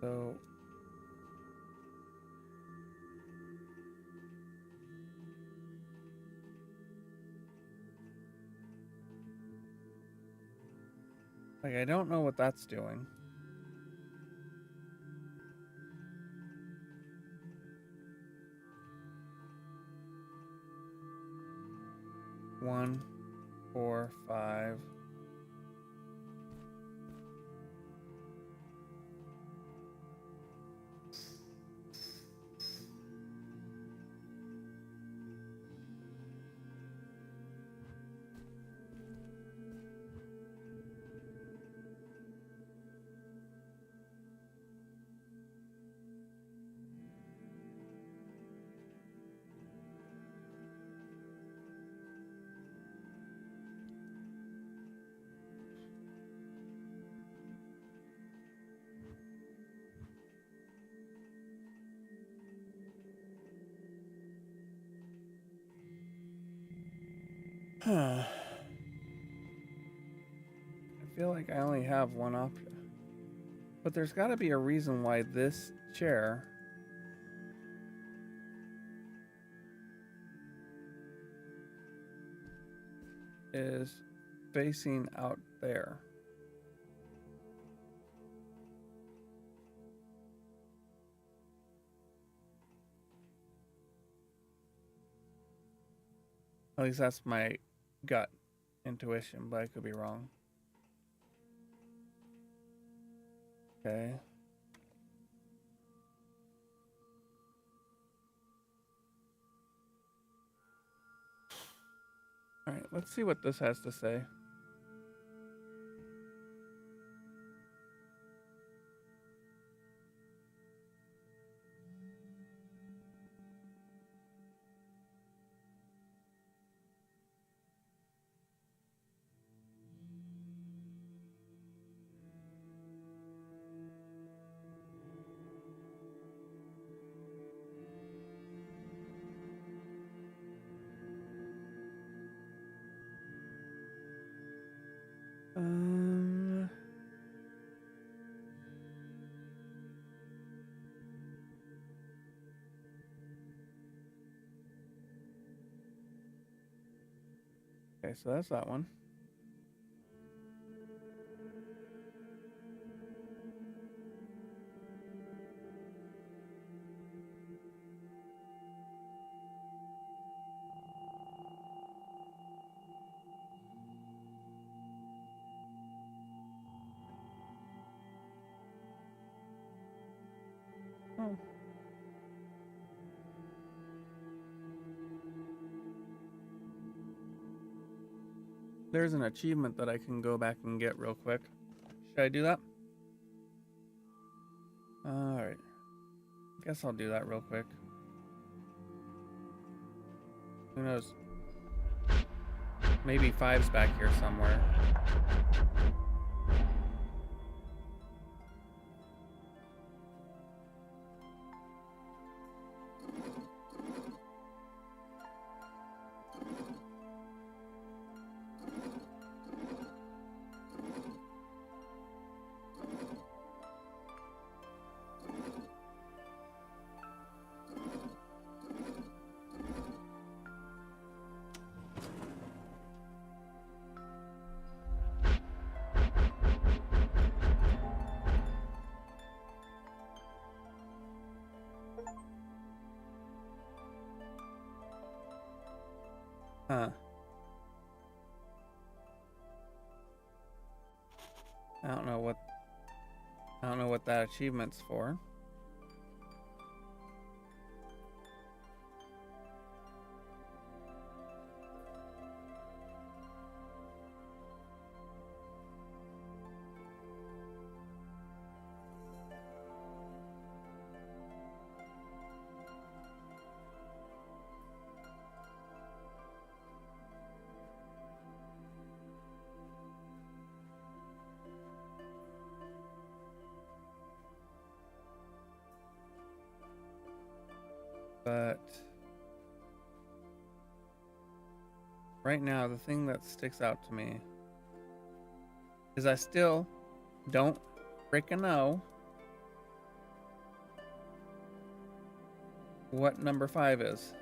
So like I don't know what that's doing. One, 4, 5. I feel like I only have one option. But there's got to be a reason why this chair is facing out there. At least that's my gut intuition, but I could be wrong. Okay. All right, let's see what this has to say. Okay, so that's that one. Oh. There's an achievement that I can go back and get real quick. Should I do that? Alright. Guess I'll do that real quick. Who knows? Maybe 5's back here somewhere. Huh. I don't know what that achievement's for. But right now, the thing that sticks out to me is I still don't freaking know what number 5 is.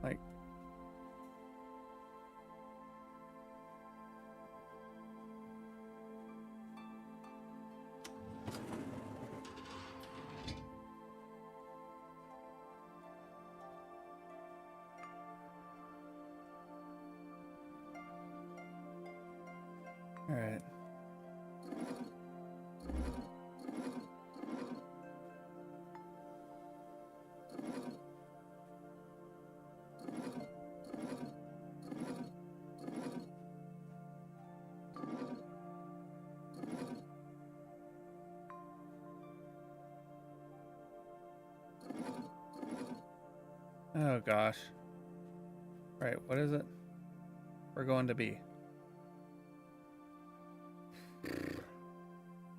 Like, all right. Oh gosh. Right, what is it? We're going to B.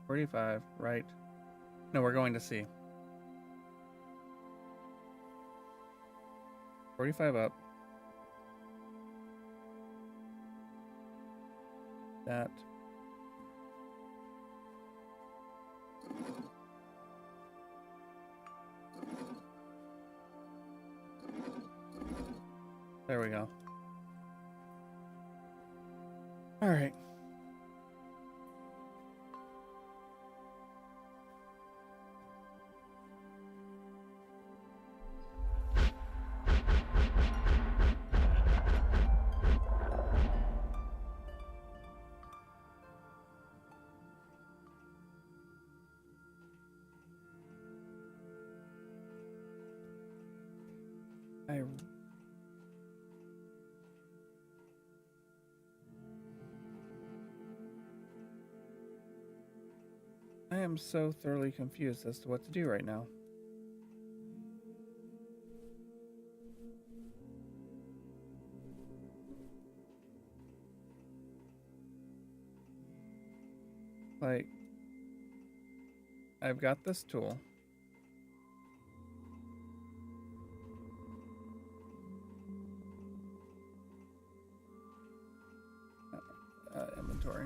45, right. No, we're going to C. 45 up. That. There we go. All right. I am so thoroughly confused as to what to do right now. Like, I've got this tool. Inventory.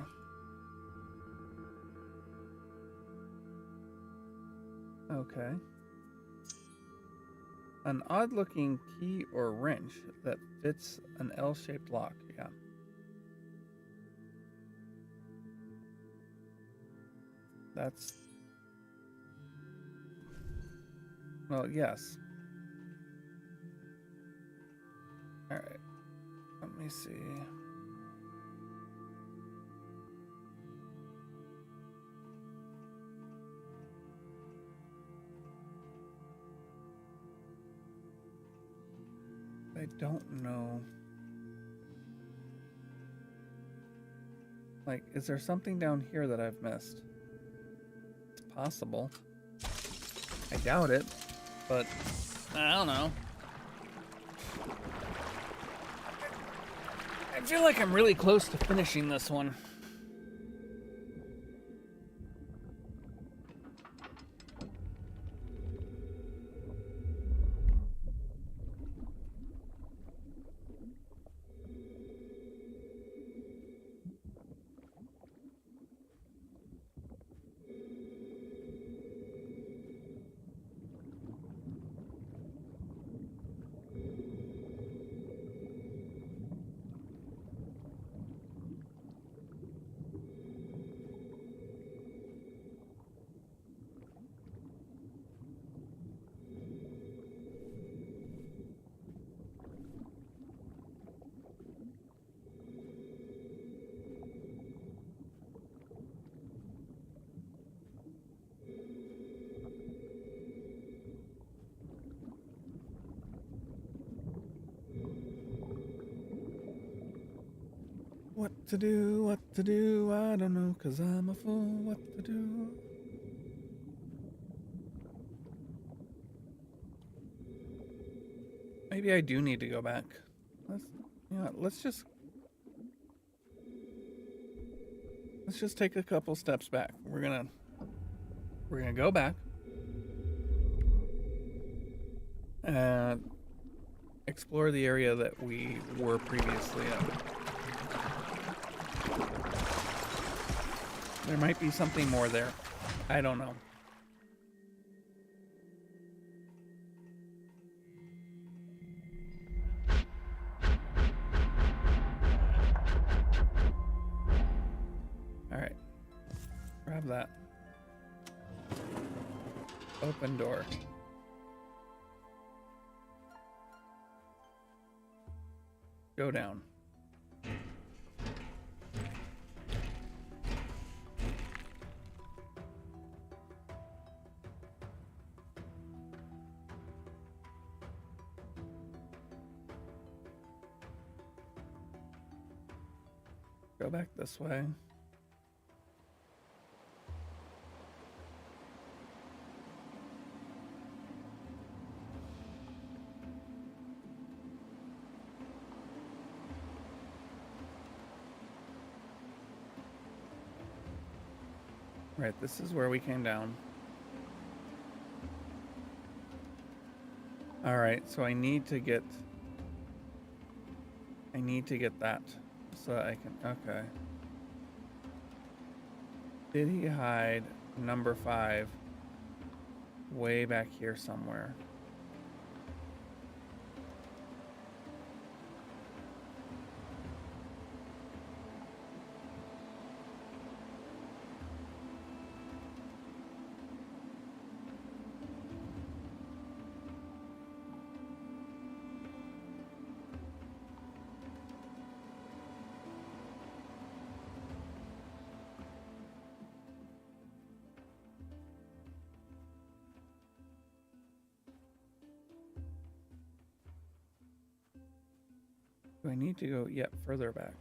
Okay. An odd-looking key or wrench that fits an L-shaped lock. Yeah. That's... Well, yes. Alright. Let me see. I don't know. Like, is there something down here that I've missed? It's possible. I doubt it, but I don't know. I feel like I'm really close to finishing this one. to do, what to do, I don't know, 'cause I'm a fool, what to do. Maybe I do need to go back. Let's just take a couple steps back. We're gonna go back and explore the area that we were previously in. There might be something more there. I don't know. All right. Grab that. Open door. Go down. Go back this way. Right, this is where we came down. All right, so I need to get that so that I can, okay. Did he hide number 5 way back here somewhere? Do I need to go yet further back?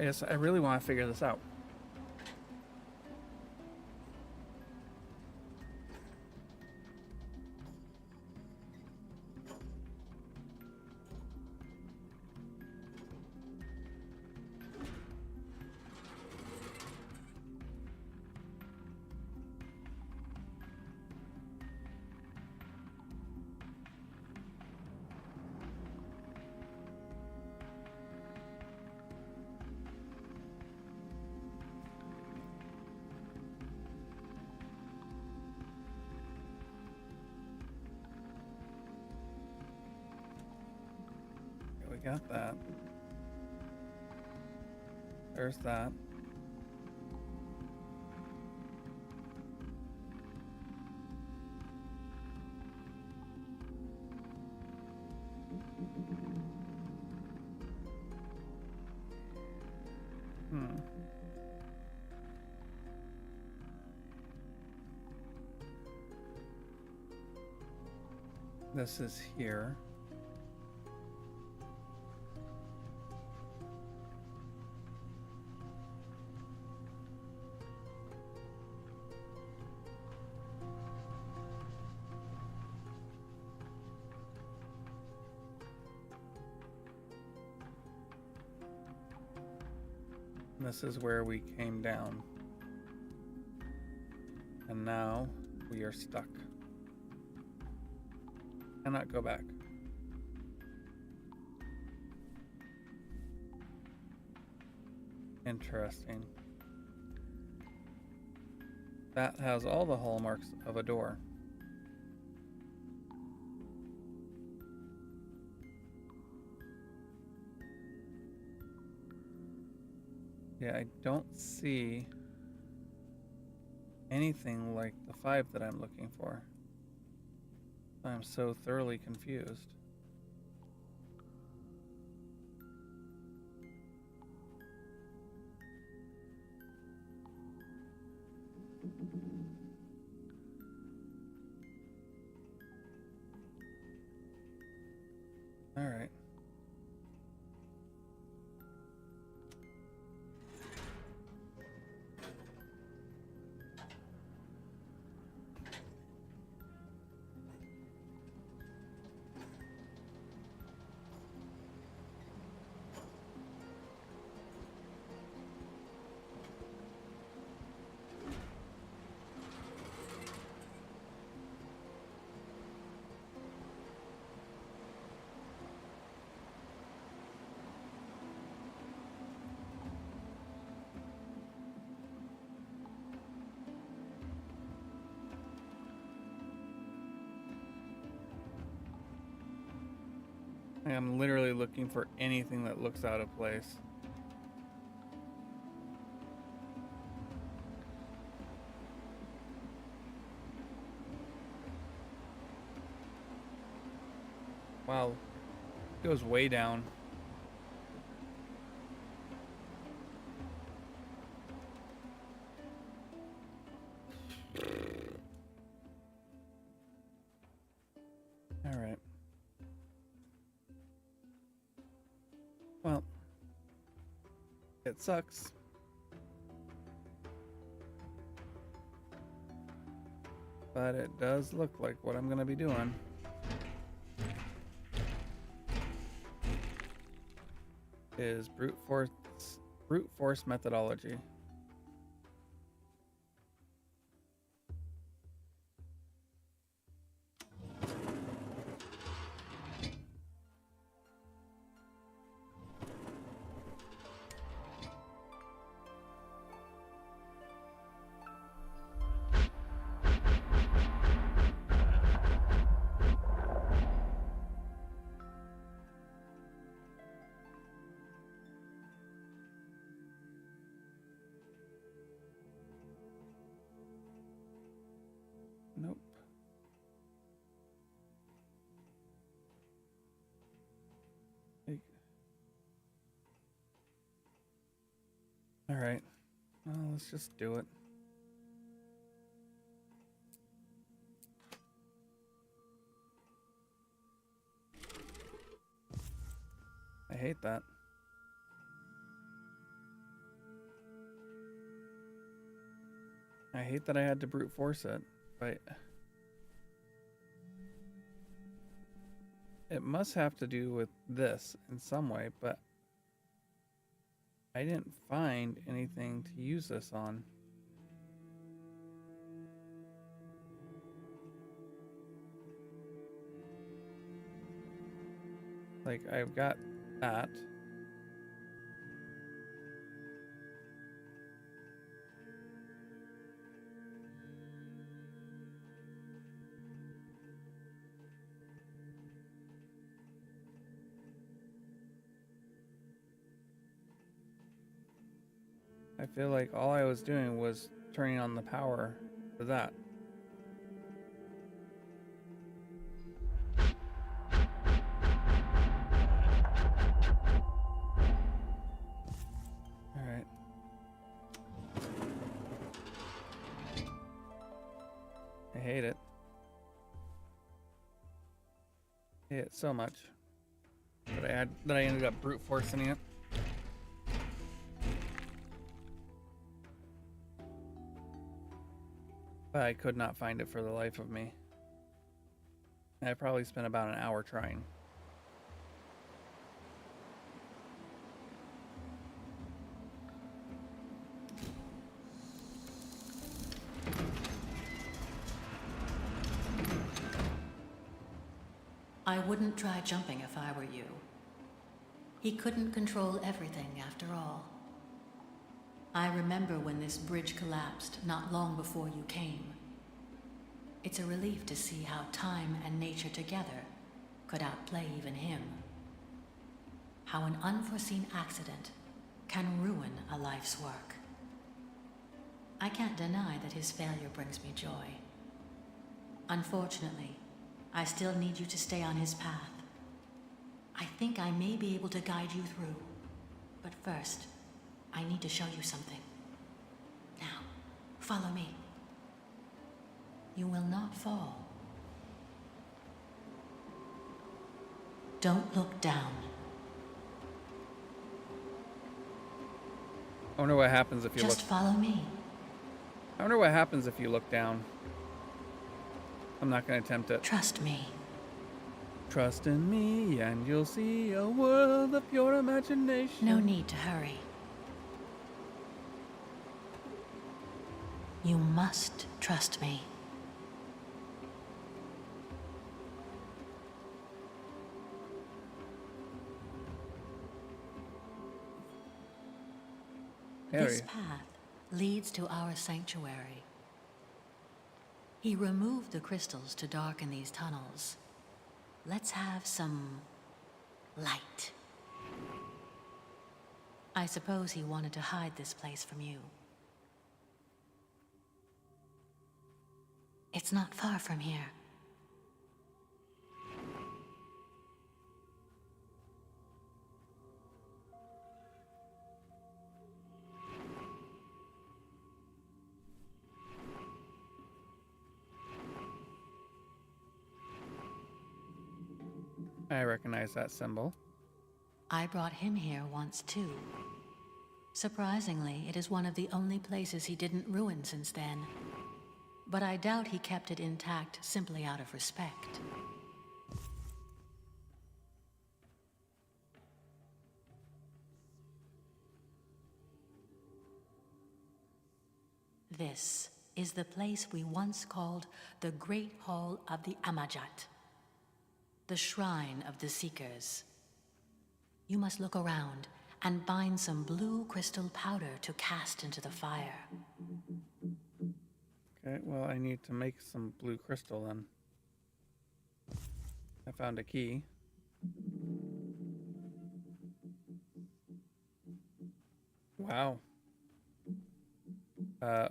Yes, I really want to figure this out. We got that. There's that. This is here. This is where we came down. And now we are stuck. Cannot go back. Interesting. That has all the hallmarks of a door. Yeah, I don't see anything like the 5 that I'm looking for. I'm so thoroughly confused. All right. I'm literally looking for anything that looks out of place. Wow, it goes way down. All right. Well, it sucks. But it does look like what I'm going to be doing. Is brute force methodology. Nope. All right. Well, let's just do it. I hate that. I hate that I had to brute force it, but it must have to do with this in some way, but I didn't find anything to use this on. Like, I've got that. I feel like all I was doing was turning on the power for that. Alright. I hate it. I hate it so much that I ended up brute forcing it. But I could not find it for the life of me. I probably spent about an hour trying. I wouldn't try jumping if I were you. He couldn't control everything after all. I remember when this bridge collapsed not long before you came. It's a relief to see how time and nature together could outplay even him. How an unforeseen accident can ruin a life's work. I can't deny that his failure brings me joy. Unfortunately, I still need you to stay on his path. I think I may be able to guide you through, but first, I need to show you something. Now, follow me. You will not fall. Don't look down. I wonder what happens if you Just look. follow me. I wonder what happens if you look down. I'm not going to attempt it. Trust me. Trust in me, and you'll see a world of pure imagination. No need to hurry. You must trust me. This path leads to our sanctuary. He removed the crystals to darken these tunnels. Let's have some light. I suppose he wanted to hide this place from you. It's not far from here. I recognize that symbol. I brought him here once too. Surprisingly, it is one of the only places he didn't ruin since then. But I doubt he kept it intact simply out of respect. This is the place we once called the Great Hall of the Amajat, the Shrine of the Seekers. You must look around and find some blue crystal powder to cast into the fire. Okay, well, I need to make some blue crystal then. I found a key. Wow.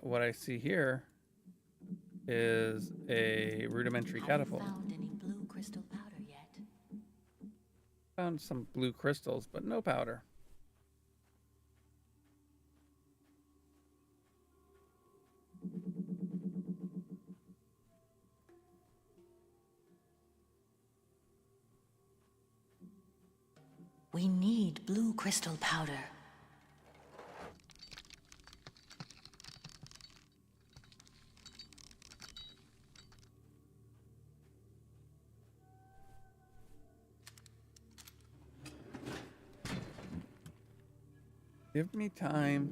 What I see here is a rudimentary catapult. Haven't found any blue crystal powder yet. Found some blue crystals, but no powder. We need blue crystal powder. Give me time.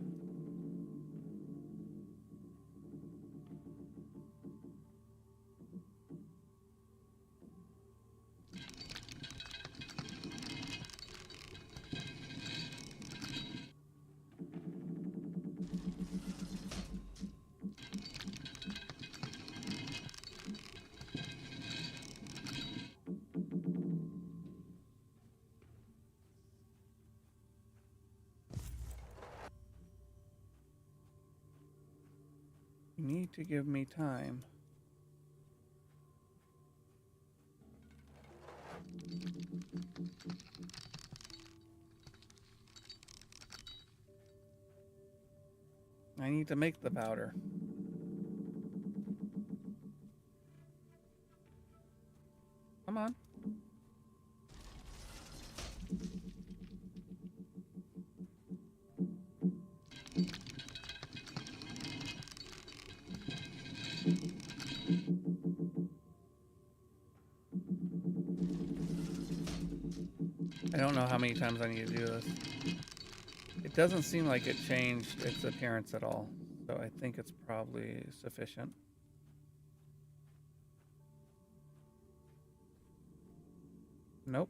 You need to give me time. I need to make the powder. Come on. I don't know how many times I need to do this. It doesn't seem like it changed its appearance at all, so I think it's probably sufficient. Nope.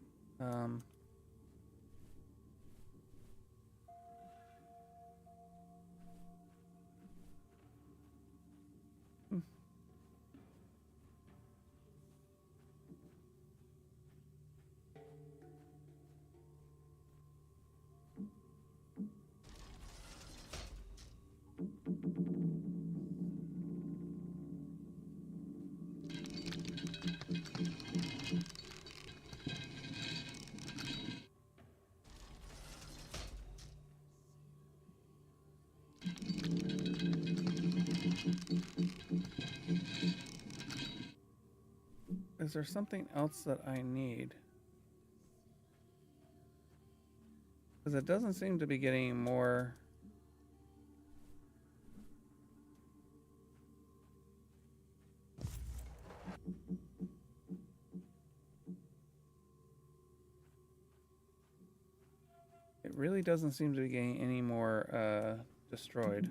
is there something else that I need? Because it doesn't seem to be getting more. It really doesn't seem to be getting any more destroyed.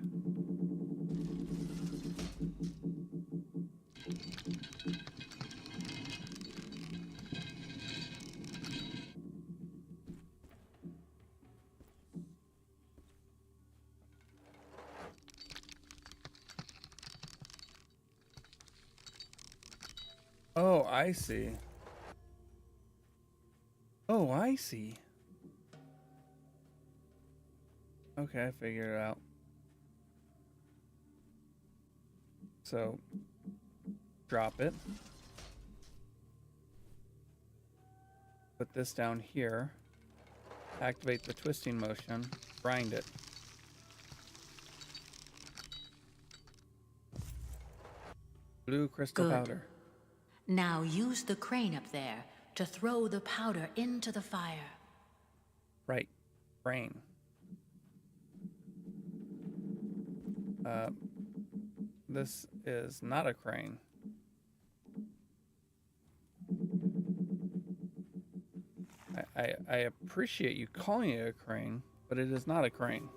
Oh, I see. Oh, I see. Okay, I figured it out. So, drop it. Put this down here. Activate the twisting motion. Grind it. Blue crystal Good. powder. Now use the crane up there to throw the powder into the fire. Right. Brain. This is not a crane. I appreciate you calling it a crane, but it is not a crane.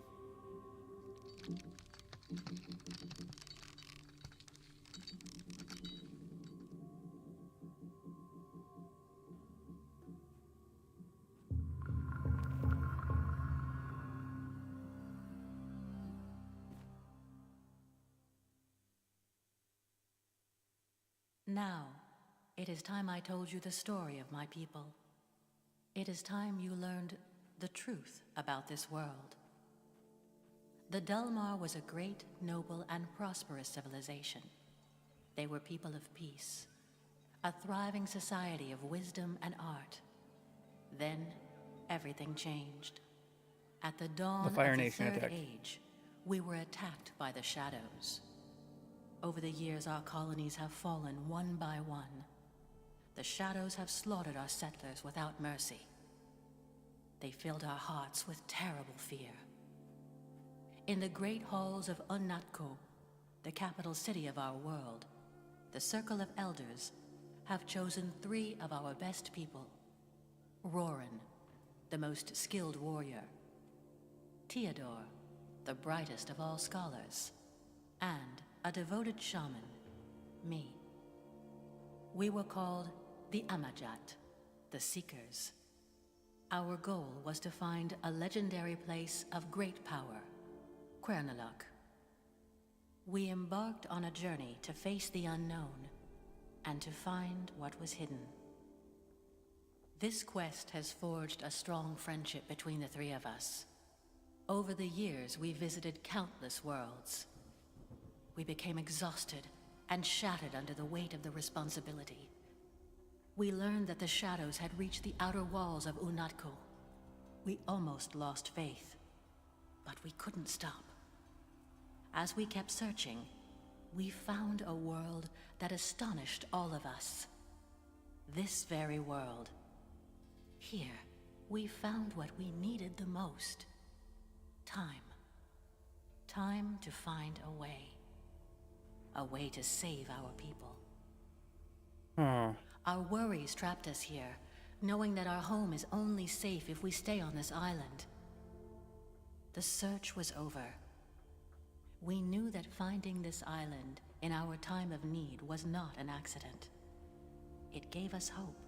Now, it is time I told you the story of my people. It is time you learned the truth about this world. The Delmar was a great, noble, and prosperous civilization. They were people of peace, a thriving society of wisdom and art. Then, everything changed. At the dawn of the Third Age, we were attacked by the Shadows. Over the years, our colonies have fallen one by one. The Shadows have slaughtered our settlers without mercy. They filled our hearts with terrible fear. In the great halls of Unnatko, the capital city of our world, the Circle of Elders have chosen 3 of our best people. Roran, the most skilled warrior. Theodore, the brightest of all scholars. And a devoted shaman, me. We were called the Amajat, the Seekers. Our goal was to find a legendary place of great power, Quern. We embarked on a journey to face the unknown and to find what was hidden. This quest has forged a strong friendship between the 3 of us. Over the years, we visited countless worlds. We became exhausted and shattered under the weight of the responsibility. We learned that the Shadows had reached the outer walls of Unnatko. We almost lost faith, but we couldn't stop. As we kept searching, we found a world that astonished all of us. This very world. Here, we found what we needed the most. Time. Time to find a way. A way to save our people. Our worries trapped us here, knowing that our home is only safe if we stay on this island. The search was over. We knew that finding this island in our time of need was not an accident. It gave us hope,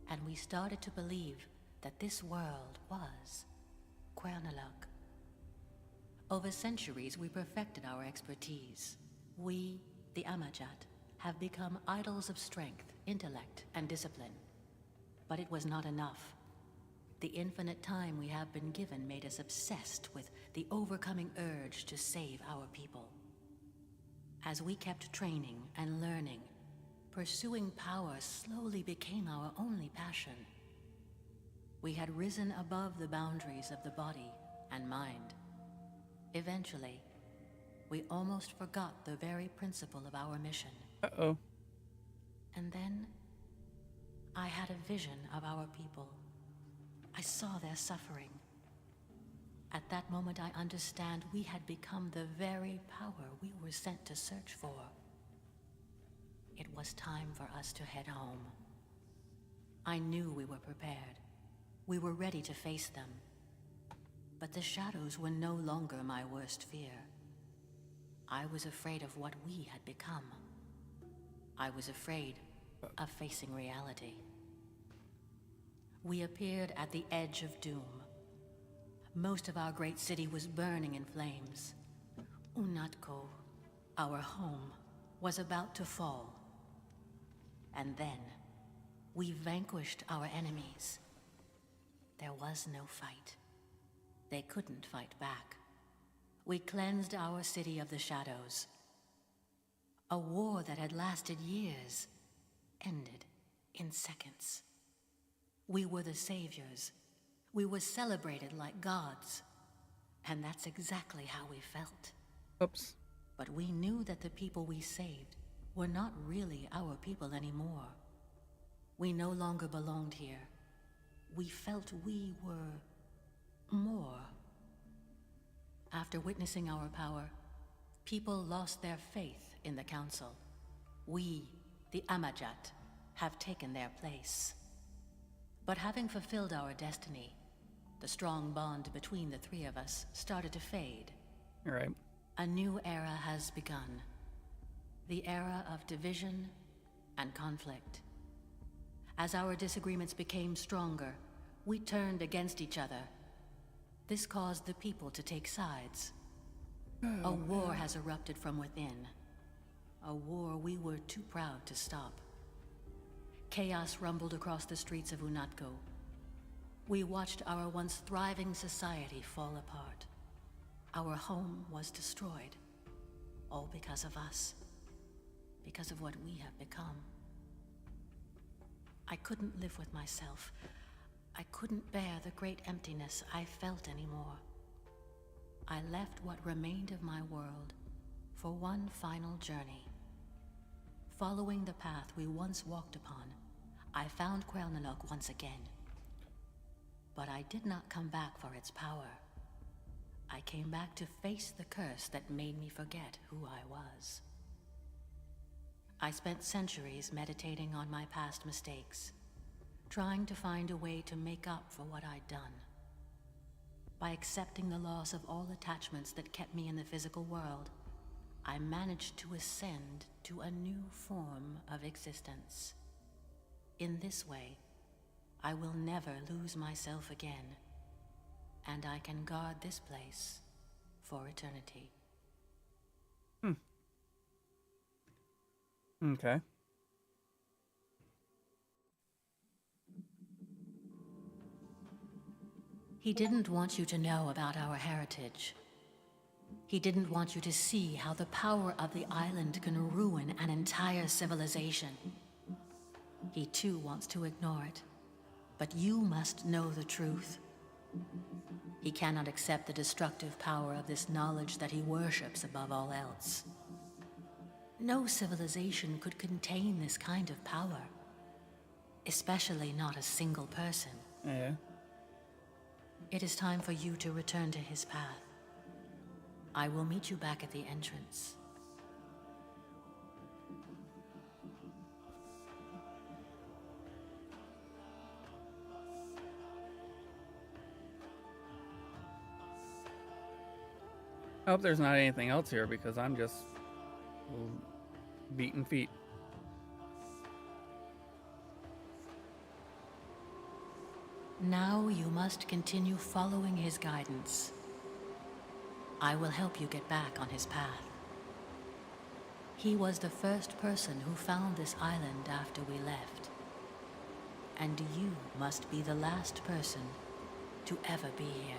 and we started to believe that this world was Quernaluk. Over centuries, we perfected our expertise. We, the Amajat, have become idols of strength, intellect, and discipline. But it was not enough. The infinite time we have been given made us obsessed with the overcoming urge to save our people. As we kept training and learning, pursuing power slowly became our only passion. We had risen above the boundaries of the body and mind. Eventually, we almost forgot the very principle of our mission. Uh-oh. And then I had a vision of our people. I saw their suffering. At that moment, I understand we had become the very power we were sent to search for. It was time for us to head home. I knew we were prepared. We were ready to face them. But the shadows were no longer my worst fear. I was afraid of what we had become. I was afraid of facing reality. We appeared at the edge of doom. Most of our great city was burning in flames. Unatko, our home, was about to fall. And then, we vanquished our enemies. There was no fight. They couldn't fight back. We cleansed our city of the shadows. A war that had lasted years ended in seconds. We were the saviors. We were celebrated like gods. And that's exactly how we felt. Oops. But we knew that the people we saved were not really our people anymore. We no longer belonged here. We felt we were more. After witnessing our power, people lost their faith in the Council. We, the Amajat, have taken their place. But having fulfilled our destiny, the strong bond between the three of us started to fade. All right. A new era has begun. The era of division and conflict. As our disagreements became stronger, we turned against each other. This caused the people to take sides. A war has erupted from within. A war we were too proud to stop. Chaos rumbled across the streets of Unatko. We watched our once thriving society fall apart. Our home was destroyed. All because of us. Because of what we have become. I couldn't live with myself. I couldn't bear the great emptiness I felt anymore. I left what remained of my world for one final journey. Following the path we once walked upon, I found Quern once again. But I did not come back for its power. I came back to face the curse that made me forget who I was. I spent centuries meditating on my past mistakes, trying to find a way to make up for what I'd done. By accepting the loss of all attachments that kept me in the physical world, I managed to ascend to a new form of existence. In this way, I will never lose myself again, and I can guard this place for eternity. Okay. He didn't want you to know about our heritage. He didn't want you to see how the power of the island can ruin an entire civilization. He too wants to ignore it, but you must know the truth. He cannot accept the destructive power of this knowledge that he worships above all else. No civilization could contain this kind of power, especially not a single person. Yeah. It is time for you to return to his path. I will meet you back at the entrance. I hope there's not anything else here because I'm just beating feet. Now you must continue following his guidance. I will help you get back on his path. He was the first person who found this island after we left. And you must be the last person to ever be here.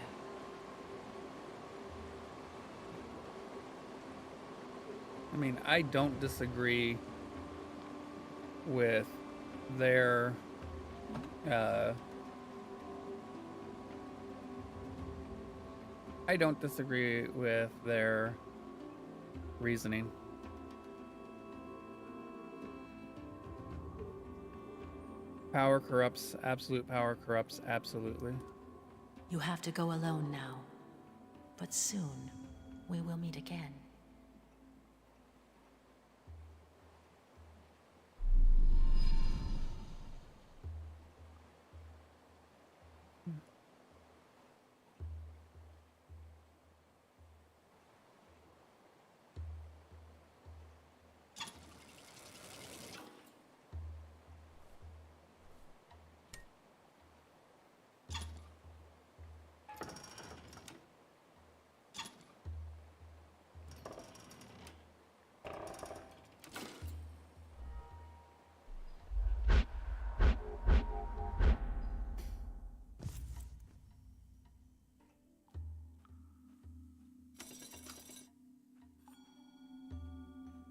I mean, I don't disagree with their reasoning. Power corrupts. Absolute power corrupts. Absolutely. You have to go alone now. But soon, we will meet again.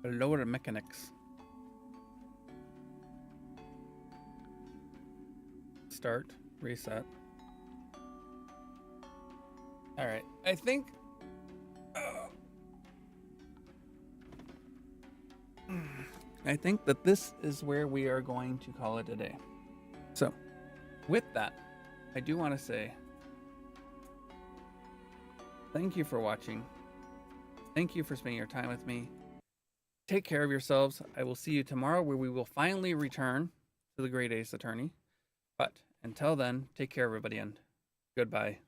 Lower mechanics. Start. Reset. Alright. I think... I think that this is where we are going to call it a day. So, with that, I do want to say thank you for watching. Thank you for spending your time with me. Take care of yourselves. I will see you tomorrow where we will finally return to the Great Ace Attorney. But until then, take care, everybody, and goodbye.